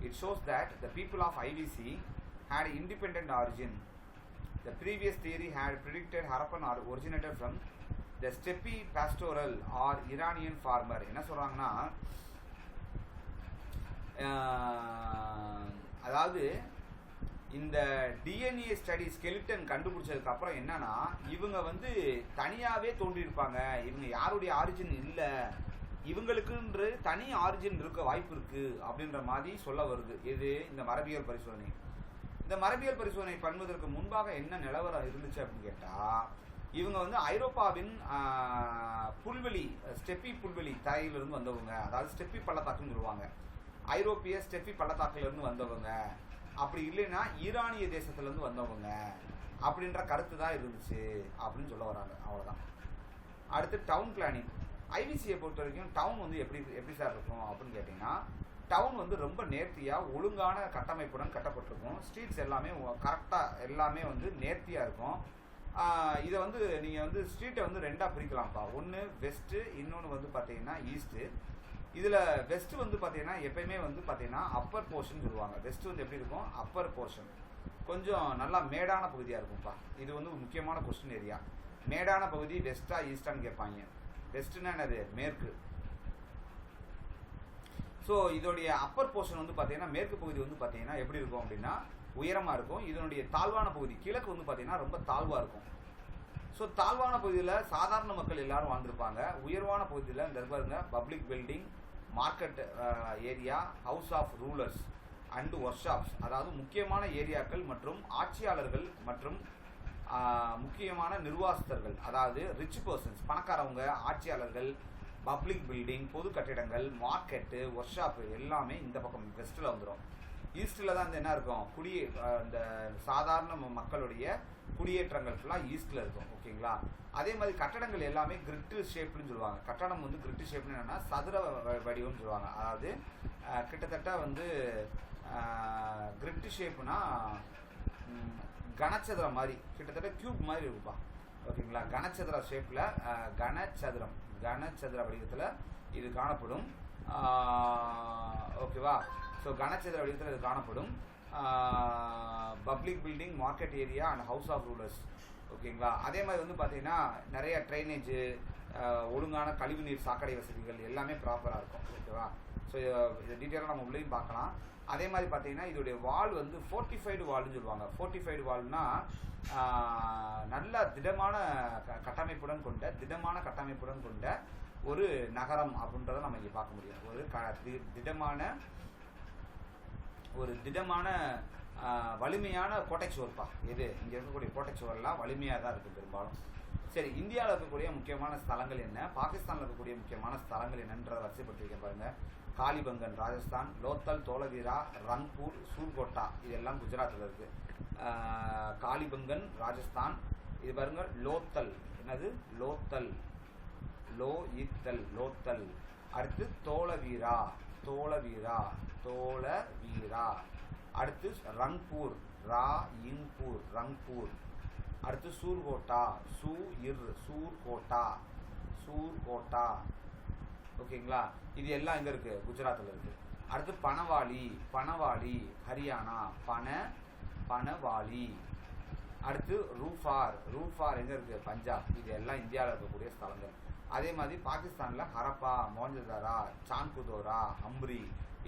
It shows that the people of IVC had independent origin. The previous theory had predicted Harappan originated from the steppe pastoral or Iranian farmer. என்ன சொல்றாங்கன்னா, அதாவது இந்த DNA study skeleton கண்டுபிடிச்சதுக்கு அப்புறம் என்னன்னா, இவங்க வந்து தனியாகவே தோன்றியிருப்பாங்க, இவங்க யாருடைய ஆரிஜின் இல்லை, இவங்களுக்குன்ற தனி ஆரிஜின் இருக்க வாய்ப்பு இருக்கு அப்படின்ற மாதிரி சொல்ல வருது. இது இந்த மரபியல் பரிசோதனை. இந்த மரபியல் பரிசோதனை பண்ணுவதற்கு முன்பாக என்ன நிலவரம் இருந்துச்சு அப்படின்னு கேட்டால், இவங்க வந்து ஐரோப்பாவின் புல்வெளி, ஸ்டெப்பி புல்வெளி தரையிலிருந்து வந்தவங்க, அதாவது ஸ்டெப்பி பள்ளத்தாக்குன்னு சொல்லுவாங்க, ஐரோப்பிய ஸ்டெப்பி பள்ளத்தாக்கிலிருந்து வந்தவங்க. அப்படி இல்லைன்னா ஈரானிய தேசத்துலேருந்து வந்தவங்க அப்படின்ற கருத்து தான் இருந்துச்சு அப்படின்னு சொல்ல வராங்க. அவ்வளோதான். அடுத்து டவுன் பிளானிங். ஐவிசியை பொறுத்த வரைக்கும் டவுன் வந்து எப்படி சார் இருக்கும் அப்படின்னு கேட்டிங்கன்னா, டவுன் வந்து ரொம்ப நேர்த்தியாக ஒழுங்கான கட்டமைப்புடன் கட்டப்பட்டிருக்கும். ஸ்ட்ரீட்ஸ் எல்லாமே கரெக்டாக எல்லாமே வந்து நேர்த்தியாக இருக்கும். இதை வந்து நீங்கள் வந்து ஸ்ட்ரீட்டை வந்து ரெண்டாக பிரிக்கலாம்ப்பா. ஒன்று வெஸ்ட்டு, இன்னொன்று வந்து பார்த்தீங்கன்னா ஈஸ்ட்டு. இதில் வெஸ்ட்டு வந்து பார்த்தீங்கன்னா எப்பயுமே வந்து பார்த்தீங்கன்னா அப்பர் போர்ஷன் சொல்லுவாங்க. வெஸ்ட்டு வந்து எப்படி இருக்கும்? அப்பர் போர்ஷன் கொஞ்சம் நல்லா மேடான பகுதியாக இருக்கும்ப்பா. இது வந்து ஒரு முக்கியமான கொஸ்டின் ஏரியா. மேடான பகுதி வெஸ்டா ஈஸ்டான்னு கேட்பாங்க. வெஸ்ட்னா என்னது? மேற்கு. ஸோ இதோடைய அப்பர் போர்ஷன் வந்து பார்த்தீங்கன்னா மேற்கு பகுதி வந்து பார்த்தீங்கன்னா எப்படி இருக்கும் அப்படின்னா உயரமாக இருக்கும். இதனுடைய தாழ்வான பகுதி கிழக்கு வந்து பார்த்தீங்கன்னா ரொம்ப தாழ்வாக இருக்கும். ஸோ தாழ்வான பகுதியில் சாதாரண மக்கள் எல்லாரும் வாழ்ந்துருப்பாங்க. உயர்வான பகுதியில் இந்த பாருங்க public building, market area, house of rulers and work shops, அதாவது முக்கியமான ஏரியாக்கள் மற்றும் ஆட்சியாளர்கள் மற்றும் முக்கியமான நிர்வாகஸ்தர்கள், அதாவது ரிச் பர்சன்ஸ், பணக்காரவங்க, ஆட்சியாளர்கள், பப்ளிக் பில்டிங், பொது கட்டிடங்கள், மார்க்கெட்டு, ஒர்க் ஷாப்பு எல்லாமே இந்த பக்கம் வெஸ்ட்டில் வந்துடும். ஈஸ்ட்டில் தான் வந்து என்ன இருக்கும்? இந்த சாதாரண மக்களுடைய குடியேற்றங்கள் ஃபுல்லாக ஈஸ்ட்டில் இருக்கும். ஓகேங்களா? அதே மாதிரி கட்டடங்கள் எல்லாமே கிரிட்டு ஷேப்னு சொல்லுவாங்க. கட்டடம் வந்து கிரிட்டு ஷேப்னு என்னென்னா சதுர வடிவம்னு சொல்லுவாங்க. அதாவது கிட்டத்தட்ட வந்து கிரிட்டு ஷேப்னா கனச்சதுரம் மாதிரி, கிட்டத்தட்ட கியூப் மாதிரி இருக்குப்பா. ஓகேங்களா? கனச்சதுர ஷேப்பில் கனச்சதுர வடிவத்தில் இது காணப்படும். ஓகேவா? ஸோ கனச்சதுர வடிவத்தில் இது காணப்படும். Public building, market area and house of rulers. ஓகேங்களா? அதே மாதிரி வந்து பார்த்தீங்கன்னா நிறைய ட்ரைனேஜு, ஒழுங்கான கழிவுநீர் சாக்கடை வசதிகள் எல்லாமே ப்ராப்பராக இருக்கும். ஓகேவா? ஸோ இதை டீட்டெயிலாக நம்ம உள்ளேயும் பார்க்கலாம். அதே மாதிரி பார்த்தீங்கன்னா இதோடைய வால் வந்து ஃபோர்ட்டிஃபைடு வால்னு சொல்லுவாங்க. ஃபோர்ட்டிஃபைடு வால்னா நல்ல திடமான கட்டமைப்புடன் கொண்ட ஒரு நகரம் அப்படின்றத நம்ம இங்கே பார்க்க முடியும். ஒரு திடமான வலிமையான கோட்டைச்சுவர்ப்பா. எது இங்கே இருக்கக்கூடிய கோட்டைச்சுவர்லாம் வலிமையாக தான் இருக்குது பெரும்பாலும். சரி, இந்தியாவில் இருக்கக்கூடிய முக்கியமான ஸ்தலங்கள் என்ன, பாகிஸ்தானில் இருக்கக்கூடிய முக்கியமான ஸ்தலங்கள் என்னன்ற வரிசைப்படுத்திருக்கேன் பாருங்கள். காளிபங்கன் ராஜஸ்தான், லோத்தல் தோலவீரா, ரங்பூர், சூர்கோட்டா இதெல்லாம் குஜராத்தில் இருக்குது. காளிபங்கன் ராஜஸ்தான், இது பாருங்க லோத்தல், என்னது லோத்தல், லோத்தல். அடுத்து தோலவீரா, அடுத்து ரங்பூர், ரங்பூர். அடுத்து சூர்கோட்டா, சூர்கோட்டா. ஓகேங்களா? இது எல்லாம் எங்கே இருக்குது? குஜராத்தில் இருக்குது. அடுத்து பனவாலி, ஹரியானா, பனவாலி. அடுத்து ரூஃபார் எங்கே இருக்குது? பஞ்சாப். இது எல்லாம் இந்தியாவில் இருக்கக்கூடிய ஸ்தலங்கள். அதே மாதிரி பாகிஸ்தானில் ஹரப்பா, மோஹஞ்சதாரா, சான்குதோரா, அம்ரி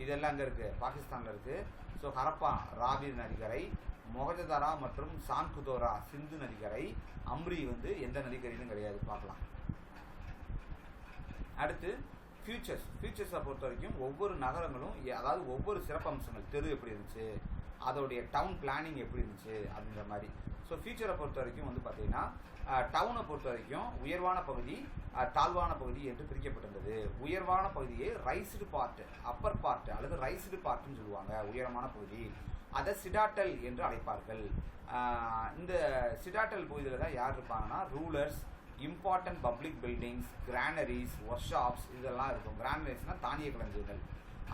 இதெல்லாம் எங்கே இருக்குது? பாகிஸ்தானில் இருக்குது. ஸோ ஹரப்பா ராவி நதிக்கரை, மொஹஞ்சதாரா மற்றும் சான்குதோரா சிந்து நதிக்கரை, அம்ரி வந்து எந்த நதிக்கரையிலும் கிடையாது. பார்க்கலாம். அடுத்து ஃபியூச்சர்ஸை பொறுத்த வரைக்கும் ஒவ்வொரு நகரங்களும், அதாவது ஒவ்வொரு சிறப்பம்சங்கள், தெரு எப்படி இருந்துச்சு, அதோடைய டவுன் பிளானிங் எப்படி இருந்துச்சு அப்படின்ற மாதிரி. ஸோ ஃபியூச்சரை பொறுத்த வரைக்கும் வந்து பார்த்தீங்கன்னா டவுனை பொறுத்த வரைக்கும் உயர்வான பகுதி, தாழ்வான பகுதி என்று பிரிக்கப்பட்டிருந்தது. உயர்வான பகுதியை ரைஸ்டு பார்ட், அப்பர் பார்ட் அல்லது ரைஸ்டு பார்ட்னு சொல்லுவாங்க. உயரமான பகுதி அதை சிடாட்டல் என்று அழைப்பார்கள். இந்த சிடாட்டல் பகுதியில் தான் யார் இருப்பாங்கன்னா rulers, important public buildings, granaries, work shops இதெல்லாம் இருக்கும். கிரானரிஸ்னால் தானிய களஞ்சியங்கள்.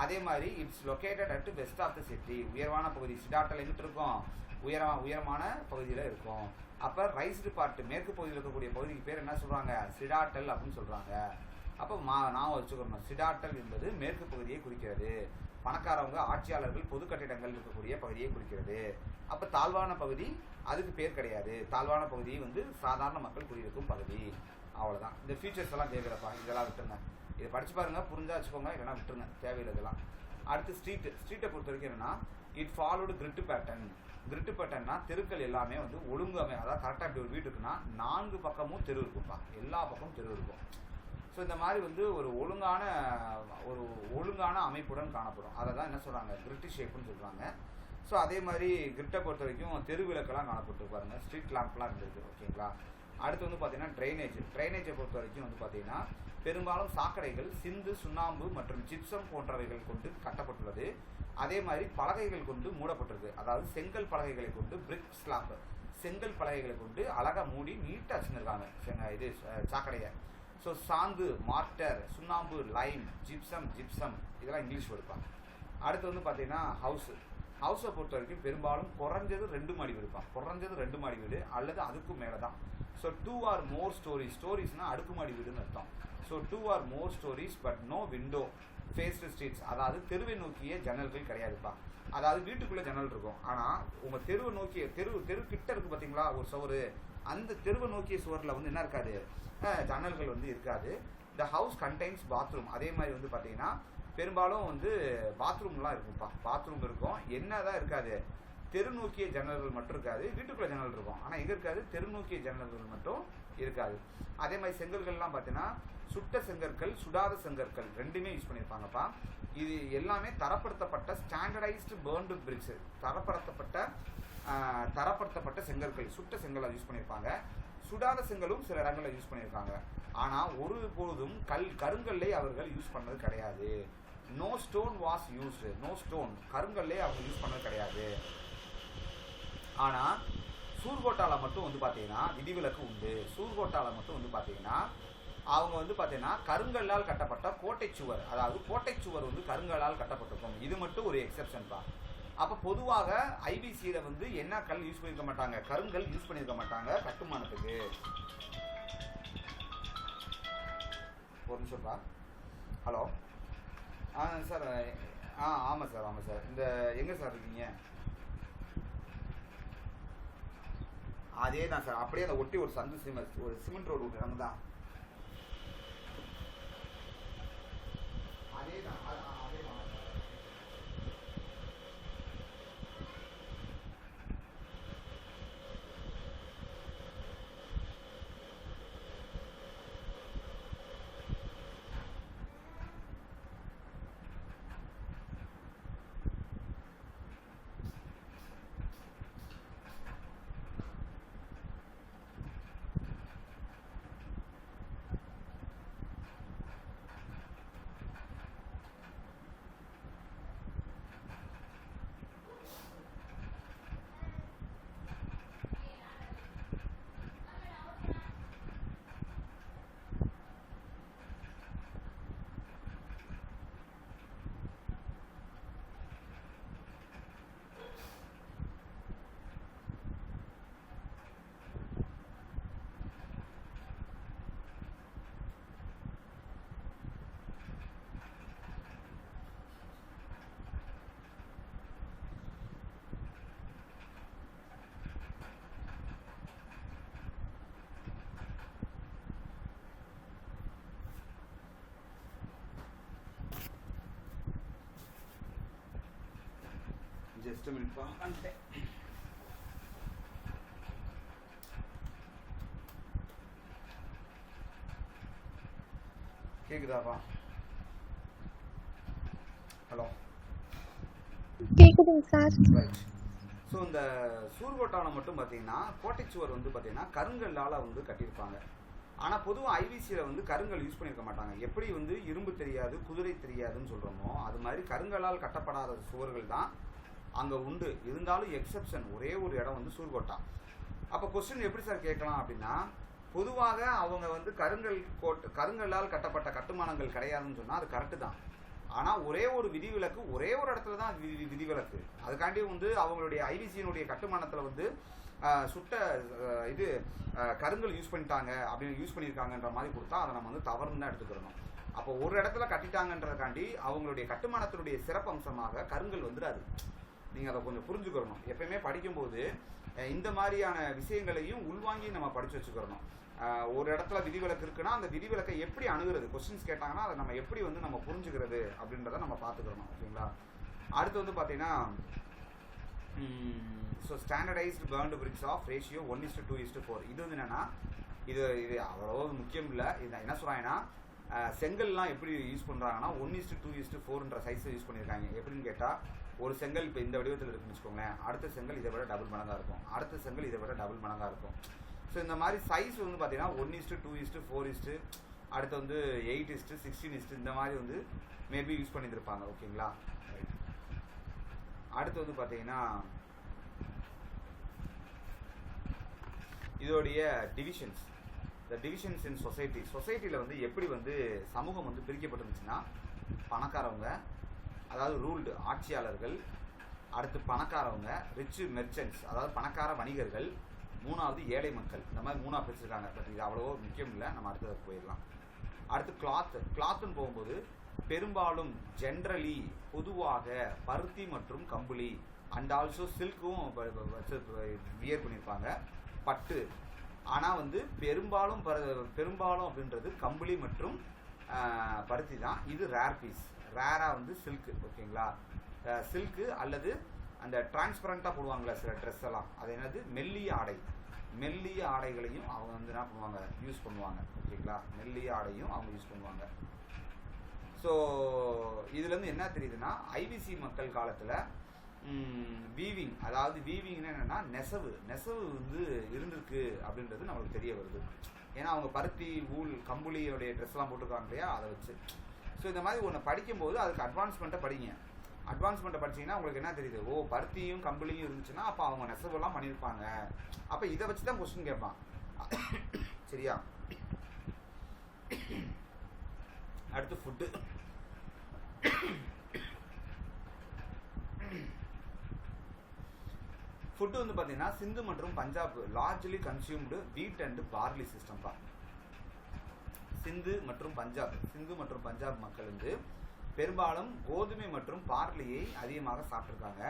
அதே மாதிரி it's located at west of the city. உயர்வான பகுதி சிடாட்டல் எங்கிட்டு இருக்கும்? உயரமான பகுதியில் இருக்கும். அப்போ ரைஸ்டு பார்ட், மேற்கு பகுதியில் இருக்கக்கூடிய பகுதிக்கு பேர் என்ன சொல்கிறாங்க? சிடாட்டல் அப்படின்னு சொல்கிறாங்க. அப்போ நான் வச்சுக்கணும், சிடாட்டல் என்பது மேற்கு பகுதியை குறிக்கிறது. பணக்காரவங்க, ஆட்சியாளர்கள், பொது கட்டிடங்கள் இருக்கக்கூடிய பகுதியை குறிக்கிறது. அப்போ தாழ்வான பகுதி அதுக்கு பேர் கிடையாது. தாழ்வான பகுதி வந்து சாதாரண மக்கள் குடியிருக்கும் பகுதி. அவ்வளோதான். இந்த ஃபீச்சர்ஸ் எல்லாம் கேட்குறப்பா, இதெல்லாம் விட்டுருங்க. இதை படித்து பாருங்கள், புரிஞ்சா வச்சுக்கோங்க, இல்லைனா விட்டுருங்க, தேவையில்லை இதெல்லாம். அடுத்து ஸ்ட்ரீட்டை பொறுத்த வரைக்கும் என்னென்னா இட் ஃபாலோடு கிரிட்டு பேட்டர்ன்னா தெருக்கள் எல்லாமே வந்து ஒழுங்காமே, அதாவது கரெக்டாக இப்படி ஒரு வீடு இருக்குன்னா 4 பக்கமும் தெரு இருக்கும்ப்பா, எல்லா பக்கமும் தெரு இருக்கும். ஸோ இந்த மாதிரி வந்து ஒரு ஒழுங்கான அமைப்புடன் காணப்படும். அதை தான் என்ன சொல்கிறாங்க? கிரிட்டு ஷேப்புன்னு சொல்கிறாங்க. ஸோ அதே மாதிரி கிரிட்டை பொறுத்த வரைக்கும் தெரு விளக்கெல்லாம் காணப்பட்டு பாருங்கள், ஸ்ட்ரீட் லேம்ப்லாம் இருந்திருக்கு. ஓகேங்களா? அடுத்து வந்து பார்த்தீங்கன்னா ட்ரைனேஜை பொறுத்த வரைக்கும் வந்து பார்த்தீங்கன்னா பெரும்பாலும் சாக்கடைகள் சிந்து, சுண்ணாம்பு மற்றும் ஜிப்சம் போன்றவைகள் கொண்டு கட்டப்பட்டுள்ளது. அதே மாதிரி பலகைகள் கொண்டு மூடப்பட்டிருக்கு. அதாவது செங்கல் பலகைகளை கொண்டு பிரிக் ஸ்லாப், செங்கல் பலகைகளை கொண்டு அழகாக மூடி நீட்டாக வச்சுருக்காங்க இது சாக்கடையை. ஸோ சாந்து, மார்டர், சுண்ணாம்பு, லைம், ஜிப்சம் இதெல்லாம் இங்கிலீஷ் வருப்பாங்க. அடுத்து வந்து பார்த்தீங்கன்னா ஹவுஸை பொறுத்த வரைக்கும் பெரும்பாலும் குறைஞ்சது 2 மாடி வீடுப்பான். குறைஞ்சது 2 மாடி வீடு அல்லது அதுக்கும் மேலே தான். ஸோ 2 or more ஸ்டோரிஸ்னால் அடுக்குமாடி வீடுன்னு அர்த்தம். So 2 or more stories but no window faced streets. அதாவது தெருவை நோக்கிய ஜன்னல்கள் கிடையாதுப்பா. அதாவது வீட்டுக்குள்ளே ஜன்னல் இருக்கும், ஆனால் உங்கள் தெருவை நோக்கிய தெரு கிட்ட இருக்குது பார்த்தீங்களா ஒரு சுவர், அந்த தெருவை நோக்கிய சுவரில் வந்து என்ன இருக்காது, ஜன்னல்கள் வந்து இருக்காது. The house contains bathroom. அதே மாதிரி வந்து பார்த்தீங்கன்னா பெரும்பாலும் வந்து பாத்ரூம்லாம் இருக்கும்ப்பா. பாத்ரூம் இருக்கும், என்ன தான் இருக்காது, தெரு நோக்கிய ஜன்னல்கள் மட்டும் இருக்காது. வீட்டுக்குள்ளே ஜன்னல் இருக்கும், ஆனால் எங்கே இருக்காது, தெரு நோக்கிய ஜன்னல்கள் மட்டும் இருக்காது. அதே மாதிரி செங்கல்கள்லாம் பார்த்தீங்கன்னா சுட்ட செங்கற்கள், சுடாத செங்கற்கள் ரெண்டுமே யூஸ் பண்ணியிருப்பாங்கப்பா. இது எல்லாமே தரப்படுத்தப்பட்ட ஸ்டாண்டர்டைஸ்டு பேர்ன்டு பிரிக்ஸ், தரப்படுத்தப்பட்ட செங்கற்கள், சுட்ட செங்கலை யூஸ் பண்ணியிருப்பாங்க. சுடாத செங்கலும் சில இடங்களில் யூஸ் பண்ணியிருக்காங்க. ஆனால் ஒரு பொழுதும் கருங்கல்லை அவர்கள் யூஸ் பண்ணது கிடையாது. No stone was used. No stone, கருங்கல்லே அவங்க யூஸ் பண்ணது கிடையாது. ஆனால் சூர்கோட்டாவில் மட்டும் வந்து பார்த்தீங்கன்னா விதிவிலக்கு உண்டு. சூர்கோட்டாவில் மட்டும் வந்து பார்த்தீங்கன்னா அவங்க வந்து பார்த்தீங்கன்னா கருங்கல்லால் கட்டப்பட்ட கோட்டை சுவர், அதாவது கோட்டை சுவர் வந்து கருங்கல்லால் கட்டப்பட்டிருக்கும். இது மட்டும் ஒரு எக்ஸெப்ஷன் தான். அப்போ பொதுவாக ஐபிசியில் வந்து என்ன கல் யூஸ் பண்ணியிருக்க மாட்டாங்க, கருங்கல் யூஸ் பண்ணியிருக்க மாட்டாங்க கட்டுமானத்துக்கு. ஒரு நிமிஷம்ப்பா. Hello sir. ஆமாம் சார். இந்த எங்கே சார் இருக்கீங்க? அதே தான் சார், அப்படியே அதை ஒட்டி ஒரு சந்து ஒரு சிமெண்ட் ரோடு விட்டு நம்ம தான். அதே தான். ஜஸ்ட் மினிட்ப்பா. வந்துட்டேன். கேக்குதாப்பா? ஹலோ கேக்குதுங்க சார். ரைட். ஸோ இந்த சூர்கோட்டாவில் மட்டும் பார்த்தீங்கன்னா கோட்டைச்சுவர் வந்து பார்த்தீங்கன்னா கருங்கல்லால் வந்து கட்டியிருப்பாங்க. ஆனால் பொதுவாக ஐவிசியில் வந்து கருங்கல் யூஸ் பண்ணியிருக்க மாட்டாங்க. எப்படி வந்து இரும்பு தெரியாது, குதிரை தெரியாதுன்னு சொல்கிறோமோ அது மாதிரி கருங்கல்லால் கட்டப்படாத சுவர்கள் தான் அங்கே உண்டு. இருந்தாலும் எக்ஸப்ஷன் ஒரே ஒரு இடம் வந்து சூர்கோட்டா. அப்போ கொஸ்டின் எப்படி சார் கேட்கலாம் அப்படின்னா, பொதுவாக அவங்க வந்து கருங்கல்லால் கட்டப்பட்ட கட்டுமானங்கள் கிடையாதுன்னு சொன்னால் அது கரெக்டு தான். ஆனால் ஒரே ஒரு விதிவிலக்கு, ஒரே ஒரு இடத்துல தான் விதிவிலக்கு. அதுக்காண்டி வந்து அவங்களுடைய ஐவிசியினுடைய கட்டுமானத்தில் வந்து சுட்ட இது கருங்கல் யூஸ் பண்ணிட்டாங்க அப்படின்னு யூஸ் பண்ணியிருக்காங்கன்ற மாதிரி கொடுத்தா அதை நம்ம வந்து தவறுன்னு தான் எடுத்துக்கிறணும். அப்போ ஒரு இடத்துல கட்டிட்டாங்கன்றதுக்காண்டி அவங்களுடைய கட்டுமானத்தினுடைய சிறப்பு அம்சமாக கருங்கல் வந்துடாது. நீங்கள் அதை கொஞ்சம் புரிஞ்சுக்கிறணும். எப்பயுமே படிக்கும்போது இந்த மாதிரியான விஷயங்களையும் உள்வாங்கி நம்ம படித்து வச்சுக்கிறணும். ஒரு இடத்துல விதிவிலக்கு இருக்குன்னா அந்த விதிவிலக்கை எப்படி அணுகிறது, கொஸ்டின்ஸ் கேட்டாங்கன்னா அதை நம்ம எப்படி வந்து நம்ம புரிஞ்சுக்கிறது அப்படின்றத நம்ம பார்த்துக்கிறணும். ஓகேங்களா? அடுத்து வந்து பார்த்தீங்கன்னா so standardised burnt bricks of ratio 1:2:4. இது வந்து என்னென்னா இது அவ்வளோ முக்கியம் இல்லை. இது என்ன சொல்கிறாங்கன்னா செங்கல்லாம் எப்படி யூஸ் பண்ணுறாங்கன்னா 1:2:4ன்ற சைஸை யூஸ் பண்ணியிருக்காங்க. எப்படின்னு கேட்டால் ஒரு செங்கல் இப்போ இந்த வடிவத்தில் இருக்குன்னு வச்சுக்கோங்களேன், அடுத்த செங்கல் இதை விட டபுள் மடங்காக இருக்கும், அடுத்த செங்கல் இதை விட டபுள் மடங்காக இருக்கும். ஸோ இந்த மாதிரி சைஸ் வந்து பார்த்தீங்கன்னா 1:2:4 அடுத்து வந்து 8:16 இந்த மாதிரி வந்து மேபி யூஸ் பண்ணியிருப்பாங்க. ஓகேங்களா. அடுத்து வந்து பார்த்தீங்கன்னா இதோடைய டிவிஷன்ஸ், த டிவிஷன்ஸ் இன் சொசைட்டியில் வந்து எப்படி வந்து சமூகம் வந்து பிரிக்கப்பட்டிருந்துச்சுன்னா, பணக்காரவங்க, அதாவது ரூல்டு ஆட்சியாளர்கள், அடுத்து பணக்காரவங்க ரிச் மெர்ச்சன்ட்ஸ், அதாவது பணக்கார வணிகர்கள், மூணாவது ஏழை மக்கள், இந்த மாதிரி மூணாக பிரிச்சிருக்காங்க. பட் இது அவ்வளோ முக்கியம் இல்லை, நம்ம அடுத்தது போயிடலாம். அடுத்து கிளாத்துன்னு போகும்போது பெரும்பாலும் ஜென்ரலி பொதுவாக பருத்தி மற்றும் கம்பளி அண்ட் ஆல்சோ சில்க்கும் வச்சு வியர் பண்ணியிருப்பாங்க, பட்டு. ஆனால் வந்து பெரும்பாலும் அப்படின்றது கம்பளி மற்றும் பருத்தி தான். இது ரேர் பீஸ், ரேராக வந்து சில்க்கு. ஓகேங்களா. சில்க்கு அல்லது அந்த டிரான்ஸ்பரண்ட்டாக போடுவாங்களே சில ட்ரெஸ் எல்லாம், அது என்னது மெல்லிய ஆடைகளையும் அவங்க வந்து என்ன பண்ணுவாங்க, யூஸ் பண்ணுவாங்க. ஓகேங்களா. மெல்லிய ஆடையும் அவங்க யூஸ் பண்ணுவாங்க. ஸோ இதுலேருந்து என்ன தெரியுதுன்னா, ஐபிசி மக்கள் காலத்தில் வீவிங், அதாவது வீவிங்னா என்னென்னா நெசவு வந்து இருந்திருக்கு அப்படின்றது நம்மளுக்கு தெரிய வருது. ஏன்னா அவங்க பருத்தி, ஊல், கம்பளியோடைய ட்ரெஸ்லாம் போட்டிருக்காங்க இல்லையா, அதை வச்சு. ஸோ இந்த மாதிரி ஒன்று படிக்கும்போது அதுக்கு அட்வான்ஸ்மெண்ட்டை படிங்க. அட்வான்ஸ்மெண்ட்டை படிச்சிங்கன்னா உங்களுக்கு என்ன தெரியுது, ஓ பருத்தியும் கம்பளியும் இருந்துச்சுன்னா அப்போ அவங்க நெசவுலாம் பண்ணியிருப்பாங்க. அப்போ இதை வச்சு தான் கொஸ்டின் கேட்பான். சரியா. அடுத்து ஃபுட்டு. ஃபுட்டு வந்து பார்த்தீங்கன்னா சிந்து மற்றும் Punjab largely consumed wheat and barley system தான். சிந்து மற்றும் பஞ்சாப் மக்கள் வந்து பெரும்பாலும் கோதுமை மற்றும் பார்லியை அதிகமாக சாப்பிட்ருக்காங்க.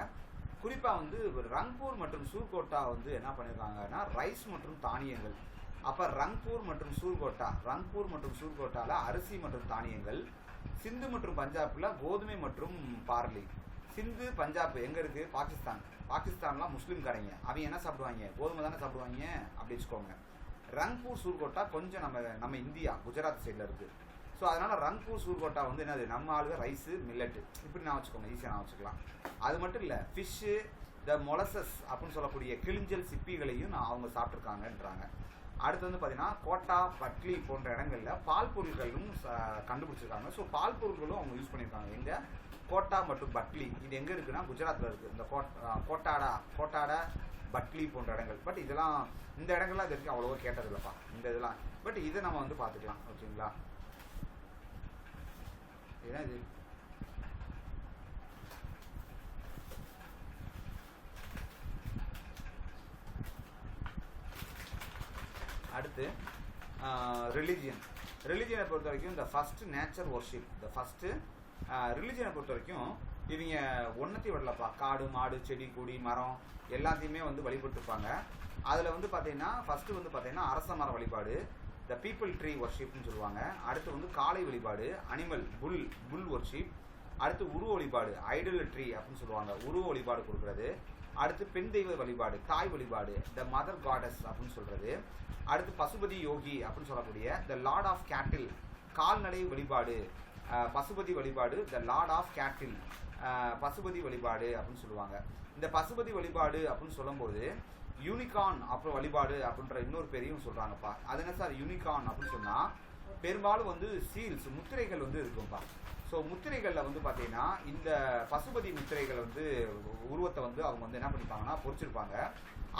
குறிப்பாக வந்து ரங்பூர் மற்றும் சூர்கோட்டா வந்து என்ன பண்ணியிருக்காங்கன்னா ரைஸ் மற்றும் தானியங்கள். அப்போ ரங்பூர் மற்றும் சூர்கோட்டாவில் அரிசி மற்றும் தானியங்கள். சிந்து மற்றும் பஞ்சாபில் கோதுமை மற்றும் பார்லி. சிந்து பஞ்சாப் எங்கே இருக்குது, பாகிஸ்தான்லாம் முஸ்லீம் கடைங்க, அவங்க என்ன சாப்பிடுவாங்க, கோதுமை தானே சாப்பிடுவாங்க அப்படி வச்சுக்கோங்க. ரங்பூர் சூர்கோட்டா கொஞ்சம் நம்ம இந்தியா குஜராத் சைடில் இருக்குது. ஸோ அதனால் ரங்பூர் சூர்கோட்டா வந்து என்னது, நம்ம ஆளுங்க ரைஸு மில்லட்டு இப்படி நான் வச்சுக்கோங்க, ஈஸியாக நான் வச்சுக்கலாம். அது மட்டும் இல்லை, ஃபிஷ்ஷு, த மொலசஸ் அப்படின்னு சொல்லக்கூடிய கிளிஞ்சல் சிப்பிகளையும் அவங்க சாப்பிட்ருக்காங்கன்றாங்க. அடுத்து வந்து பார்த்தீங்கன்னா கோட்டா, பட்லி போன்ற இடங்களில் பால் பொருட்களும் கண்டுபிடிச்சிருக்காங்க. ஸோ பால் பொருட்களும் அவங்க யூஸ் பண்ணியிருக்காங்க. எங்கே, கோட்டா மற்றும் பட்லி. இது எங்கே இருக்குன்னா குஜராத்தில் இருக்குது. இந்த கோட்டாடா, பட்லி போன்ற இடங்கள். பட் இதெல்லாம் இந்த இடங்கள்லாம் இது வரைக்கும் அவ்வளோவா கேட்டதில்லப்பா இந்த இதெல்லாம். பட் இதை நம்ம வந்து பார்த்துக்கலாம். ஓகேங்களா. ஏன்னா இது அடுத்து ரிலிஜியனை பொறுத்த வரைக்கும் இந்த ஃபர்ஸ்ட் நேச்சர் ஒர்ஷிப், இந்த ஃபர்ஸ்ட் ரிலிஜியனை பொறுத்த வரைக்கும் இவங்க ஒன்றத்தையும் விடலப்பா, காடு, மாடு, செடி, கொடி, மரம் எல்லாத்தையுமே வந்து வழிபட்டுருப்பாங்க. அதில் வந்து பார்த்தீங்கன்னா ஃபஸ்ட்டு வந்து பார்த்தீங்கன்னா அரச மர வழிபாடு, த பீப்புள் ட்ரீ ஒர்ஷிப்னு சொல்லுவாங்க. அடுத்து வந்து காளை வழிபாடு, அனிமல் புல் ஒர்ஷிப். அடுத்து உருவ வழிபாடு, ஐடலட்ரி அப்படின்னு சொல்லுவாங்க, உருவ வழிபாடு கொடுக்குறது. அடுத்து பெண் தெய்வ வழிபாடு, தாய் வழிபாடு, த மதர் காடஸ் அப்படின்னு சொல்கிறது. அடுத்து பசுபதி யோகி அப்படின்னு சொல்லக்கூடிய த லார்ட் ஆஃப் கேட்டில், கால்நடை வழிபாடு, பசுபதி வழிபாடு, த லார்ட் ஆஃப் கேட்டில், பசுபதி வழிபாடு அப்படின்னு சொல்லுவாங்க. இந்த பசுபதி வழிபாடு அப்படின்னு சொல்லும்போது யூனிகார்ன் அப்புறம் வழிபாடு அப்படின்ற இன்னொரு பேரையும் சொல்கிறாங்கப்பா. அது என்ன சார் யூனிகார்ன் அப்படின்னு சொன்னால், பெரும்பாலும் வந்து சீல்ஸ், முத்திரைகள் வந்து இருக்கும்ப்பா. ஸோ முத்திரைகளில் வந்து பார்த்தீங்கன்னா இந்த பசுபதி முத்திரைகள் வந்து உருவத்தை வந்து அவங்க வந்து என்ன பண்ணிப்பாங்கன்னா பொறிச்சிருப்பாங்க.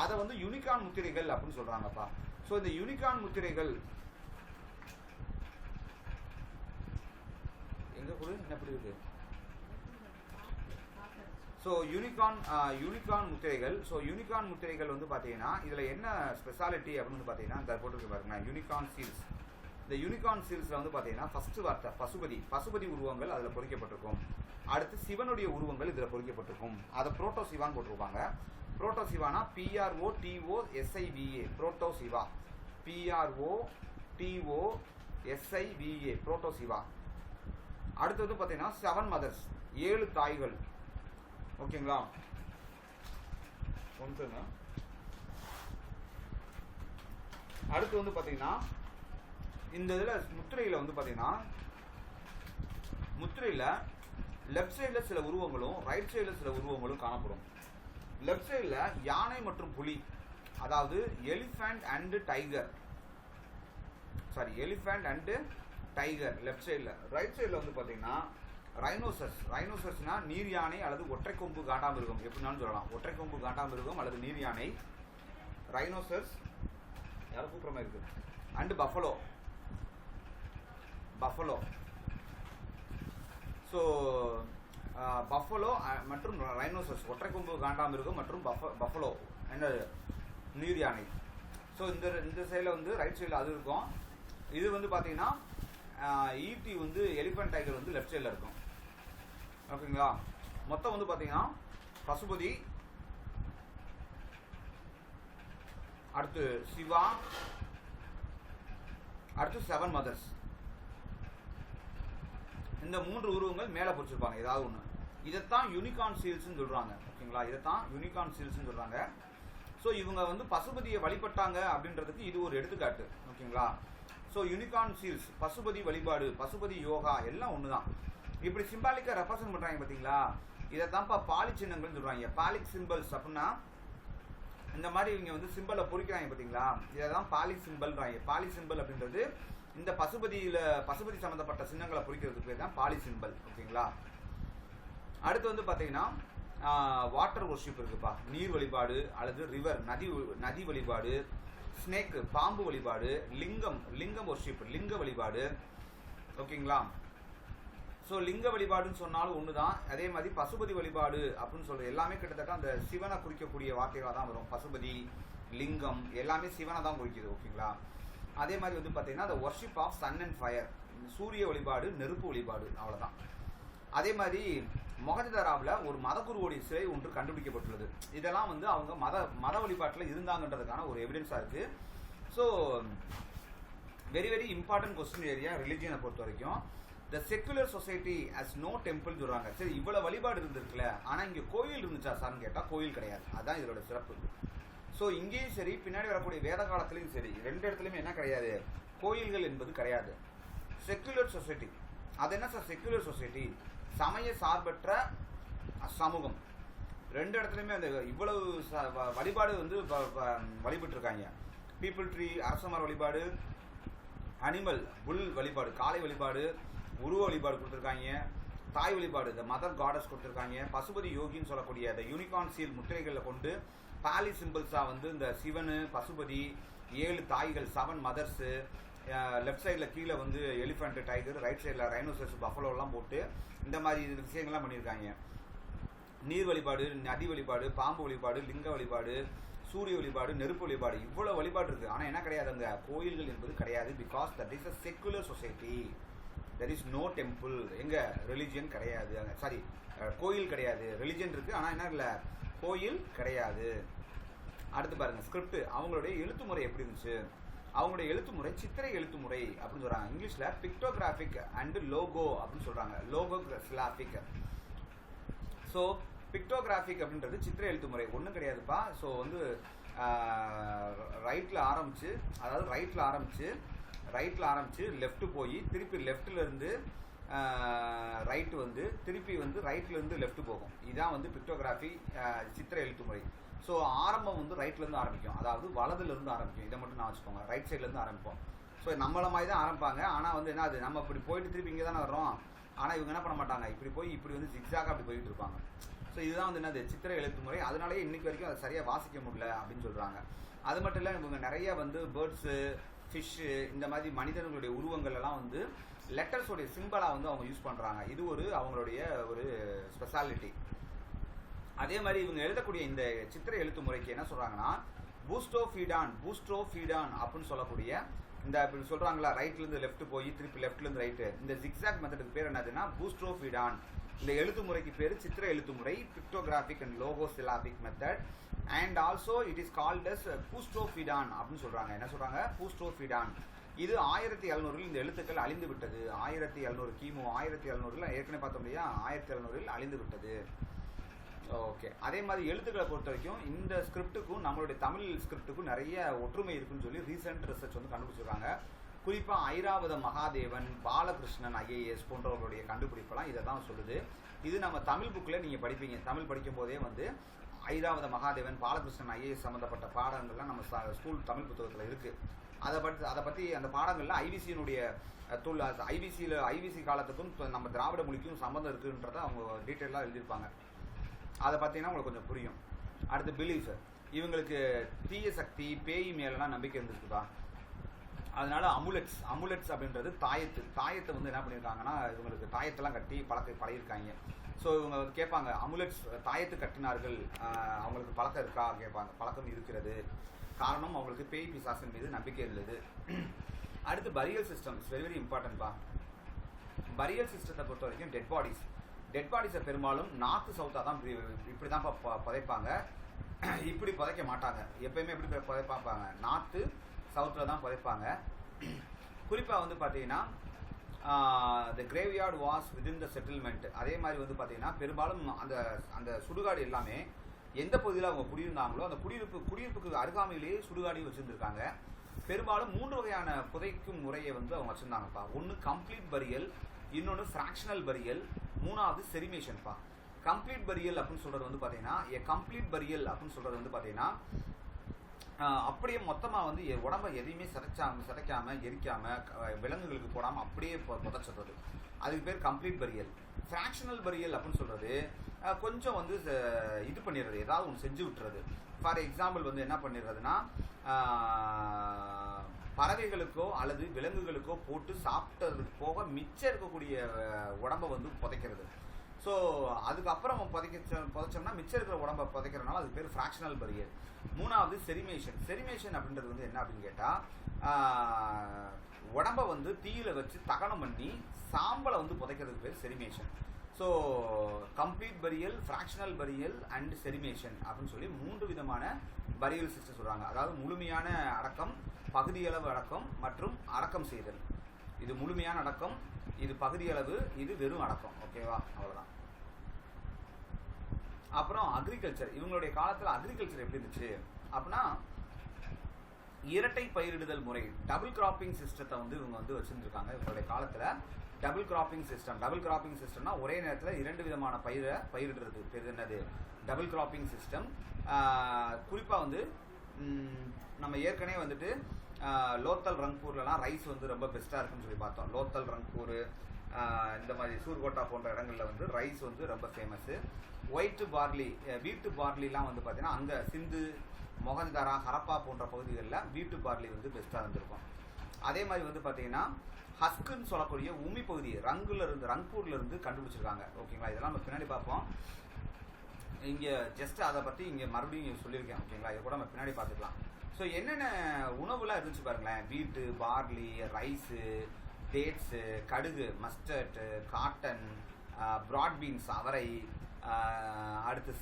அதை வந்து யூனிகார்ன் முத்திரைகள் அப்படின்னு சொல்கிறாங்கப்பா. ஸோ இந்த யூனிகார்ன் முத்திரைகள் எங்கே கூட என்ன எப்படி இருக்கு. ஸோ யூனிகார்ன் முத்திரைகள். ஸோ யூனிகார்ன் முத்திரைகள் வந்து பார்த்தீங்கன்னா இதில் என்ன ஸ்பெஷாலிட்டி அப்படின்னு வந்து பார்த்தீங்கன்னா இந்த போட்டுருக்கு பாருங்க, யூனிகார்ன் சீல்ஸ். இந்த யூனிகார்ன் சீல்ஸில் வந்து பார்த்தீங்கன்னா ஃபஸ்ட்டு வார்த்தை பசுபதி உருவங்கள் அதில் பொறிக்கப்பட்டிருக்கும். அடுத்து சிவனுடைய உருவங்கள் இதில் பொறிக்கப்பட்டிருக்கும். அதை புரோட்டோ சிவான்னு போட்டிருப்பாங்க. புரோட்டோ சிவானா PROTOSIVA, proto Shiva, PROTOSIVA, proto Shiva. அடுத்து வந்து பார்த்தீங்கன்னா 7 மதர்ஸ், 7 தாய்கள். ஓகேங்களா. ஒன்றுங்க. அடுத்து வந்து பார்த்தீங்கன்னா இந்த இதில் முத்திரையில் வந்து பார்த்தீங்கன்னா முத்திரையில் லெஃப்ட் சைடில் சில உருவங்களும் ரைட் சைடில் சில உருவங்களும் காணப்படும். லெஃப்ட் சைடில் யானை மற்றும் புலி, அதாவது எலிஃபண்ட் அண்டு டைகர் லெஃப்ட் சைடில். ரைட் சைடில் வந்து பார்த்தீங்கன்னா ரைனோசர்ஸ்னா நீர் யானை அல்லது ஒற்றை கொம்பு காண்டாமிருகம் எப்படினாலும் சொல்லலாம். ஒற்றை கொம்பு காண்டாமிருகம் அல்லது நீர் யானை, ரைனோசர்ஸ், யாரும் கூப்பிட்ற மாதிரி இருக்குது, அண்டு பஃபலோ. ஸோ பஃபலோ மற்றும் ரைனோசர்ஸ் ஒற்றை கொம்பு காண்டாமிருகம் மற்றும் பஃபலோ என்னது நீர் யானை. ஸோ இந்த சைடில் வந்து ரைட் சைடில் அது இருக்கும். இது வந்து பார்த்தீங்கன்னா ஈட்டி வந்து எலிஃபண்ட் டைகர் வந்து லெஃப்ட் சைடில் இருக்கும். ஓகேங்களா. மொத்தம் வந்து பார்த்தீங்கன்னா பசுபதி, அடுத்து சிவா, அடுத்து 7 மதர்ஸ். இந்த 3 உருவங்கள் மேலே பொறிச்சிருப்பாங்க ஏதாவது ஒன்று. இதைத்தான் யூனிகார்ன் சீல்ஸ்ன்னு சொல்கிறாங்க. ஓகேங்களா. இதைத்தான் யூனிகார்ன் சீல்ஸ்ன்னு சொல்கிறாங்க. ஸோ இவங்க வந்து பசுபதியை வழிபட்டாங்க அப்படின்றதுக்கு இது ஒரு எடுத்துக்காட்டு. ஓகேங்களா. ஸோ யூனிகார்ன் சீல்ஸ், பசுபதி வழிபாடு, பசுபதி யோகா எல்லாம் ஒன்று தான். இப்படி சிம்பாலிக்காக ரெப்ரசன்ட் பண்ணுறாங்க பார்த்தீங்களா. இதை தான்ப்பா பாலி சின்னங்கள்னு சொல்கிறாங்க. பாலிக் சிம்பிள்ஸ் அப்படின்னா இந்த மாதிரி இவங்க வந்து சிம்பிளை பொறிக்கிறாங்க பார்த்தீங்களா. இதை தான் பாலி சிம்பிள்றாங்க. பாலி சிம்பிள் அப்படின்றது இந்த பசுபதி சம்மந்தப்பட்ட சின்னங்களை பொறிக்கிறதுக்கு பேர் தான் பாலி சிம்பிள். ஓகேங்களா. அடுத்து வந்து பார்த்தீங்கன்னா வாட்டர் ஒர்ஷிப் இருக்குப்பா. நீர் வழிபாடு அல்லது ரிவர் நதி வழிபாடு, ஸ்னேக்கு பாம்பு வழிபாடு, லிங்கம் ஒர்ஷிப் லிங்க வழிபாடு. ஓகேங்களா. ஸோ லிங்க வழிபாடுன்னு சொன்னாலும் ஒன்று தான். அதே மாதிரி பசுபதி வழிபாடு அப்படின்னு சொல்கிறது எல்லாமே கிட்டத்தட்ட அந்த சிவனை குறிக்கக்கூடிய வார்த்தைகளாக தான் வரும். பசுபதி, லிங்கம் எல்லாமே சிவனை தான் குறிக்குது. ஓகேங்களா. அதே மாதிரி வந்து பார்த்தீங்கன்னா அந்த worship of sun and fire, சூரிய வழிபாடு, நெருப்பு வழிபாடு, அவ்வளோதான். அதே மாதிரி மொஹஞ்சதாரோவில் ஒரு மதகுருவோடைய சிலை ஒன்று கண்டுபிடிக்கப்பட்டுள்ளது. இதெல்லாம் வந்து அவங்க மத வழிபாட்டில் இருந்தாங்கன்றதுக்கான ஒரு எவிடன்ஸாக இருக்குது. So very very important question area ரிலிஜியனை பொறுத்த வரைக்கும். The secular society as no temple சொல்கிறாங்க. சரி, இவ்வளோ வழிபாடு இருந்திருக்குல்ல, ஆனால் இங்கே கோயில் இருந்துச்சா சார்னு கேட்டால் கோயில் கிடையாது. அதுதான் இதோட சிறப்பு. ஸோ இங்கேயும் சரி, பின்னாடி வரக்கூடிய வேத காலத்துலேயும் சரி, 2 இடத்துலையுமே என்ன கிடையாது, கோயில்கள் என்பது கிடையாது. Secular society. அது என்ன சார் செக்குலர் சொசைட்டி? சமய சார்பற்ற சமூகம். 2 இடத்துலையுமே அந்த இவ்வளவு வழிபாடு வந்து வழிபட்டு இருக்காங்க. பீப்புள் ட்ரீ, அரசமர வழிபாடு, அனிமல் புல் வழிபாடு, காளை வழிபாடு, உருவ வழிபாடு கொடுத்துருக்காங்க. தாய் வழிபாடு த மதர் காடஸ் கொடுத்துருக்காங்க. பசுபதி யோகின்னு சொல்லக்கூடிய அந்த யூனிகார்ன் சீல் முத்திரைகளில் கொண்டு பாலி சிம்பிள்ஸாக வந்து இந்த சிவனு, பசுபதி, 7 தாய்கள், 7 மதர்ஸு, லெஃப்ட் சைடில் கீழே வந்து எலிஃபண்ட் டைகர், ரைட் சைடில் ரைனோசர்ஸ் பஃபலோலாம் போட்டு இந்த மாதிரி விஷயங்கள்லாம் பண்ணியிருக்காங்க. நீர் வழிபாடு, நதி வழிபாடு, பாம்பு வழிபாடு, லிங்க வழிபாடு, சூரிய வழிபாடு, நெருப்பு வழிபாடு, இவ்வளோ வழிபாடு இருக்குது. ஆனால் என்ன கிடையாது, அங்கே கோயில்கள் என்பது கிடையாது. Because that is a secular society. There is no temple. எங்கே ரிலிஜியன் கிடையாது. அங்கே சாரி, கோயில் கிடையாது. ரிலிஜியன் இருக்குது, ஆனால் என்ன இல்லை, கோயில் கிடையாது. அடுத்து பாருங்கள் ஸ்கிரிப்ட். அவங்களுடைய எழுத்துமுறை எப்படி இருந்துச்சு? அவங்களுடைய எழுத்துமுறை சித்திரை எழுத்துமுறை அப்படின்னு சொல்கிறாங்க. இங்கிலீஷில் பிக்டோகிராஃபிக் அண்டு லோகோ அப்படின்னு சொல்கிறாங்க. லோகோகிராஃபிக். ஸோ பிக்டோகிராஃபிக் அப்படின்றது சித்திரை எழுத்துமுறை ஒன்றும் கிடையாதுப்பா. ஸோ வந்து ரைட்டில் ஆரம்பித்து லெஃப்ட்டு போய் திருப்பி லெஃப்ட்லேருந்து ரைட்டு வந்து திருப்பி வந்து ரைட்லேருந்து லெஃப்ட் போகும். இதுதான் வந்து பிக்டோகிராஃபி சித்திரை எழுத்துமுறை. ஸோ ஆரம்பம் வந்து ரைட்லேருந்து ஆரம்பிக்கும், அதாவது வலதுலேருந்து ஆரம்பிக்கும். இதை மட்டும் நான் வச்சுக்கோங்க, ரைட் சைட்லேருந்து ஆரம்பிப்போம். ஸோ நம்மள மாதிரி தான் ஆரம்பிப்பாங்க. ஆனால் வந்து என்ன, அது நம்ம இப்படி போயிட்டு திருப்பி இங்கே தானே வர்றோம். ஆனால் இவங்க என்ன பண்ண மாட்டாங்க, இப்படி போய் இப்படி வந்து ஜிக்ஸாக அப்படி போயிட்டு இருப்பாங்க. ஸோ இதுதான் வந்து என்னது சித்திரை எழுத்துமுறை. அதனாலேயே இன்றைக்கி வரைக்கும் அதை சரியாக வாசிக்க முடியல அப்படின்னு சொல்கிறாங்க. அது மட்டும் இல்லை, இவங்க நிறைய வந்து பேர்ட்ஸு, ஃபிஷ்ஷு, இந்த மாதிரி மனிதர்களுடைய உருவங்கள் எல்லாம் வந்து லெட்டர்ஸோடைய சிம்பிளாக வந்து அவங்க யூஸ் பண்ணுறாங்க. இது அவங்களுடைய ஒரு ஸ்பெஷாலிட்டி. அதே மாதிரி இவங்க எழுதக்கூடிய இந்த சித்திரை எழுத்து முறைக்கு என்ன சொல்கிறாங்கன்னா பூஸ்டோஃபீடான் அப்படின்னு சொல்லக்கூடிய இந்த இப்படி சொல்கிறாங்களா, ரைட்லேருந்து லெஃப்ட் போய் திருப்பி லெஃப்ட்லேருந்து ரைட்டு, இந்த ஜிக்ஸாக் மெத்தடுக்கு பேர் என்னதுன்னா பூஸ்டோஃபீடான். இந்த எழுத்து முறைக்கு பேர் சித்திரை எழுத்து முறை, pictographic and logosyllabic method. And also it is called as boustrophedon அப்படின்னு சொல்கிறாங்க. என்ன சொல்கிறாங்க, பூஸ்டோஃபீடான். இது 1700 இந்த எழுத்துக்கள் அழிந்து விட்டது. 1700 கிமு 1700 ஏற்கனவே பார்த்தோம் இல்லையா, 1700 அழிந்து விட்டது. ஓகே. அதே மாதிரி எழுத்துக்களை பொறுத்த வரைக்கும் இந்த ஸ்கிரிப்டுக்கும் நம்மளுடைய தமிழ் ஸ்கிரிப்டுக்கும் நிறைய ஒற்றுமை இருக்குன்னு சொல்லி ரீசெண்ட் ரிசர்ச் வந்து கண்டுபிடிச்சிருக்காங்க. குறிப்பாக ஐராவத மகாதேவன், பாலகிருஷ்ணன் ஐஏஎஸ் போன்றவர்களுடைய கண்டுபிடிப்பெல்லாம் இதை தான் சொல்லுது. இது நம்ம தமிழ் புக்கில் நீங்கள் படிப்பீங்க. தமிழ் படிக்கும் போதே வந்து ஐராவத மகாதேவன், பாலகிருஷ்ணன் ஐஏஎஸ் சம்மந்தப்பட்ட பாடங்கள்லாம் நம்ம ஸ்கூல் தமிழ் புத்தகத்தில் இருக்குது. அதை பற்றி அந்த பாடங்களில் ஐவிசியினுடைய ஐபிசி காலத்துக்கும் நம்ம திராவிட மொழிக்கும் சம்மந்தம் இருக்குன்றத அவங்க டீட்டெயிலாக எழுதியிருப்பாங்க. அதை பார்த்தீங்கன்னா உங்களுக்கு கொஞ்சம் புரியும். அடுத்து பிலீஃப், இவங்களுக்கு தீய சக்தி பேய் மேலெலாம் நம்பிக்கை இருந்துருக்குப்பா. அதனால அமுலெட்ஸ் அப்படின்றது தாயத்தை வந்து என்ன பண்ணியிருக்காங்கன்னா, இவங்களுக்கு தாயத்தெல்லாம் கட்டி பழகிருக்காங்க. ஸோ இவங்க கேட்பாங்க, அமுலெட்ஸ் தாயத்து கட்டினார்கள், அவங்களுக்கு பழக்கம் இருக்கா கேட்பாங்க. பழக்கம் இருக்கிறது, காரணம் அவங்களுக்கு பேய் பிசாசின் மீது நம்பிக்கை இருந்தது. அடுத்து பரியல் சிஸ்டம் இஸ் வெரி வெரி இம்பார்ட்டன்ட்பா. பரியல் சிஸ்டத்தை பொறுத்த வரைக்கும் டெட் பாடிஸை பெரும்பாலும் நார்த்து சவுத்தாக தான் இப்படி தான் புதைப்பாங்க. இப்படி புதைக்க மாட்டாங்க. எப்பயுமே எப்படி புதைப்பாங்க, நார்த்து சவுத்தில் தான் புதைப்பாங்க. குறிப்பாக வந்து பார்த்தீங்கன்னா the graveyard was within the settlement. அதே மாதிரி வந்து பார்த்தீங்கன்னா பெரும்பாலும் அந்த சுடுகாடு எல்லாமே எந்த பகுதியில் அவங்க குடியிருந்தாங்களோ அந்த குடியிருப்புக்கு அருகாமையிலேயே சுடுகாடையும் வச்சுருந்துருக்காங்க. பெரும்பாலும் 3 வகையான புதைக்கும் முறையை வந்து அவங்க வச்சுருந்தாங்கப்பா. ஒன்று கம்ப்ளீட் பரியல், இன்னொன்று ஃப்ராக்ஷனல் பரியல், 3வது செரிமேஷன்ப்பா. கம்ப்ளீட் பரியல் அப்படின்னு சொல்கிறது வந்து பார்த்தீங்கன்னா கம்ப்ளீட் பரியல் அப்படின்னு சொல்கிறது வந்து பார்த்தீங்கன்னா அப்படியே மொத்தமாக வந்து உடம்பை எதையுமே சிதைக்காமல் எரிக்காமல் விலங்குகளுக்கு போடாமல் அப்படியே புதைச்சிடுறது, அதுக்கு பேர் கம்ப்ளீட் பரியல். ஃப்ராக்ஷனல் பரியல் அப்படின்னு சொல்கிறது கொஞ்சம் வந்து இது பண்ணிடுறது, ஏதாவது ஒன்று செஞ்சு விட்டுறது. ஃபார் எக்ஸாம்பிள் வந்து என்ன பண்ணிடுறதுன்னா, பறவைகளுக்கோ அல்லது விலங்குகளுக்கோ போட்டு சாப்பிட்டதுக்கு போக மிச்சம் இருக்கக்கூடிய உடம்பை வந்து புதைக்கிறது. ஸோ அதுக்கப்புறம் புதைச்சோம்னா மிச்சம் இருக்கிற உடம்பை புதைக்கிறதுனால அதுக்கு பேர் ஃப்ராக்ஷனல் பரியல். 3வது செரிமேஷன் அப்படின்றது வந்து என்ன அப்படின்னு கேட்டால், உடம்பை வந்து தீயில வச்சு தகனம் பண்ணி சாம்பலை வந்து புதைக்கிறதுக்கு பேர் செரிமேஷன். ஸோ கம்ப்ளீட் பரியல், ஃப்ராக்ஷனல் பரியல் அண்ட் செரிமேஷன் அப்படின்னு சொல்லி 3 விதமான பரியல் சிஸ்டம் சொல்கிறாங்க. அதாவது முழுமையான அடக்கம், பகுதியளவு அடக்கம் மற்றும் அடக்கம் செய்தல். இது முழுமையான அடக்கம், இது பகுதியளவு, இது வெறும் அடக்கம். ஓகேவா, அவ்வளோதான். அப்புறம் அக்ரிகல்ச்சர், இவங்களுடைய காலத்தில் அக்ரிகல்ச்சர் எப்படி இருந்துச்சு அப்படின்னா இரட்டை பயிரிடுதல் முறை, டபுள் கிராப்பிங் சிஸ்டத்தை வந்து இவங்க வந்து வச்சுருந்துருக்காங்க. இவங்களுடைய காலத்தில் டபுள் கிராப்பிங் சிஸ்டம்னா ஒரே நேரத்தில் 2 விதமான பயிரிடுறது பேர் என்னது, டபுள் கிராப்பிங் சிஸ்டம். குறிப்பாக வந்து நம்ம ஏற்கனவே வந்துட்டு லோத்தல் ரங்பூர்லலாம் ரைஸ் வந்து ரொம்ப பெஸ்ட்டாக இருக்குன்னு சொல்லி பார்த்தோம். லோத்தல் ரங்பூர் இந்த மாதிரி சூர்கோட்டா போன்ற இடங்களில் வந்து ரைஸ் வந்து ரொம்ப ஃபேமஸ்ஸு. ஒயிட்டு பார்லி, வீட்டு பார்லிலாம் வந்து பார்த்தீங்கன்னா அங்கே சிந்து, மொகந்தாரா, ஹரப்பா போன்ற பகுதிகளில் வீட்டு பார்லி வந்து பெஸ்ட்டாக இருந்திருக்கும். அதே மாதிரி வந்து பார்த்தீங்கன்னா ஹஸ்குன்னு சொல்லக்கூடிய உமி பகுதி ரங்பூர்ல இருந்து கண்டுபிடிச்சிருக்காங்க. ஓகேங்களா, இதெல்லாம் நம்ம பின்னாடி பார்ப்போம். இங்கே ஜஸ்ட் அதை பற்றி இங்கே மறுபடியும் சொல்லியிருக்கேன். ஓகேங்களா, இதை கூட நம்ம பின்னாடி பார்த்துக்கலாம். ஸோ என்னென்ன உணவுலாம் இருந்துச்சு பாருங்களேன், வீட்டு, பார்லி, ரைஸு, டேட்ஸு, கடுகு, மஸ்டர்டு, காட்டன், ப்ராட் பீன்ஸ், அவரை, அடுத்து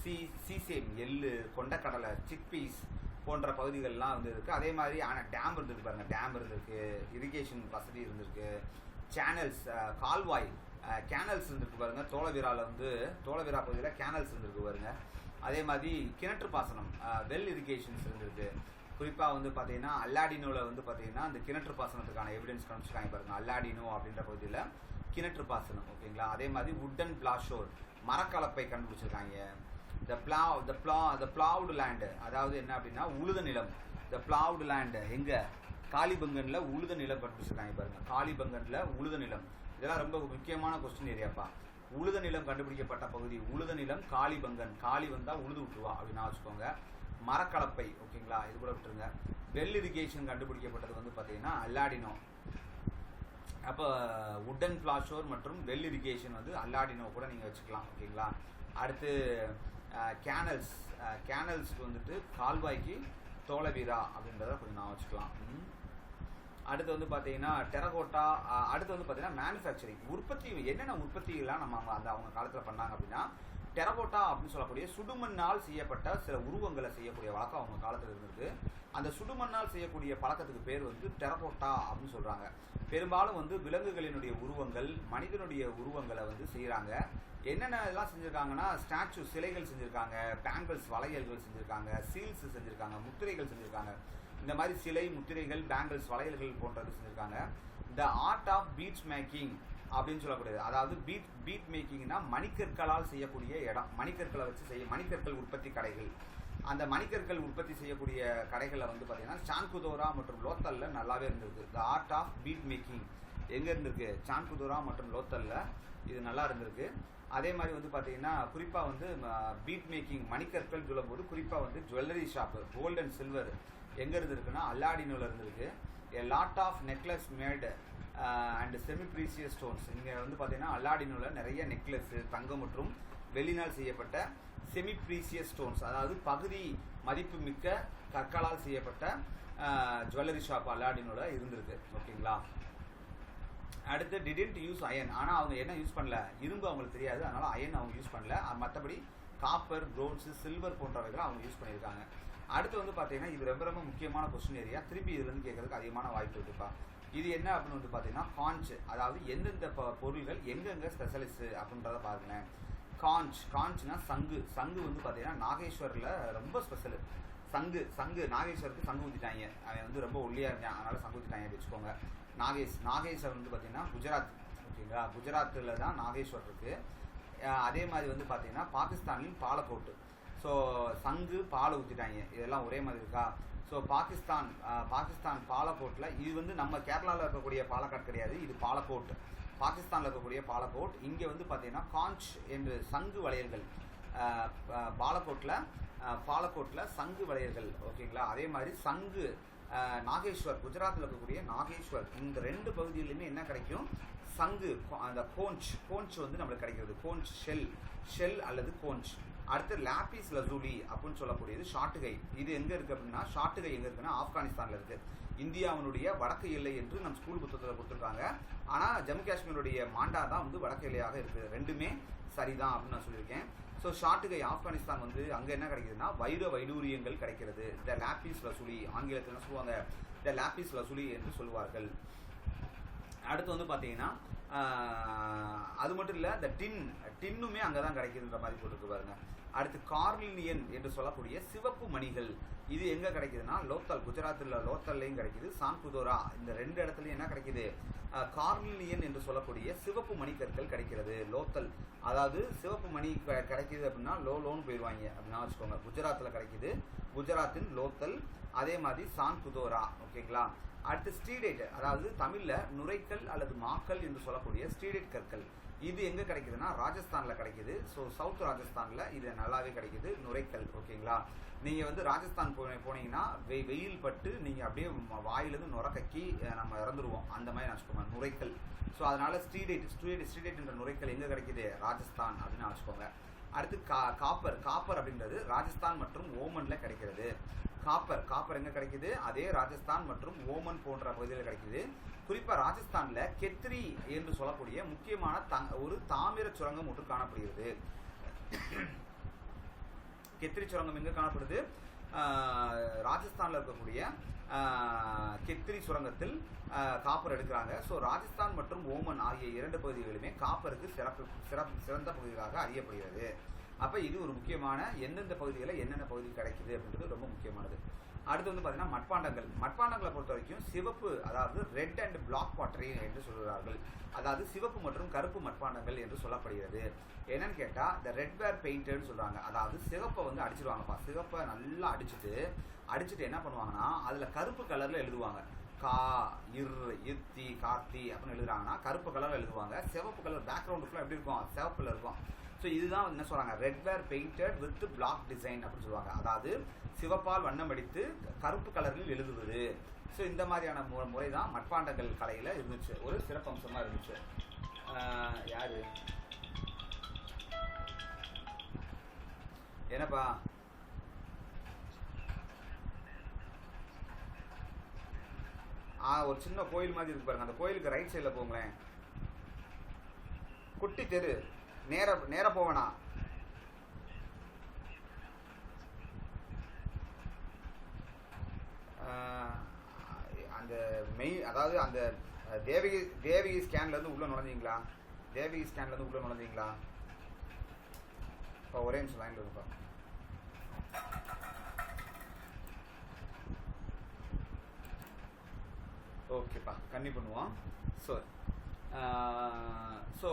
சீசேம், எள்ளு, கொண்டக்கடலை, சிக்பீஸ் போன்ற பகுதிகள்லாம் வந்து இருக்குது. அதே மாதிரி ஆனால் டேம் இருந்திருக்கு பாருங்கள், டேம் இருந்திருக்கு, இரிகேஷன் வசதி இருந்திருக்கு, சேனல்ஸ், கால்வாய், கேனல்ஸ் இருந்திருக்கு பாருங்கள். தோளவிரா பகுதியில் கேனல்ஸ் இருந்திருக்கு பாருங்கள். அதே மாதிரி கிணற்று பாசனம், வெல் இரிகேஷன்ஸ் இருந்திருக்கு. குறிப்பாக வந்து பார்த்தீங்கன்னா அல்லாடினோவில் வந்து பார்த்தீங்கன்னா இந்த கிணற்று பாசனத்துக்கான எவிடன்ஸ் கண்டுபிடிச்சிருக்காங்க பாருங்கள். அல்லாடினோ அப்படின்ற பகுதியில் கிணற்று பாசனம். ஓகேங்களா, அதே மாதிரி வுட்டன் பிளாஷோர், மரக்கலப்பை கண்டுபிடிச்சிருக்காங்க. த பிளாவுடு லேண்டு, அதாவது என்ன அப்படின்னா உழுத நிலம். த பிளாவுடு லேண்டு எங்கே, காளிபங்கனில் உழுத நிலம் கண்டுபிடிச்சிருக்காங்க பாருங்கள். காளிபங்கனில் உழுத நிலம், இதெல்லாம் ரொம்ப முக்கியமான கொஸ்டின் ஏரியாப்பா. உழுத நிலம் கண்டுபிடிக்கப்பட்ட பகுதி உழுத நிலம், காளிபங்கன். காளி வந்தால் உழுது விட்டுருவா அப்படின்னு வச்சுக்கோங்க. மரக்கலப்பை, ஓகேங்களா, இது கூட விட்டுருங்க. வெல் இரிகேஷன் கண்டுபிடிக்கப்பட்டது வந்து பார்த்தீங்கன்னா அல்லாடினோ. அப்போ வுட்டன் பிளாஷோர் மற்றும் வெல் இரிகேஷன் வந்து அல்லாடினோ கூட நீங்கள் வச்சுக்கலாம். ஓகேங்களா, அடுத்து கேனல்ஸ்க்கு வந்துட்டு கால்வாய்க்கு தோளவீரா அப்படின்றத கொஞ்சம் நான் வச்சுக்கலாம். அடுத்து வந்து பார்த்தீங்கன்னா டெரகோட்டா. அடுத்து வந்து பார்த்தீங்கன்னா மேனுஃபேக்சரிங், உற்பத்தி. என்னென்ன உற்பத்திகள்லாம் நம்ம அவங்க காலத்தில் பண்ணாங்க அப்படின்னா, டெரகோட்டா அப்படின்னு சொல்லக்கூடிய சுடுமண்ணால் செய்யப்பட்ட சில உருவங்களை செய்யக்கூடிய வழக்கம் அவங்க காலத்தில் இருந்திருக்கு. அந்த சுடுமண்ணால் செய்யக்கூடிய பழக்கத்துக்கு பேர் வந்து டெரகோட்டா அப்படின்னு சொல்கிறாங்க. பெரும்பாலும் வந்து விலங்குகளினுடைய உருவங்கள், மனிதனுடைய உருவங்களை வந்து செய்கிறாங்க. என்னென்ன இதெல்லாம் செஞ்சுருக்காங்கன்னா, ஸ்டாச்சு, சிலைகள் செஞ்சுருக்காங்க, பேங்கிள்ஸ், வளையல்கள் செஞ்சுருக்காங்க, சீல்ஸ் செஞ்சுருக்காங்க, முத்திரைகள் செஞ்சுருக்காங்க. இந்த மாதிரி சிலை, முத்திரைகள், பேங்கிள்ஸ், வளையல்கள் போன்றது செஞ்சுருக்காங்க. The art of beads making அப்படின்னு சொல்லக்கூடியது, அதாவது பீட் மேக்கிங்னா மணிக்கற்களால் செய்யக்கூடிய இடம். மணிக்கற்களை வச்சு மணிக்கற்கள் உற்பத்தி கடைகள். அந்த மணிக்கற்கள் உற்பத்தி செய்யக்கூடிய கடைகளில் வந்து பார்த்தீங்கன்னா சான்குதோரா மற்றும் லோத்தலில் நல்லாவே இருந்திருக்கு. The art of bead making எங்கே இருந்திருக்கு? சான்புதோரா மற்றும் லோத்தலில் இது நல்லா இருந்திருக்கு. அதே மாதிரி வந்து பார்த்தீங்கன்னா குறிப்பாக வந்து பீட் மேக்கிங் மணிக்கற்கள் சொல்லும்போது குறிப்பாக வந்து jewellery shop gold and silver எங்கே இருந்திருக்குன்னா அல்லாடினோவில் இருந்திருக்கு. a lot of necklace made and semi precious stones. இங்கே வந்து பார்த்தீங்கன்னா அல்லாடினோவில் நிறைய நெக்லஸ் தங்கம் மற்றும் வெள்ளினால் செய்யப்பட்ட செமி ப்ரீசியஸ் ஸ்டோன்ஸ், அதாவது பகுதி மதிப்பு மிக்க கற்களால் செய்யப்பட்ட ஜுவல்லரி ஷாப் அல்லாடினோவில் இருந்திருக்கு. ஓகேங்களா? அடுத்து டிடென்ட் யூஸ் அயன். ஆனால் அவங்க என்ன யூஸ் பண்ணல? இரும்பு அவங்களுக்கு தெரியாது, அதனால் அயன் அவங்க யூஸ் பண்ணல. மற்றபடி காப்பர், ப்ரோன்ஸு, சில்வர் போன்றவைகளை அவங்க யூஸ் பண்ணியிருக்காங்க. அடுத்து வந்து பார்த்தீங்கன்னா இது ரொம்ப ரொம்ப முக்கியமான கொஸ்டின் ஏரியா. திருப்பி இதுலேருந்து கேட்கறதுக்கு அதிகமான வாய்ப்பு இருக்குப்பா. இது என்ன அப்படின்னு வந்து பார்த்தீங்கன்னா காஞ்ச், அதாவது எந்தெந்த பொருள்கள் எங்கெங்கே ஸ்பெஷலிஸ்ட் அப்படின்றத பாருங்களேன். காஞ்ச்னா சங்கு. சங்கு வந்து பார்த்தீங்கன்னா நாகேஸ்வரில் ரொம்ப ஸ்பெஷலு. சங்கு நாகேஸ்வருக்கு சங்கு ஊற்றிட்டாங்க. அவன் வந்து ரொம்ப ஒல்லியாக இருக்கான், அதனால் சங்கு ஊற்றிட்டாங்க வச்சுக்கோங்க. நாகேஸ்வர் வந்து பார்த்தீங்கன்னா குஜராத். ஓகேங்களா? குஜராத்தில் தான் நாகேஸ்வர் இருக்குது. அதே மாதிரி வந்து பார்த்தீங்கன்னா பாகிஸ்தானில் பாலக்கோட்டு. ஸோ சங்கு பாலை ஊற்றிட்டாங்க, இதெல்லாம் ஒரே மாதிரி இருக்கா? ஸோ பாகிஸ்தான் பாலக்கோட்டில், இது வந்து நம்ம கேரளாவில் இருக்கக்கூடிய பாலக்காடு கிடையாது, இது பாலக்கோட், பாகிஸ்தானில் இருக்கக்கூடிய பாலக்கோட். இங்கே வந்து பார்த்தீங்கன்னா காஞ்ச் என்று சங்கு வளையல்கள், பாலக்கோட்டில் சங்கு வளையல்கள். ஓகேங்களா? அதே மாதிரி சங்கு நாகேஸ்வர், குஜராத்தில் இருக்கக்கூடிய நாகேஸ்வர், இந்த ரெண்டு பகுதியிலுமே என்ன கிடைக்கும்? சங்கு, அந்த கோஞ்ச் வந்து நம்மளுக்கு கிடைக்கிறது. கோஞ்ச் ஷெல் அல்லது கோஞ்ச். அடுத்து லாபிஸ் லசூலி அப்படின்னு சொல்லக்கூடியது ஷாட்டுகை. இது எங்கே இருக்குது அப்படின்னா, ஷாட்டுகை எங்கே இருக்குன்னா ஆப்கானிஸ்தானில் இருக்குது. இந்தியாவினுடைய வடக்கு எல்லை என்று நம்ம ஸ்கூல் புத்தகத்தில் கொடுத்துருக்காங்க. ஆனால் ஜம்மு காஷ்மீருடைய மாண்டா தான் வந்து வடக்கு எல்லையாக இருக்குது. ரெண்டுமே சரிதான் அப்படின்னு நான் சொல்லியிருக்கேன். ஸோ ஷாட்டுகை ஆப்கானிஸ்தான் வந்து அங்கே என்ன கிடைக்குதுன்னா வைடூரியங்கள் கிடைக்கிறது. த லாபிஸ் லசூலி, ஆங்கிலத்தில் என்ன சொல்லுவாங்க? த லாபிஸ் லசூலி என்று சொல்லுவார்கள். அடுத்து வந்து பார்த்தீங்கன்னா அது மட்டும் இல்லை, இந்த டின்னுமே அங்கே தான் கிடைக்குதுன்ற மாதிரி போட்டுருக்கு பாருங்க. அடுத்து கார்லினியன் என்று சொல்லக்கூடிய சிவப்பு மணிகள், இது எங்கே கிடைக்குதுன்னா லோத்தல், குஜராத்தில் லோத்தல்லையும் கிடைக்குது, சான்புதோரா, இந்த ரெண்டு இடத்துலையும் என்ன கிடைக்குது? கார்லினியன் என்று சொல்லக்கூடிய சிவப்பு மணிக்கற்கள் கிடைக்கிறது லோத்தல். அதாவது சிவப்பு மணி கிடைக்கிது அப்படின்னா லோன்னு போயிடுவாங்க அப்படின்னா வச்சுக்கோங்க. குஜராத்தில் கிடைக்குது, குஜராத்தின் லோத்தல். அதே மாதிரி சான்புதோரா. ஓகேங்களா? அடுத்து ஸ்டீடேட், அதாவது தமிழில் நுரைக்கல் அல்லது மாக்கல் என்று சொல்லக்கூடிய ஸ்டீடேட் கற்கள், இது எங்கே கிடைக்குதுன்னா ராஜஸ்தானில் கிடைக்குது. ஸோ சவுத் ராஜஸ்தானில் இது நல்லாவே கிடைக்குது நுரைக்கல். ஓகேங்களா? நீங்கள் வந்து ராஜஸ்தான் போனீங்கன்னா வெயில் பட்டு நீங்கள் அப்படியே வாயிலிருந்து நுரக்கி நம்ம இறந்துருவோம், அந்த மாதிரி வச்சுக்கோங்க நுரைக்கல். ஸோ அதனால் ஸ்டீடேட் என்ற நுரைக்கல் எங்கே கிடைக்குது? ராஜஸ்தான் அப்படின்னு வச்சுக்கோங்க. அடுத்து காப்பர் அப்படின்றது ராஜஸ்தான் மற்றும் ஓமனில் கிடைக்கிறது. காப்பர் எங்கே கிடைக்குது? அதே ராஜஸ்தான் மற்றும் ஓமன் போன்ற பகுதியில் கிடைக்குது. குறிப்பாக ராஜஸ்தானில் கெத்ரி என்று சொல்லக்கூடிய முக்கியமான ஒரு தாமிர சுரங்கம் ஒன்று காணப்படுகிறது. கெத்ரி சுரங்கம் எங்கே காணப்படுது? ராஜஸ்தானில் இருக்கக்கூடிய கெத்ரி சுரங்கத்தில் காப்பர் எடுக்கிறாங்க. ஸோ ராஜஸ்தான் மற்றும் ஓமன் ஆகிய இரண்டு பகுதிகளுமே காப்பருக்கு சிறந்த பகுதிகளாக அறியப்படுகிறது. அப்போ இது ஒரு முக்கியமான எந்தெந்த பகுதிகளில் என்னென்ன பகுதி கிடைக்குது அப்படின்றது ரொம்ப முக்கியமானது. அடுத்து வந்து பார்த்தீங்கன்னா மட்பாண்டங்களை பொறுத்த வரைக்கும் சிவப்பு, அதாவது ரெட் அண்ட் பிளாக் பாட்டரி என்று சொல்கிறார்கள். அதாவது சிவப்பு மற்றும் கருப்பு மட்பாண்டங்கள் என்று சொல்லப்படுகிறது. என்னன்னு கேட்டால் இந்த ரெட் வேர் பெயிண்டட்னு சொல்கிறாங்க. அதாவது சிவப்பை வந்து அடிச்சிருவாங்கப்பா. சிவப்பை நல்லா அடிச்சுட்டு என்ன பண்ணுவாங்கன்னா அதில் கருப்பு கலரில் எழுதுவாங்க. கார்த்தி அப்படின்னு எழுதுறாங்கன்னா கருப்பு கலரில் எழுதுவாங்க. சிவப்பு கலர் பேக்ரவுண்டு ஃபுல்லாக எப்படி இருக்கும்? சிவப்பில் இருக்கும். ஸோ இதுதான் என்ன சொல்கிறாங்க? Red ware painted with black design அப்படின்னு சொல்லுவாங்க. அதாவது சிவப்பால் வண்ணம் அடித்து கருப்பு கலரில் எழுதுவது. ஸோ இந்த மாதிரியான முறை தான் மட்பாண்டங்கள் கலையில் இருந்துச்சு, ஒரு சிறப்பம்சமாக இருந்துச்சு. யாரு என்னப்பா? ஒரு சின்ன கோயில் மாதிரி இருக்கு பாருங்க, அந்த கோயிலுக்கு ரைட் சைடில் போங்களேன். குட்டி தெரு, நேர போவேனா? அந்த அதாவது அந்த தேவகி ஸ்கேன்லேருந்து உள்ளே நுழைஞ்சிங்களா? இப்போ ஒரே நிமிஷம் லைனில் இருக்குப்பா. ஓகேப்பா, கன்னி பண்ணுவோம். ஸோ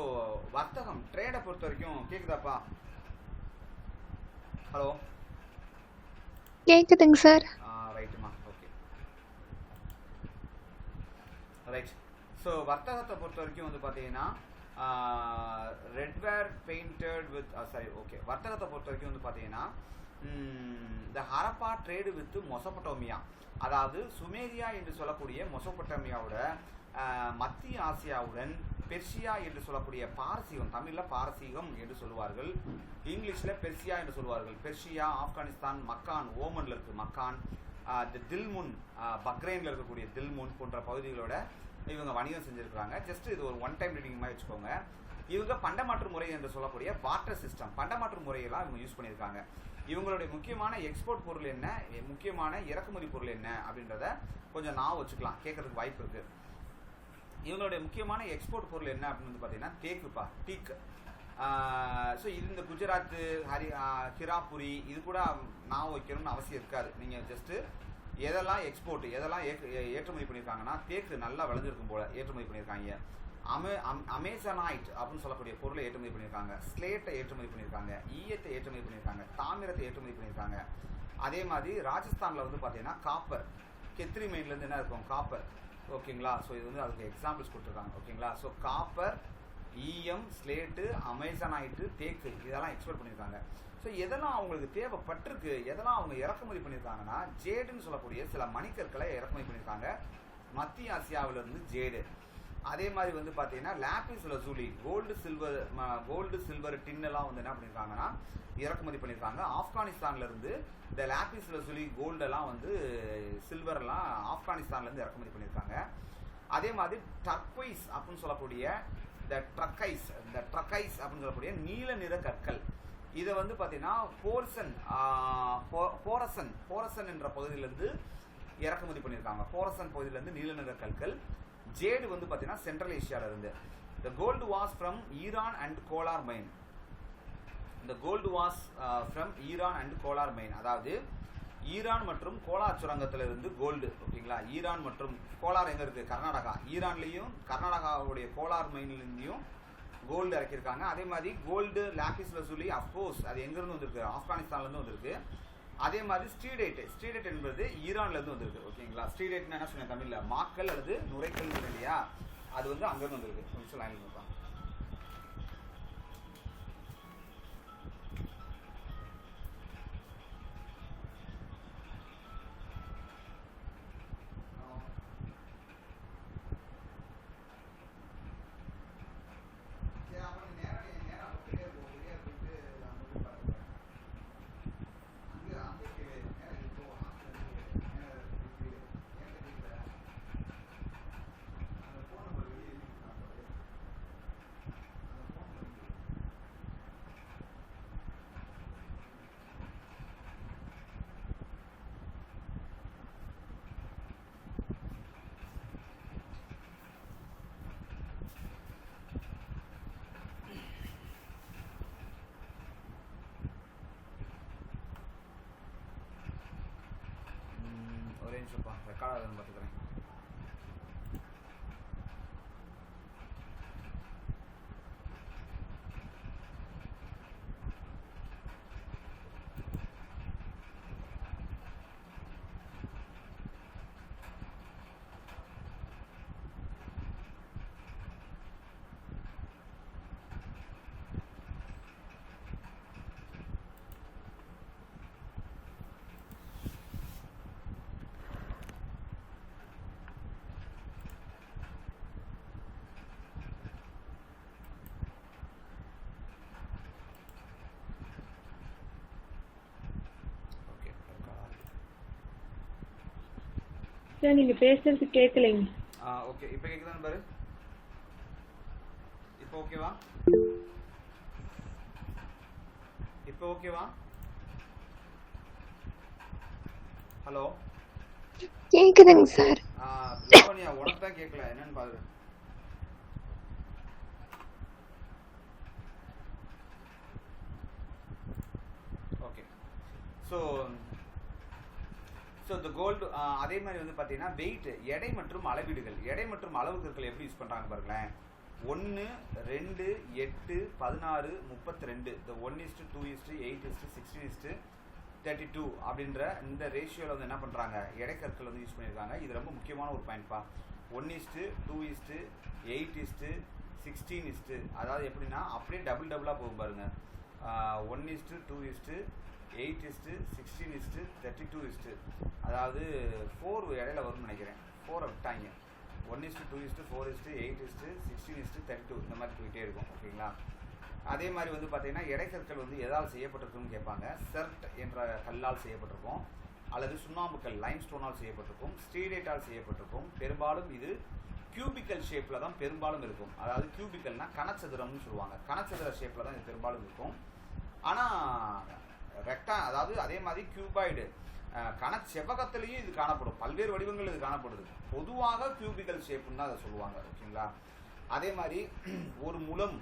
வர்த்தகம், ட்ரேடை பொறுத்த வரைக்கும் கேட்குதாப்பா? ஹலோ, கேக்குதுங்க சார். ரைட்டுமா, ஓகே ரைட். ஸோ வர்த்தகத்தை பொறுத்த வரைக்கும் வந்து பார்த்தீங்கன்னா ரெட்வேர் பெயிண்டட் வித் வர்த்தகத்தை பொறுத்த வரைக்கும் வந்து பார்த்தீங்கன்னா இந்த ஹரப்பா ட்ரேடு வித் மொசபட்டோமியா, அதாவது சுமேரியா என்று சொல்லக்கூடிய மொசபட்டோமியாவோட மத்திய ஆசியாவுடன் பெர்ஷியா என்று சொல்லக்கூடிய பாரசீகம், தமிழில் பாரசீகம் என்று சொல்லுவார்கள், இங்கிலீஷில் பெர்ஷியா என்று சொல்லுவார்கள். பெர்ஷியா, ஆப்கானிஸ்தான், மக்கான், ஓமனில் இருக்குது மக்கான், தில்முன், பக்ரைனில் இருக்கக்கூடிய தில்முன் போன்ற பகுதிகளோட இவங்க வணிகம் செஞ்சுருக்கிறாங்க. ஜஸ்ட் இது ஒரு ஒன் டைம் ரீடிங் மாதிரி வச்சுக்கோங்க. இவங்க பண்டமாற்று முறை என்று சொல்லக்கூடிய வாட்டர் சிஸ்டம், பண்டமாற்று முறையெல்லாம் இவங்க யூஸ் பண்ணியிருக்காங்க. இவங்களுடைய முக்கியமான எக்ஸ்போர்ட் பொருள் என்ன, முக்கியமான இறக்குமதி பொருள் என்ன அப்படின்றத கொஞ்சம் நான் வச்சுக்கலாம், கேட்கறதுக்கு வாய்ப்பு இருக்குது. இவங்களுடைய முக்கியமான எக்ஸ்போர்ட் பொருள் என்ன அப்படின்னு வந்து பார்த்தீங்கன்னா தேக்குப்பா, டீக்கு. ஸோ இது இந்த குஜராத்து, ஹிராபுரி இது கூட நான் வைக்கணும்னு அவசியம் இருக்காது. நீங்கள் ஜஸ்ட்டு எதெல்லாம் எக்ஸ்போர்ட், எதெல்லாம் ஏற்றுமதி பண்ணியிருக்காங்கன்னா தேக்கு நல்லா விளைஞ்சிருக்கும் போல் ஏற்றுமதி பண்ணியிருக்காங்க. அமேசனாய்ட் அப்படின்னு சொல்லக்கூடிய பொருளை ஏற்றுமதி பண்ணியிருக்காங்க, ஸ்லேட்டை ஏற்றுமதி பண்ணியிருக்காங்க, ஈயத்தை ஏற்றுமதி பண்ணியிருக்காங்க, தாமிரத்தை ஏற்றுமதி பண்ணியிருக்காங்க. அதே மாதிரி ராஜஸ்தானில் வந்து பார்த்தீங்கன்னா காப்பர், கெத்ரி மைன்லேருந்து என்ன இருக்கும் காப்பர், ஓகேங்களா. ஸோ இது வந்து அதுக்கு எக்ஸாம்பிள்ஸ் கொடுத்துருக்காங்க, ஓகேங்களா. ஸோ காப்பர், ஈயம், ஸ்லேட்டு, அமேசனாய்ட்டு, தேக்கு இதெல்லாம் எக்ஸ்போர்ட் பண்ணியிருக்காங்க. ஸோ எதெல்லாம் அவங்களுக்கு தேவைப்பட்டிருக்கு, எதெல்லாம் அவங்க இறக்குமதி பண்ணியிருக்காங்கன்னா ஜேடுன்னு சொல்லக்கூடிய சில மணிக்கற்களை இறக்குமதி பண்ணியிருக்காங்க மத்திய ஆசியாவிலிருந்து ஜேடு. அதே மாதிரி வந்து பார்த்தீங்கன்னா லாபிஸ் லசூலி, கோல்டு சில்வர் டின்னெல்லாம் வந்து என்ன பண்ணியிருக்காங்கன்னா இறக்குமதி பண்ணியிருக்காங்க. ஆப்கானிஸ்தான்லேருந்து இந்த லாபிஸ் லசூலி கோல்டெல்லாம் வந்து சில்வர்லாம் ஆப்கானிஸ்தான்லேருந்து இறக்குமதி பண்ணியிருக்காங்க. அதே மாதிரி டர்க்வைஸ் அப்படின்னு சொல்லக்கூடிய இந்த ட்ரக்கைஸ் அப்படின்னு சொல்லக்கூடிய நீல நிற கற்கள், இதை வந்து பார்த்தீங்கன்னா போரசன் என்ற பகுதியிலேருந்து இறக்குமதி பண்ணியிருக்காங்க. போரசன் பகுதியிலேருந்து நீல நிற கற்கள். ஜேடு வந்து பார்த்தீங்கன்னா central ஏஷியாவிலிருந்து. The gold was from Iran and Kolar mine. The gold was from Iran and Kolar mine. அதாவது ஈரான் மற்றும் கோலார் சுரங்கத்திலிருந்து கோல்டு, ஓகேங்களா. ஈரான் மற்றும் கோலார் எங்கே இருக்குது, கர்நாடகா. ஈரான்லேயும் கர்நாடகாவுடைய கோலார் மைன்லேருந்தையும் கோல்டு இறக்கியிருக்காங்க. அதே மாதிரி கோல்டு லாபிஸ் லசூலி அஃப்கோர்ஸ் அது எங்கேருந்து வந்திருக்கு, ஆப்கானிஸ்தான்லேருந்து வந்திருக்கு. அதே மாதிரி ஸ்டீடைட் என்பது ஈரான்லேருந்து வந்திருக்கு, ஓகேங்களா. ஸ்டீடைட்னா என்ன சொன்னேன் தமிழில், மாக்கல் அல்லது நுரைக்கல் இல்லையா, அது வந்து அங்கேருந்து வந்திருக்கு. கொஞ்சம் லைனில் இருப்பாங்க. ஒரே நிமிஷம்ப்பா, ரெக்கார்ட் ஆகுதுன்னு பார்த்துக்கிறேன். சார் நீங்க பேசுறது கேட்கலைங்க. ஓகே, இப்போ கேக்குதான்னு பாரு. இப்போ ஓகேவா? ஹலோ, கேக்குதுங்க சார். லாவண்யா உனக்கு தான் கேட்கல, என்னன்னு பாரு. ஓகே, ஸோ இந்த கோல்டு அதே மாதிரி வந்து பார்த்தீங்கன்னா வெயிட், எடை மற்றும் அளவீடுகள், எடை மற்றும் அளவுகள் எப்படி யூஸ் பண்ணுறாங்க பாருங்களேன். 1, 2, 8, 16, 32, இந்த 1:2:8, 16:32 அப்படின்ற இந்த ரேஷியோவில் வந்து என்ன பண்ணுறாங்க, எடைக்கற்கள் வந்து யூஸ் பண்ணியிருக்காங்க. இது ரொம்ப முக்கியமான ஒரு பாயிண்ட்ப்பா. 1:2:8:16, அதாவது எப்படின்னா அப்படியே டபுளாக போகும் பாருங்க. 1:2:8:16:32, அதாவது 4 இடையில வரும்னு நினைக்கிறேன். 4 விட்டாங்க. 1:2:4:8:16:32 இந்த மாதிரி போயிட்டே இருக்கும். ஓகேங்களா? அதே மாதிரி வந்து பார்த்தீங்கன்னா எடைக்கற்கள் வந்து எதால் செய்யப்பட்டிருக்குன்னு கேட்பாங்க. செர்ட் என்ற கல்லால் செய்யப்பட்டிருக்கும், அல்லது சுண்ணாம்புக்கல் லைம்ஸ்டோனால் செய்யப்பட்டிருக்கும், ஸ்டீலேட்டால் செய்யப்பட்டிருக்கும். பெரும்பாலும் இது கியூபிக்கல் ஷேப்பில் தான் பெரும்பாலும் இருக்கும். அதாவது கியூபிக்கல்னா கனச்சதுரம்னு சொல்லுவாங்க. கனச்சதுர ஷேப்பில் தான் இது பெரும்பாலும் இருக்கும். ஆனால் அதாவது அதே மாதிரி கியூபாய்டு செவ்வகத்திலையும் இது காணப்படும். பல்வேறு வடிவங்கள் இது காணப்படுது. பொதுவாக கியூபிக்கல் ஷேப்புன்னு தான் அதை சொல்லுவாங்க. ஓகேங்களா? அதே மாதிரி ஒரு முழம்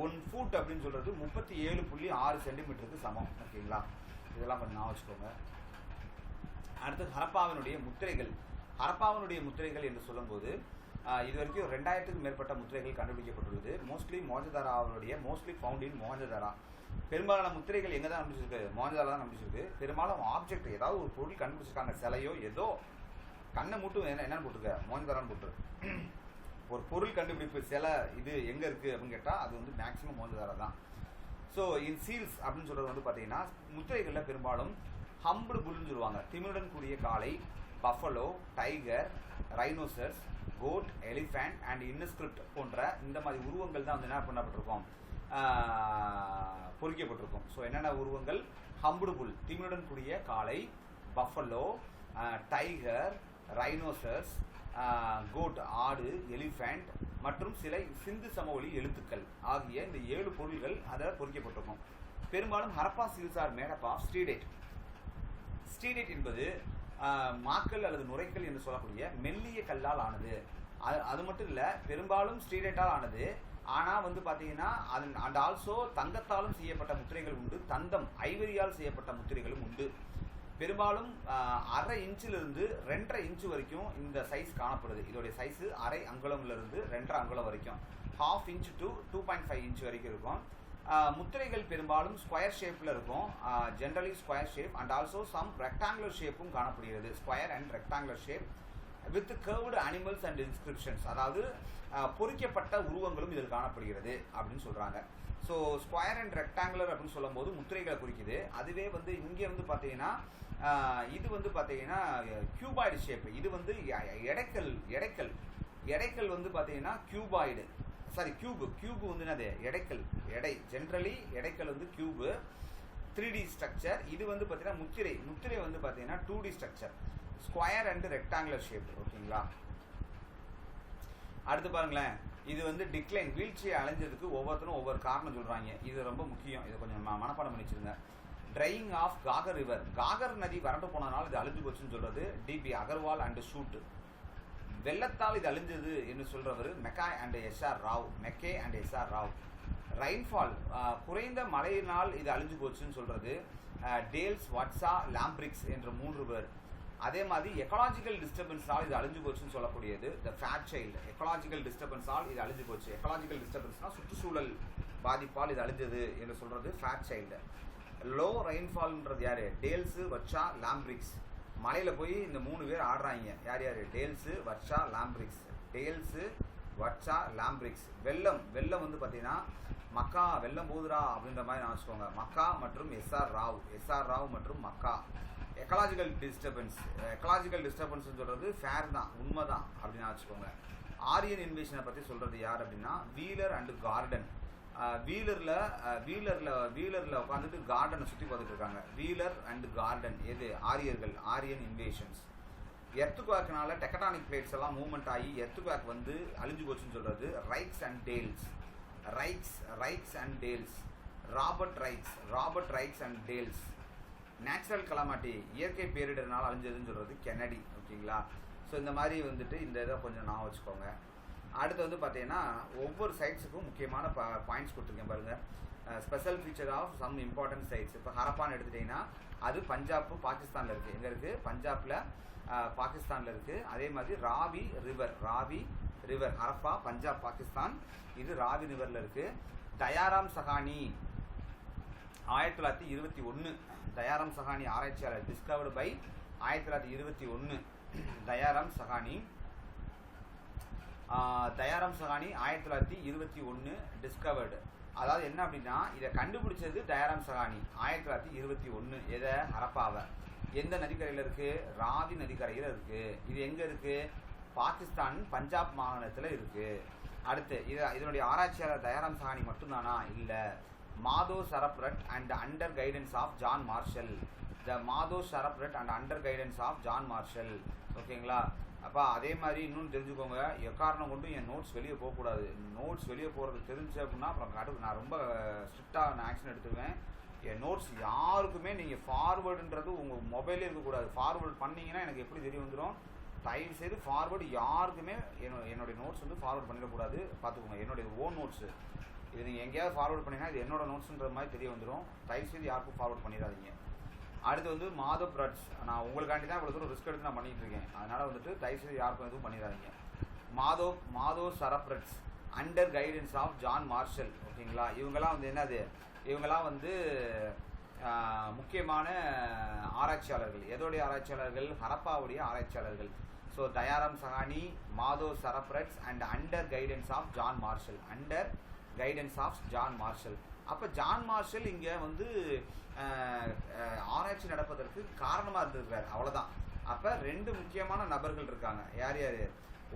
1 ஃபுட் அப்படின்னு சொல்கிறது 37.6 சென்டிமீட்டருக்கு சமம். ஓகேங்களா? இதெல்லாம் கொஞ்சம் ஞாபகம் வச்சுக்கோங்க. அடுத்து ஹரப்பாவினுடைய முத்திரைகள் என்று சொல்லும்போது இது வரைக்கும் 2000க்கும் மேற்பட்ட முத்திரைகள் கண்டுபிடிக்கப்பட்டுள்ளது. Mostly found in Mohenjodaro. பெரும்பாலான முத்திரைகள் எங்கே தான் கண்டுபிடிச்சிருக்கு? மோஹஞ்சதாரா தான் கண்டுபிடிச்சிருக்கு. பெரும்பாலும் ஆப்ஜெக்ட் ஏதாவது ஒரு பொருள் கண்டுபிடிச்சிருக்காங்க, சிலையோ ஏதோ, கண்ணை மட்டும் என்னன்னு போட்டுருக்க மோஹஞ்சதாரான்னு போட்டுரு. ஒரு பொருள் கண்டுபிடிப்பு சிலை இது எங்கே இருக்குது அப்படின்னு கேட்டால் அது வந்து மேக்ஸிமம் மோஹஞ்சதாரா தான். ஸோ இன் சீல்ஸ் அப்படின்னு சொல்கிறது வந்து பார்த்தீங்கன்னா முத்திரைகளில் பெரும்பாலும் ஹம்புடு புல்லுன்னு சொல்லுவாங்க. திமிருடன் கூடிய காளை, buffalo, tiger, rhinoceros, goat, elephant and inscript போன்ற இந்த மாதிரி உருவங்கள் தான் வந்து என்ன பண்ணப்பட்டிருக்கோம், பொறிக்கப்பட்டிருக்கும். ஸோ என்னென்ன உருவங்கள்? ஹம்புடு புல், திமிருடன் கூடிய காளை, பஃபலோ, டைகர், ரைனோசர்ஸ், கோட் ஆடு, எலிஃபேண்ட் மற்றும் சில சிந்து சமவெளி எழுத்துக்கள் ஆகிய இந்த 7 பொருள்கள் அதில் பொறிக்கப்பட்டிருக்கும். பெரும்பாலும் Harappa seals are made up of steatite. Steatite என்பது மாக்கல் அல்லது நுரைக்கல் என்று சொல்லக்கூடிய மெல்லிய கல்லால் ஆனது. அது மட்டும் இல்லை, பெரும்பாலும் ஸ்டீலேட்டால் ஆனது. ஆனால் வந்து பார்த்தீங்கன்னா அண்ட் ஆல்சோ தங்கத்தாலும் செய்யப்பட்ட முத்திரைகள் உண்டு, தந்தம் ஐவரியால் செய்யப்பட்ட முத்திரைகளும் உண்டு. பெரும்பாலும் 1/2 இன்ச்சிலிருந்து 2.5 இன்ச்சு வரைக்கும் இந்த சைஸ் காணப்படுது. இதோடைய சைஸு 1/2 அங்குலம்லேருந்து 2.5 அங்குலம் வரைக்கும், 1/2 இன்ச் டு 2.5 இன்ச் வரைக்கும் இருக்கும். முத்திரைகள் பெரும்பாலும் ஸ்கொயர் ஷேப்பில் இருக்கும், generally square shape and also some rectangular ஷேப்பும் காணப்படுகிறது. Square and rectangular shape with curved animals and inscriptions, அதாவது பொறிக்கப்பட்ட உருவங்களும் இதில் காணப்படுகிறது அப்படின்னு சொல்கிறாங்க. ஸோ ஸ்கொயர் அண்ட் ரெக்டாங்குலர் அப்படின்னு சொல்லும் போது முத்திரைகளை குறிக்குது. அதுவே வந்து இங்கே வந்து பார்த்தீங்கன்னா இது வந்து பார்த்தீங்கன்னா கியூபாய்டு ஷேப். இது வந்து எடைக்கல் வந்து பார்த்தீங்கன்னா கியூபாய்டு, சாரி கியூபு வந்து என்னது எடை. ஜென்ரலி எடைக்கல் வந்து கியூபு, 3D ஸ்ட்ரக்சர். இது வந்து பார்த்தீங்கன்னா முத்திரை வந்து பார்த்தீங்கன்னா 2D structure, square and rectangular shape. ஓகேங்களா? அடுத்து பாருங்களேன், இது வந்து டிக்ளைன், வீழ்ச்சியை அலைஞ்சதுக்கு ஒவ்வொருத்தரும் ஒவ்வொரு காரணம் சொல்கிறாங்க. இது ரொம்ப முக்கியம், இதை கொஞ்சம் மனப்பாடம் பண்ணி வச்சுருங்க. ட்ரையிங் ஆஃப் காகர் ரிவர், காகர் நதி வறண்டு போனதுனால இது அழிஞ்சு போச்சுன்னு சொல்கிறது டிபி அகர்வால் அண்ட் ஷூட். வெள்ளத்தால் இது அழிஞ்சது என்று சொல்கிறவர் Mackay and SR Rao. Rainfall, குறைந்த மழையினால் இது அழிஞ்சு போச்சுன்னு சொல்கிறது டேல்ஸ், வட்ஸா, லாம்பிரிக்ஸ் என்ற 3 பேர். அதே மாதிரி எக்கலாஜிக்கல் டிஸ்டர்பன்ஸால் இது அழிஞ்சு போச்சுன்னு சொல்லக்கூடியது த ஃபேட் சைல்டு. எக்கலாஜிக்கல் டிஸ்டர்பன்ஸால் இது அழிஞ்சு போச்சு. எக்கலாஜிக்கல் டிஸ்டர்பன்ஸ்னால் சுற்றுச்சூழல் பாதிப்பால் இது அழிஞ்சது என்று சொல்கிறது ஃபேட் சைல்டு. லோ ரெயின்ஃபால்ன்றது யார்? டேல்ஸு, வட்ஸா, லாம்பிரிக்ஸ். மலையில் போய் இந்த 3 பேர் ஆடுறாங்க. யார்? டேல்ஸு, வட்ஸா, லாம்பிரிக்ஸ். வெள்ளம் வந்து பார்த்தீங்கன்னா மக்கா, வெள்ளம் போதுரா அப்படின்ற மாதிரி நான் வச்சுக்கோங்க. மக்கா மற்றும் எஸ்ஆர் ராவ் மற்றும் மக்கா. எக்கலாஜிக்கல் டிஸ்டர்பன்ஸ் சொல்கிறது ஃபேர் தான், உண்மை தான் அப்படின்னு வச்சுக்கோங்க. ஆரியன் இன்வேஷனை பற்றி சொல்கிறது யார் அப்படின்னா வீலர் அண்டு கார்டன். வீலரில் உட்காந்துட்டு கார்டனை சுற்றி பார்த்துட்டு இருக்காங்க. வீலர் அண்ட் கார்டன் எது? Aryan invasions. எர்த்குவாக்னால டெக்டானிக் பிளேட்ஸ் எல்லாம் மூவ்மெண்ட் ஆகி எர்த்குவாக் வந்து அழிஞ்சு போச்சுன்னு சொல்கிறது Raikes and Dales. Robert Raikes and Dales. Natural calamity, இயற்கை பேரிடர்னால அழிஞ்சதுன்னு சொல்கிறது கென்னடி. ஓகேங்களா? ஸோ இந்த மாதிரி வந்துட்டு இந்த இதை கொஞ்சம் நான் வச்சுக்கோங்க. அடுத்து வந்து பார்த்தீங்கன்னா ஒவ்வொரு சைட்ஸுக்கும் முக்கியமான பாயிண்ட்ஸ் கொடுத்துருக்கேன் பாருங்கள். Special feature of some important sites. இப்போ ஹரப்பான்னு எடுத்துட்டிங்கன்னா அது பஞ்சாப், பாகிஸ்தானில் இருக்குது. எங்கே இருக்குது? பஞ்சாபில், பாகிஸ்தானில் இருக்குது. அதே மாதிரி ராவி ரிவர் ஹரப்பா, பஞ்சாப், பாகிஸ்தான். இது ராவி ரிவரில் இருக்குது. தயாராம் சஹானி 1921, தயாராம் சஹானி ஆராய்ச்சியாளர், discovered by 1921 Dayaram Sahni. Dayaram Sahni 1921 discovered. அதாவது என்ன அப்படின்னா இதை கண்டுபிடிச்சது தயாராம் சகானி 1921. எதை? ஹரப்பாவை. எந்த நதிக்கரையில் இருக்குது? ராவி நதிக்கரையில் இருக்குது. இது எங்கே இருக்குது? பாகிஸ்தான் பஞ்சாப் மாகாணத்தில் இருக்குது. அடுத்து இதனுடைய ஆராய்ச்சியாளர் தயாராம் சகானி மட்டும்தானா? இல்லை. Madho Sarup and under guidance of John Marshall. The Madho Sarup and under guidance of John Marshall. ஓகேங்களா? அப்போ அதே மாதிரி இன்னொன்று தெரிஞ்சுக்கோங்க, எக்காரணம் கொண்டு என் நோட்ஸ் வெளியே போகக்கூடாது. நோட்ஸ் வெளியே போகிறது தெரிஞ்சு அப்படின்னா அப்புறம் நான் ரொம்ப ஸ்ட்ரிக்டாக ஆக்ஷன் எடுத்துக்குவேன். என் நோட்ஸ் யாருக்குமே நீங்கள் ஃபார்வேர்டுன்றது உங்கள் மொபைலே இருக்கக்கூடாது. ஃபார்வேர்டு பண்ணிங்கன்னா எனக்கு எப்படி தெரிய வந்துடும். தயவு செய்து ஃபார்வேர்டு யாருக்குமே என்னுடைய நோட்ஸ் வந்து ஃபார்வேர்டு பண்ணிடக்கூடாது. பார்த்துக்கோங்க, என்னுடைய ஓன் நோட்ஸு. இது நீங்கள் எங்கேயாவது ஃபார்வேர்டு பண்ணிங்கன்னா இது என்னோட நோட்ஸுன்ற மாதிரி தெரிய வந்துடும். தயவு செய்து யாருக்கும் ஃபார்வேர்டு பண்ணிடாதீங்க. அடுத்து வந்து மாதோ பிரட்ஸ். நான் உங்களுக்காண்டி தான் இவ்வளோ தூரம் ரிஸ்க் எடுத்து நான் பண்ணிகிட்டு இருக்கேன். அதனால் வந்துட்டு தயவுசெய்து யாருக்கும் எதுவும் பண்ணிடாதீங்க. Madho Sarup under guidance of John Marshall. ஓகேங்களா? இவங்கெல்லாம் வந்து என்னது? இவங்கெல்லாம் வந்து முக்கியமான ஆராய்ச்சியாளர்கள். எதோடைய ஆராய்ச்சியாளர்கள்? ஹரப்பாவுடைய ஆராய்ச்சியாளர்கள். So Dayaram Sahni, Madho Sarup and under guidance of John Marshall. Under guidance of John Marshall. அப்போ ஜான் மார்ஷல் இங்கே வந்து ஆராய்ச்சி நடப்பதற்கு காரணமாக இருந்திருக்கிறார். அவ்வளோதான். அப்போ 2 முக்கியமான நபர்கள் இருக்காங்க. யார் யார்?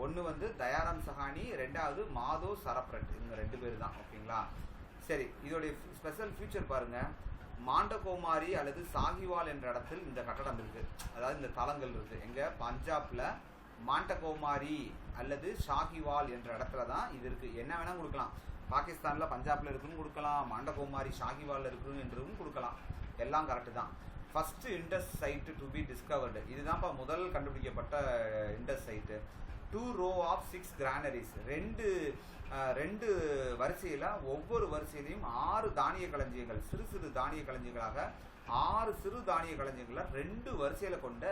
ஒன்று வந்து தயாராம் சகானி, 2வது மாதோ சரப்ரட். இவங்க 2 பேர் தான். ஓகேங்களா? சரி, இதோடைய ஸ்பெஷல் ஃபியூச்சர் பாருங்கள். மாண்டகோமாரி அல்லது சாகிவால் என்ற இடத்தில் இந்த கட்டடம் இருக்குது. அதாவது இந்த தலங்கள் இருக்குது. எங்கே? பஞ்சாபில் மாண்டகோமாரி அல்லது ஷாகிவால் என்ற இடத்துல தான் இது இருக்குது. என்ன வேணால் கொடுக்கலாம். பாகிஸ்தானில் பஞ்சாபில் இருக்குன்னு கொடுக்கலாம், மாண்டகோமாரி ஷாகிவாலில் இருக்குன்னு என்றும் கொடுக்கலாம். எல்லாம் கரெக்டு தான். First Indus site to be discovered. இதுதான்ப்பா முதல் கண்டுபிடிக்கப்பட்ட Indus site. 2 row of 6 granaries. ரெண்டு வரிசையில், ஒவ்வொரு வரிசையிலையும் 6 தானிய களஞ்சியங்கள், சிறு தானிய களஞ்சியங்களாக 6 சிறு தானிய களஞ்சியங்களை 2 வரிசையில் கொண்ட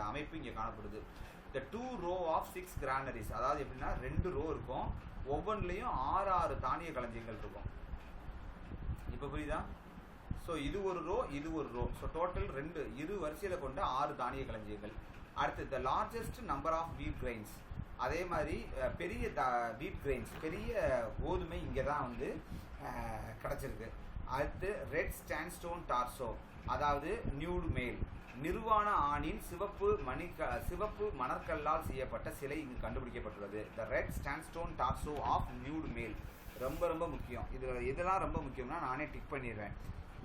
அமைப்பு இங்கே காணப்படுது. இந்த 2 row of 6 granaries. அதாவது எப்படின்னா 2 ரோ இருக்கும், ஒவ்வொன்றிலையும் 6 தானிய களஞ்சியங்கள் இருக்கும். இப்போ புரியுதா? ஸோ இது ஒரு ரோ, இது ஒரு ரோ. ஸோ டோட்டல் 2 வரிசையில் கொண்ட 6 தானிய களஞ்சியங்கள். அடுத்து the largest number of wheat grains. அதே மாதிரி பெரிய வீட் கிரெயின்ஸ், பெரிய கோதுமை இங்கே தான் வந்து கிடச்சிருக்கு. அடுத்து ரெட் ஸ்டாண்ட்ஸ்டோன் டார்சோ, அதாவது நியூடு மேல், நிர்வாண ஆணின் சிவப்பு மணற்கல்லால் செய்யப்பட்ட சிலை இங்கு கண்டுபிடிக்கப்பட்டுள்ளது. The red sandstone torso of nude male. ரொம்ப ரொம்ப முக்கியம். இதெல்லாம் ரொம்ப முக்கியம்னா நானே டிக் பண்ணிடுறேன்.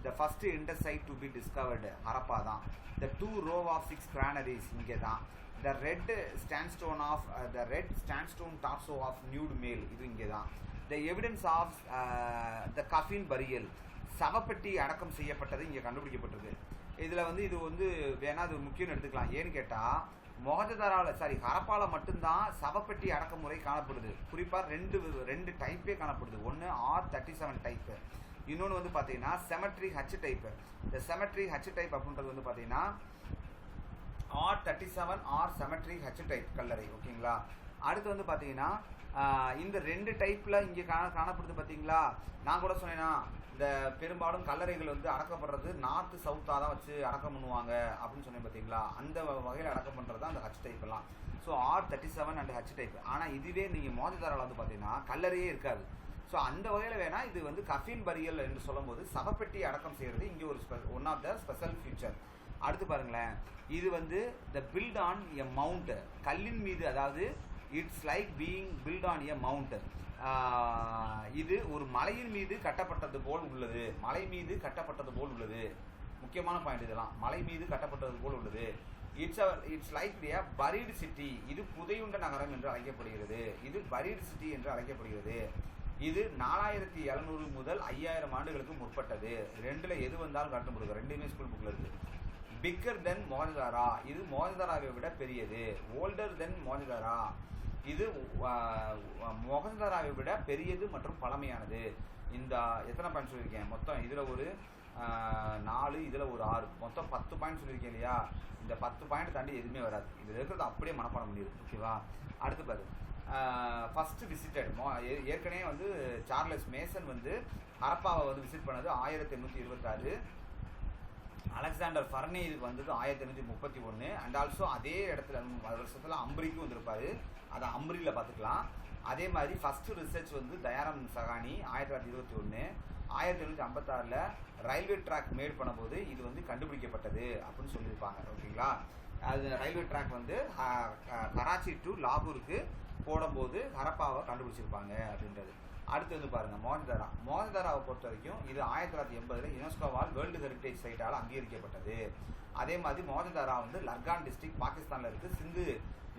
The first Indus site to be discovered Harappa தான். த 2 row of 6 granaries இங்கே தான். The red sandstone torso of nude male இது இங்கே தான். The evidence of the coffin burial, சவப்பெட்டி அடக்கம் செய்யப்பட்டது இங்கே கண்டுபிடிக்கப்பட்டிருக்கு. இதில் வந்து இது வந்து வேணால் அது முக்கியம்னு எடுத்துக்கலாம். ஏன்னு கேட்டால் ஹரப்பாவில் மட்டும்தான் சவப்பெட்டி அடக்குமுறை காணப்படுது. குறிப்பாக ரெண்டு டைப்பே காணப்படுது. ஒன்று R37 டைப்பு, இன்னொன்று வந்து பார்த்தீங்கன்னா செமெட்ரி H டைப்பு. இந்த செமெட்ரி H டைப் அப்படின்றது வந்து பார்த்தீங்கன்னா R37 R symmetry H type கல்லறை. ஓகேங்களா? அடுத்து வந்து பார்த்தீங்கன்னா இந்த 2 டைப்பில் இங்கே காணப்படுது. பார்த்தீங்களா? நான் கூட சொன்னேன்னா இந்த பெரும்பாலும் கல்லறைகள் வந்து அடக்கப்படுறது நார்த்து சவுத்தாக தான் வச்சு அடக்கம் பண்ணுவாங்க அப்படின்னு சொன்னேன். பார்த்தீங்களா? அந்த வகையில் அடக்கம் பண்ணுறது தான் அந்த H டைப்லாம். So R37 and H type. ஆனால் இதுவே நீங்கள் மோதிதாராவில் வந்து பார்த்தீங்கன்னா கல்லறையே இருக்காது. ஸோ அந்த வகையில் வேணால் இது வந்து கஃபின் பரியல் என்று சொல்லும்போது சவப்பெட்டி அடக்கம் செய்கிறது இங்கே ஒரு one of the special future. அடுத்து பாருங்களேன், இது வந்து the built on a mount, கல்லின் மீது, அதாவது it's like being built on a mount. இது ஒரு மலையின் மீது கட்டப்பட்டது போல் உள்ளது. மலை மீது கட்டப்பட்டது போல் உள்ளது. முக்கியமான பாயிண்ட் இதெல்லாம். மலை மீது கட்டப்பட்டது போல் உள்ளது. It's like a பரீடு city. இது புதையுண்ட நகரம் என்று அழைக்கப்படுகிறது. இது பரீடு சிட்டி என்று அழைக்கப்படுகிறது. இது 4700 முதல் 5000 ஆண்டுகளுக்கு முற்பட்டது. 2ல் எது வந்தாலும் காட்ட முடியும். 2மே ஸ்கூல் புக்கில் இருக்குது. பிக்கர் தென் மோதிதாரா, இது மோதிதாராவை விட பெரியது. ஓல்டர் தென் மோதிதாரா, இது மொஹஞ்சதாராவை விட பெரியது மற்றும் பழமையானது. இந்த எத்தனை பாயிண்ட் சொல்லியிருக்கேன் மொத்தம்? இதில் ஒரு 4, இதில் ஒரு 6, மொத்தம் 10 பாயிண்ட் சொல்லியிருக்கேன் இல்லையா? இந்த 10 பாயிண்ட் தாண்டி எதுவுமே வராது. இதில் இருக்கிறது அப்படியே மனப்பாடம் பண்ணிடுது. ஓகேவா? அடுத்து பாரு, ஃபஸ்ட்டு விசிட்டட். ஏற்கனவே வந்து சார்லஸ் மேசன் வந்து ஹரப்பாவை வந்து விசிட் பண்ணது 1826. அலெக்சாண்டர் ஃபர்னே இதுக்கு வந்தது 1831. அண்ட் ஆல்சோ அதே இடத்துல வருஷத்தில் அம்பரிக்கும் வந்திருப்பார். அதை அம்பரியில் பார்த்துக்கலாம். அதே மாதிரி ஃபஸ்ட்டு ரிசர்ச் வந்து Dayaram Sahni 1921, 1856 railway track made பண்ணும்போது இது வந்து கண்டுபிடிக்கப்பட்டது அப்படின்னு சொல்லியிருப்பாங்க. ஓகேங்களா, அது ரயில்வே ட்ராக் வந்து கராச்சி டு லாகூருக்கு போடும்போது ஹரப்பாவை கண்டுபிடிச்சிருப்பாங்க அப்படின்றது. அடுத்து வந்து பாருங்கள் மோஹன்தாராவை பொறுத்த வரைக்கும் இது 1980 யுனெஸ்கோவால் வேர்ல்டு ஹெரிட்டேஜ் சைட்டால் அங்கீகரிக்கப்பட்டது. அதே மாதிரி மோஹன்தாரா வந்து லர்கான் டிஸ்ட்ரிக்ட் பாகிஸ்தானில் இருக்குது, சிந்து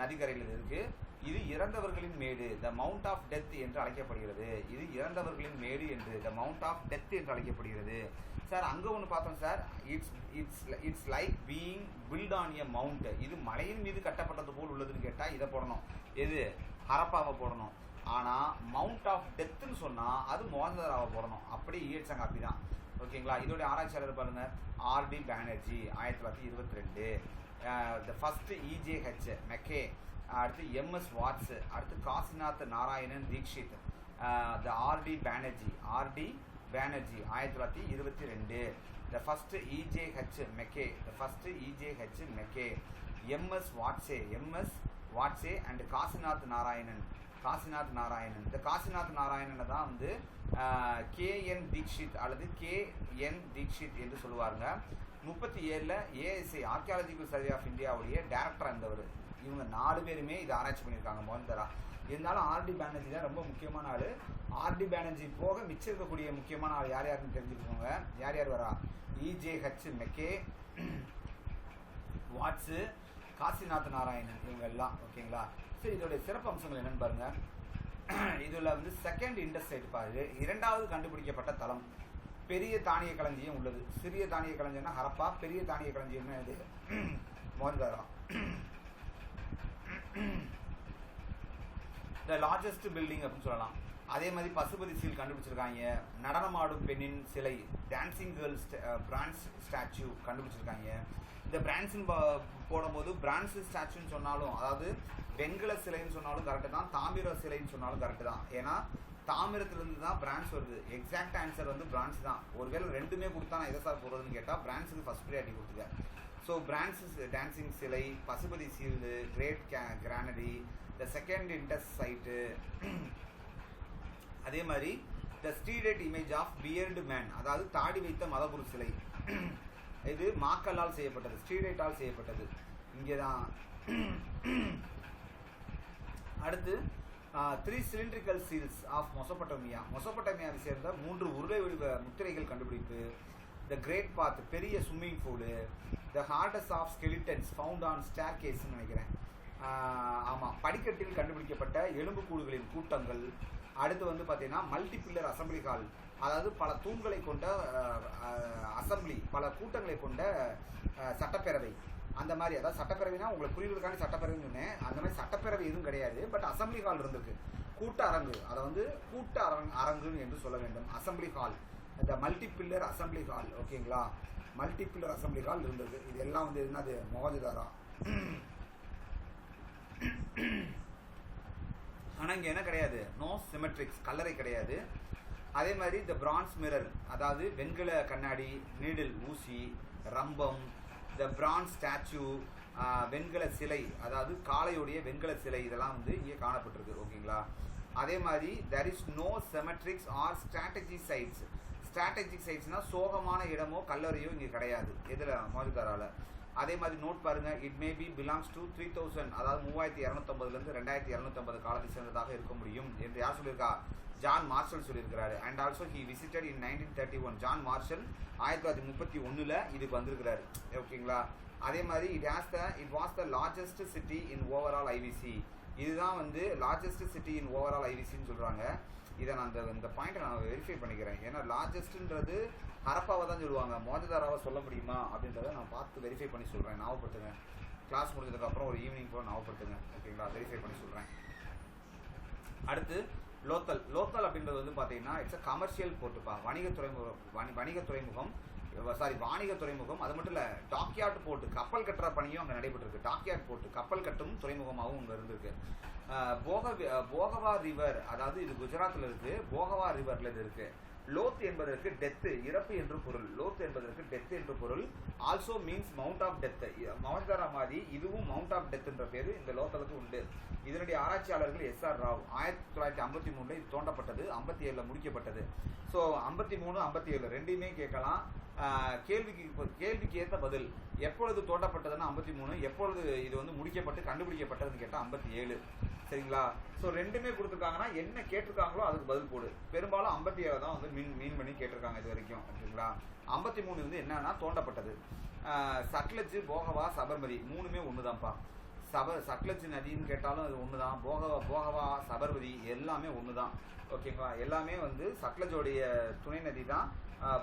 நதிக்கரையில் இருக்குது. இது இறந்தவர்களின் மேடு த மவுண்ட் ஆஃப் டெத் என்று அழைக்கப்படுகிறது. இது இறந்தவர்களின் மேடு என்று த மவுண்ட் ஆஃப் டெத் என்று அழைக்கப்படுகிறது. சார் அங்கே ஒன்று பார்த்தோம் sir, it's like being built on a mount. இது மலையின் மீது கட்டப்பட்டது போல் உள்ளதுன்னு கேட்டால் இதை போடணும், எது ஹரப்பாவை போடணும். ஆனால் மவுண்ட் ஆஃப் டெத்துன்னு சொன்னால் அது மோஹன்தாராவை போடணும். அப்படி ஈட்சங்க அப்படி தான். ஓகேங்களா, இதோடைய ஆராய்ச்சியாளர் பாருங்கள் RD Banerji 1922, the first EJH Mackay, அடுத்து MS வாட்ஸ், அடுத்து Kashinath Narayanan Dikshit, the RD Banerji 1922, the first EJH Mackay, MS வாட்ஸே அண்ட் காசிநாத் நாராயணன். இந்த காசிநாத் நாராயணனை தான் வந்து KN தீக்ஷித் அல்லது KN தீக்ஷித் என்று சொல்லுவாருங்க. 37 ASI ஆர்கியாலஜிக்கல் சர்வே ஆஃப் இந்தியாவுடைய டைரக்டர் இருந்தவர். இவங்க 4 பேருமே இதை ஆராய்ச்சி பண்ணியிருக்காங்க மோஹன்தாரா. இருந்தாலும் ஆர்டி பேனர்ஜி தான் ரொம்ப முக்கியமான ஆள். ஆர்டி பேனர்ஜி போக மிச்சம் இருக்கக்கூடிய முக்கியமான ஆள் யார் யாருன்னு தெரிஞ்சுக்கோங்க. யார் யார் வரா? EJH McKay, watts, Kasinath Narayanan, இவங்க எல்லாம். ஓகேங்களா, சரி இதோடைய சிறப்பு அம்சங்கள் என்னன்னு பாருங்க. இதில் வந்து செகண்ட் இண்டஸ்ட்ரைட் பாரு, 2வது கண்டுபிடிக்கப்பட்ட தளம். பெரிய தானிய களஞ்சியம் உள்ளது. சிறிய தானிய களஞ்சியம்னா ஹரப்பா, பெரிய தானிய களஞ்சியம்னா இது மோஹன்தாரா. த லார்ஜஸ்ட் பில்டிங் அப்படின்னு சொல்லலாம். அதே மாதிரி பசுபதி சீல் கண்டுபிடிச்சிருக்காங்க. நடனமாடும் பெண்ணின் சிலை, டான்சிங் கேர்ள்ஸ் பிரான்ஸ் ஸ்டாச்சு கண்டுபிடிச்சிருக்காங்க. இந்த பிரான்ஸின் போடும்போது பிரான்ஸ் ஸ்டாச்சுன்னு சொன்னாலும், அதாவது வெண்கல சிலைன்னு சொன்னாலும் கரெக்டு தான், தாமிர சிலைன்னு சொன்னாலும் கரெக்டு தான். ஏன்னா தாமிரத்திலிருந்து தான் பிரான்ஸ் வருது. எக்ஸாக்ட் ஆன்சர் வந்து பிரான்ஸ் தான். ஒருவேளை ரெண்டுமே கொடுத்தா நான் எதை சார் போடுறதுன்னு கேட்டால் பிரான்ஸுக்கு ஃபஸ்ட் ப்ரியாரிட்டி கொடுத்துக்க. ஸோ பிரான்ஸ் டான்சிங் சிலை, Pashupati seal, great granary, the second Indus site. அதே மாதிரி the steatite image of bearded man, அதாவது தாடி வைத்த மதகுரு சிலை. இது மாக்கல்லால் செய்யப்பட்டது, ஸ்டீரேட்டால் செய்யப்பட்டது. இங்கே தான். அடுத்து 3 சிலிண்ட்ரிக்கல் சீல்ஸ் ஆஃப் மொசொப்பட்டோமியாவை சேர்ந்த 3 உருளை வடிவ முத்திரைகள் கண்டுபிடிப்பு. த கிரேட் பாத், பெரிய swimming pool. The hardest of skeletons found on stair கேஸ்ன்னு நினைக்கிறேன். ஆமாம், படிக்கட்டில் கண்டுபிடிக்கப்பட்ட எலும்புக்கூடுகளின் கூட்டங்கள். அடுத்து வந்து பார்த்தீங்கன்னா மல்டிபில்லர் அசம்பிளி ஹால், அதாவது பல தூண்களை கொண்ட அசம்பிளி, பல கூட்டங்களை கொண்ட சட்டப்பேரவை. அந்த மாதிரி, அதாவது சட்டப்பேரவைனா உங்களுக்கு புரிவதற்கான சட்டப்பேரவைன்னு சொன்னேன். அந்த மாதிரி சட்டப்பேரவை எதுவும் கிடையாது, பட் அசம்பிளி ஹால் இருந்திருக்கு. கூட்ட அரங்கு, அதை வந்து கூட்ட அரங்கு என்று சொல்ல வேண்டும். அசம்பிளி ஹால், இந்த மல்டிபில்லர் அசம்பிளி ஹால். ஓகேங்களா, மல்டிபில்லர் அசம்பிளி ஹால் இருந்தது. இதெல்லாம் வந்து என்னது மொஹஞ்சதாரோ. ஆனால் இங்கே என்ன கிடையாது, நோ சிமெட்ரிக்ஸ், கல்லறை கிடையாது. அதே மாதிரி இந்த பிரான்ஸ் மிரர், அதாவது வெண்கல கண்ணாடி, நீடில் ஊசி, ரம்பம், த பிரான்ஸ் ஸ்டாச்சு, வெண்கல சிலை, அதாவது காளையுடைய வெண்கல சிலை, இதெல்லாம் வந்து இங்கே காணப்பட்டிருக்கு. ஓகேங்களா, அதே மாதிரி there is no cemeteries or strategic sites. Strategic சைட்ஸ்னால் சோகமான இடமோ கல்லறையோ இங்கே கிடையாது எதில் மோஹன்தாரால. அதே மாதிரி நோட் பாருங்க, it may be belongs to 3000, அதாவது 3250 2250 காலத்தை சேர்ந்ததாக இருக்க முடியும் என்று யார் சொல்லியிருக்கா? ஜான் மார்ஷல் சொல்லியிருக்கிறாரு. And also he visited in 1931. John Marshall 1931 இதுக்கு வந்திருக்கிறாரு. ஓகேங்களா, அதே மாதிரி it was the largest city in overall IVC. இதுதான் வந்து லார்ஜஸ்ட் சிட்டி இன் ஓவரால் ஐவிசின்னு சொல்கிறாங்க. இதை நான் இந்த பாயிண்ட்டை நான் வெரிஃபை பண்ணிக்கிறேன். ஏன்னா லார்ஜஸ்ட்டுன்றது ஹரப்பாவை தான் சொல்லுவாங்க, மோஹன்தாராவை சொல்ல முடியுமா அப்படின்றத நான் பார்த்து வெரிஃபை பண்ணி சொல்கிறேன். ஞாபகப்படுத்துங்க, கிளாஸ் முடிஞ்சதுக்கப்புறம் ஒரு ஈவினிங் போல் ஞாபகப்படுத்துங்க. ஓகேங்களா, வெரிஃபை பண்ணி சொல்கிறேன். அடுத்து லோக்கல் அப்படின்றது வந்து பார்த்தீங்கன்னா இட்ஸ் அ கமர்ஷியல் போர்ட்டுப்பா, வாணிக துறைமுகம். அது மட்டும் இல்லை, டாக்யார்ட் போர்ட்டு, கப்பல் கட்டுற பணியும் அங்கே நடைபெற்றிருக்கு. டாக்யார்ட் போர்ட்டு, கப்பல் கட்டும் துறைமுகமாகவும் அங்கே இருந்திருக்கு. போகவா ரிவர், அதாவது இது குஜராத்தில் இருக்குது, போகவா ரிவரில் இது இருக்குது. லோத் என்பதற்கு டெத்து, இறப்பு என்று பொருள். லோத் என்பதற்கு டெத் என்று பொருள். Also means mount of death. மவந்தரா மாதிரி இதுவும் மவுண்ட் ஆஃப் டெத் என்ற பேரு இந்த லோத்தலுக்கு உண்டு. இதனுடைய ஆராய்ச்சியாளர்கள் எஸ்ஆர் ராவ். 1953 இது தோண்டப்பட்டது, 57 முடிக்கப்பட்டது. ஸோ 53, 57 ரெண்டையுமே கேட்கலாம். கேள்விக்கு ஏற்ற பதில். எப்பொழுது தோண்டப்பட்டதுன்னா 53, எப்பொழுது இது வந்து முடிக்கப்பட்டு கண்டுபிடிக்கப்பட்டதுன்னு கேட்டால் 57. சரிங்களா? ஸோ ரெண்டுமே கொடுத்துருக்காங்கன்னா என்ன கேட்டிருக்காங்களோ அதுக்கு பதில் போடு. பெரும்பாலும் 57 தான் வந்து மீன் பண்ணி கேட்டிருக்காங்க இது வரைக்கும். ஓகேங்களா? 53 வந்து என்னன்னா தோண்டப்பட்டது. சட்லஜ், போகவா, சபர்மதி மூணுமே ஒன்று தான்ப்பா. சட்லஜ் நதின்னு கேட்டாலும் அது ஒன்று தான். போகவா, சபர்மதி எல்லாமே ஒன்று தான். ஓகேங்களா? எல்லாமே வந்து சட்லஜோடைய துணை நதி தான்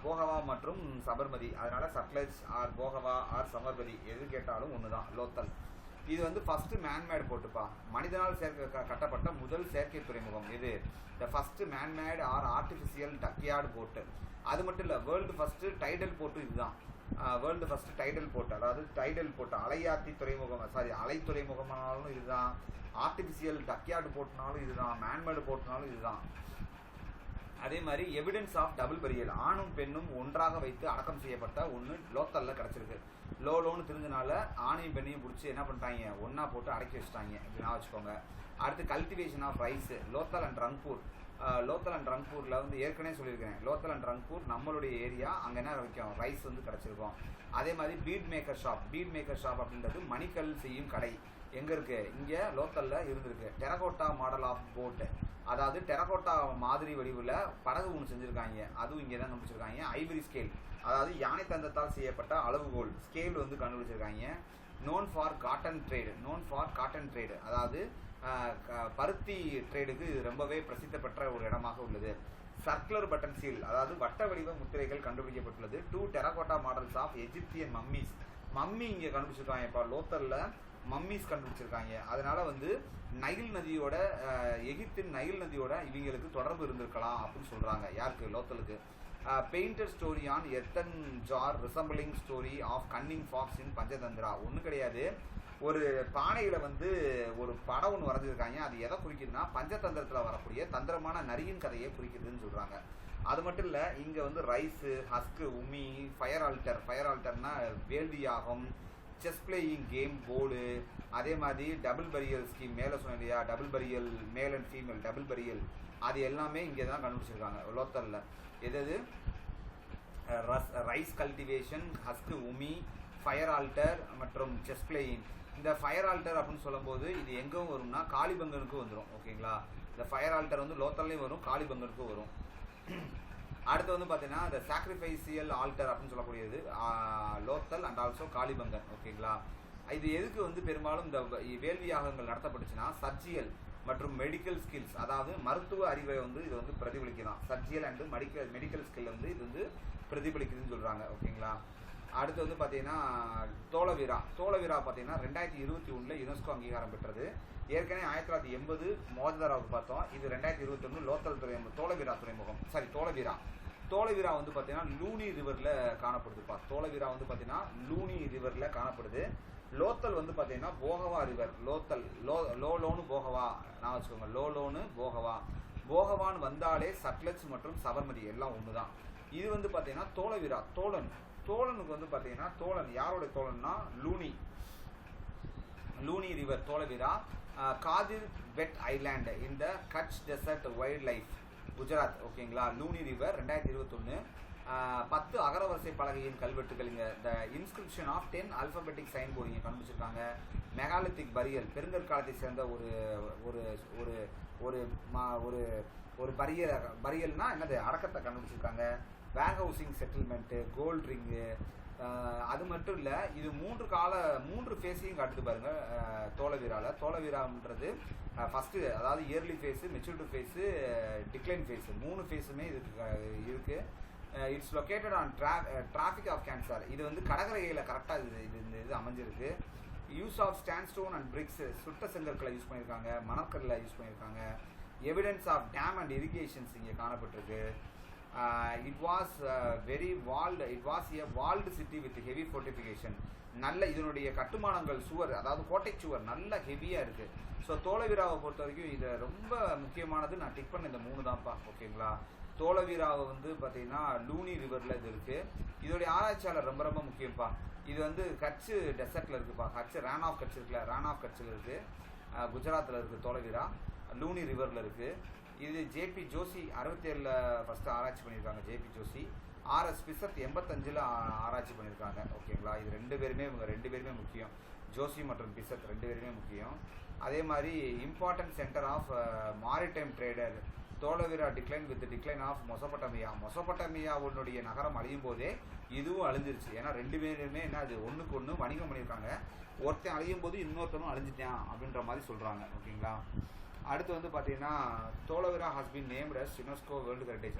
போகவா மற்றும் சபர்மதி. அதனால சட்லஜ் ஆர் போகவா ஆர் சபர்மதி எது கேட்டாலும் ஒன்று தான் லோத்தல். இது வந்து ஃபர்ஸ்ட் மேன்மேட் போட்டுப்பா. மனிதனால் கட்டப்பட்ட முதல் செயற்கை துறைமுகம் இது. The first manmade or artificial dockyard போட்டு. அது மட்டும் இல்லை, வேர்ல்டு ஃபர்ஸ்ட் டைடல் போர்ட்டு இதுதான். வேர்ல்டு ஃபர்ஸ்ட் டைடல் போர்ட், அதாவது டைடல் போர்ட் அலையாத்தி துறைமுகம், அலை துறைமுகமானாலும் இதுதான், ஆர்டிஃபிஷியல் டக்யார்டு போர்ட்னாலும் இதுதான், மேன்மேடு போர்ட்னாலும் இதுதான். அதே மாதிரி எவிடன்ஸ் ஆஃப் டபுள் பரியல், ஆணும் பெண்ணும் ஒன்றாக வைத்து அடக்கம் செய்யப்பட்ட ஒன்று லோத்தல்ல கிடச்சிருக்கு. லோன்னு தெரிஞ்சனால ஆணையும் பெண்ணையும் பிடிச்சி என்ன பண்ணிட்டாங்க, ஒன்றா போட்டு அடக்கி வச்சுட்டாங்க அப்படின்னா வச்சுக்கோங்க. அடுத்து cultivation of rice, Lothal and Rangpur. Lothal and ரங்பூரில் வந்து ஏற்கனவே சொல்லியிருக்கேன், லோத்தல் அண்ட் ரங்பூர் நம்மளுடைய ஏரியா, அங்கே என்ன வைக்கும், ரைஸ் வந்து கிடச்சிருக்கோம். அதே மாதிரி பீட் மேக்கர் ஷாப் அப்படின்றது மணிக்கல் செய்யும் கடை எங்கே இருக்குது, இங்கே லோத்தலில் இருந்திருக்கு. டெரகோட்டா மாடல் ஆஃப் போட்டு, அதாவது டெரகோட்டா மாதிரி வடிவில் படகு ஒன்று செஞ்சுருக்காங்க, அதுவும் இங்கே தான் கண்டுபிடிச்சிருக்காங்க. ஐவரி ஸ்கேல், அதாவது யானை தந்தத்தால் செய்யப்பட்ட அளவுகோல் ஸ்கேல் வந்து கண்டுபிடிச்சிருக்காங்க. நோன் ஃபார் காட்டன் ட்ரேடு, அதாவது பருத்தி ட்ரேடுக்கு இது ரொம்பவே பிரசித்தி பெற்ற ஒரு இடமாக உள்ளது. சர்க்குலர் பட்டன் சீல், அதாவது வட்ட வடிவ முத்திரைகள் கண்டுபிடிக்கப்பட்டுள்ளது. 2 terracotta models of Egyptian mummies, mummy இங்கே கண்டுபிடிச்சிருக்காங்க. இப்போ லோத்தலில் மம்மிஸ் கண்டுபிடிச்சிருக்காங்க. அதனால வந்து நைல் நதியோட, எகிப்தின் நைல் நதியோட இவங்களுக்கு தொடர்பு இருந்திருக்கலாம் அப்படின்னு சொல்றாங்க. யாருக்கு, லோத்தலுக்கு. Painter story on earthen jar resembling story of cunning fox in Panchatantra. ஒன்றும் கிடையாது, ஒரு பானையில் வந்து ஒரு படம் ஒன்று வரைஞ்சிருக்காங்க. அது எதை குறிக்குதுன்னா பஞ்சதந்திரத்தில் வரக்கூடிய தந்திரமான நரியின் கதையை குறிக்குதுன்னு சொல்கிறாங்க. அது மட்டும் இல்லை, இங்கே வந்து ரைஸு, ஹஸ்கு, உமி, ஃபயர் ஆல்டர்னா வேள்வி யாகம், செஸ் பிளேயிங் கேம், போர்டு, அதே மாதிரி டபுள் பரியல் ஸ்கீம், மேலே சொன்ன இல்லையா, double பரியல் male and female double பரியல், அது எல்லாமே இங்கே தான் கண்டுபிடிச்சிருக்காங்க லோத்தலில். எது ரைஸ் கல்டிவேஷன், ஹஸ்கு, உமி, ஃபயர் ஆல்டர் மற்றும் செஸ் பிளேயிங். இந்த ஃபயர் ஆல்டர் அப்படின்னு சொல்லும்போது இது எங்கும் வரும்னா காளிபங்கனுக்கும் வந்துடும். ஓகேங்களா? இந்த ஃபயர் ஆல்டர் வந்து லோத்தல்லையும் வரும், காளிபங்கனுக்கும் வரும். அடுத்து வந்து பார்த்தீங்கன்னா இந்த சாக்ரிஃபைசியல் ஆல்டர் அப்படின்னு சொல்லக்கூடியது லோத்தல் அண்ட் ஆல்சோ காளிபங்கன். ஓகேங்களா? இது எதுக்கு வந்து பெரும்பாலும் இந்த வேள்வி யாகங்கள் நடத்தப்பட்டுச்சுன்னா சர்ஜியல் மற்றும் மெடிக்கல் ஸ்கில்ஸ், அதாவது மருத்துவ அறிவை வந்து இது வந்து பிரதிபலிக்கலாம். சர்ஜியல் அண்ட் மெடிக்கல் ஸ்கில் வந்து இது வந்து பிரதிபலிக்குதுன்னு சொல்கிறாங்க. ஓகேங்களா? அடுத்து வந்து பார்த்தீங்கன்னா தோளவீரா பார்த்தீங்கன்னா 2021 யுனெஸ்கோ அங்கீகாரம் பெற்றது. ஏற்கனவே 1980 மோதராவுக்கு பார்த்தோம். இது 2021 லோத்தல் தோளவீரா துறைமுகம். தோளவீரா வந்து பார்த்தீங்கன்னா லூனி ரிவரில் காணப்படுதுப்பா. தோளவீரா வந்து பார்த்தீங்கன்னா லூனி ரிவரில் காணப்படுது. லோத்தல் வந்து பார்த்தீங்கன்னா போகவா ரிவர். லோத்தல் லோன்னு போகவா நான் வச்சுக்கோங்க, லோன்னு போகவான்னு வந்தாலே சட்லஜ் மற்றும் சபர்மதி எல்லாம் ஒன்று தான். இது வந்து பார்த்தீங்கன்னா தோளவீரா, தோழனுக்கு வந்து பார்த்தீங்கன்னா தோழன் யாரோட தோழன்னா லூனி ரிவர் தோளவீரா. காதிர் பெட் ஐலாண்ட் இந்த Kutch desert wild life Gujarat. ஓகேங்களா? லூனி ரிவர் 2021. 10 அகரவரிசை பலகையின் கல்வெட்டுகள் இங்கே. The inscription of 10 alphabetic sign board இங்கே கண்டுபிடிச்சிருக்காங்க. மெகாலித்திக் பரியல், பெருங்கற்காலத்தை சேர்ந்த ஒரு ஒரு ஒரு ஒரு ஒரு பரியல்னா என்னது, அடக்கத்தை கண்டுபிடிச்சிருக்காங்க. Where housing settlement, gold ring. அது மட்டும் இல்லை, இது 3 ஃபேஸையும் காட்டுது பாருங்க தோளவீரான்றது. ஃபஸ்ட்டு அதாவது early phase, maturity phase, decline phase, 3 ஃபேஸுமே இதுக்கு இருக்குது. It's located on tropic of cancer. இது வந்து கடற்கரையில் கரெக்டாக இது அமைஞ்சிருக்கு. Use of sandstone and bricks, சுட்ட செங்கற்களை யூஸ் பண்ணியிருக்காங்க, மணற்கல்லை யூஸ் பண்ணியிருக்காங்க. Evidence of dam and irrigations இங்கே காணப்பட்டிருக்கு. It was a walled city with heavy fortification. நல்ல இதனுடைய கட்டுமானங்கள், சுவர், அதாவது கோட்டை சுவர் நல்ல ஹெவியாக இருக்குது. ஸோ தோளவீராவை பொறுத்த வரைக்கும் இது ரொம்ப முக்கியமானது. நான் டிக் பண்ண இந்த 3 தான்ப்பா. ஓகேங்களா? தோலவீராவை வந்து பார்த்தீங்கன்னா லூனி ரிவரில் இது இருக்குது. இதோடைய ஆராய்ச்சியாளர் ரொம்ப ரொம்ப முக்கியம்ப்பா. இது வந்து கட்ச் டெசர்ட்டில் இருக்குப்பா. ரேன் ஆஃப் கட்ச் இருக்குல்ல, ரேன் ஆஃப் கட்சில் இருக்குது, குஜராத்தில் இருக்குது தோலவீரா, லூனி ரிவரில் இருக்குது. இது ஜேபி ஜோஷி 67ல் ஃபஸ்ட்டு ஆராய்ச்சி பண்ணியிருக்காங்க. ஜேபி ஜோஷி ஆர்எஸ் பிசத் 85ல் ஆராய்ச்சி பண்ணியிருக்காங்க. ஓகேங்களா, இது இவங்க ரெண்டு பேருமே முக்கியம். ஜோஷி மற்றும் பிசத் ரெண்டு பேருமே முக்கியம். அதே மாதிரி important centre of maritime trader Dholavira decline with decline of மொசபட்டமியாவுடைய நகரம் அழியும் போதே இதுவும் அழிஞ்சிருச்சு. ஏன்னா ரெண்டு பேருமே என்ன, அது ஒன்றுக்கு ஒன்று வணிகம் பண்ணியிருக்காங்க. ஒருத்தன் அழியும் போது இன்னொருத்தனும் அழிஞ்சிட்டான் அப்படின்ற மாதிரி சொல்கிறாங்க. ஓகேங்களா, அடுத்து வந்து பார்த்தீங்கன்னா Dholavira has been named as UNESCO world heritage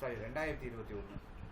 2021.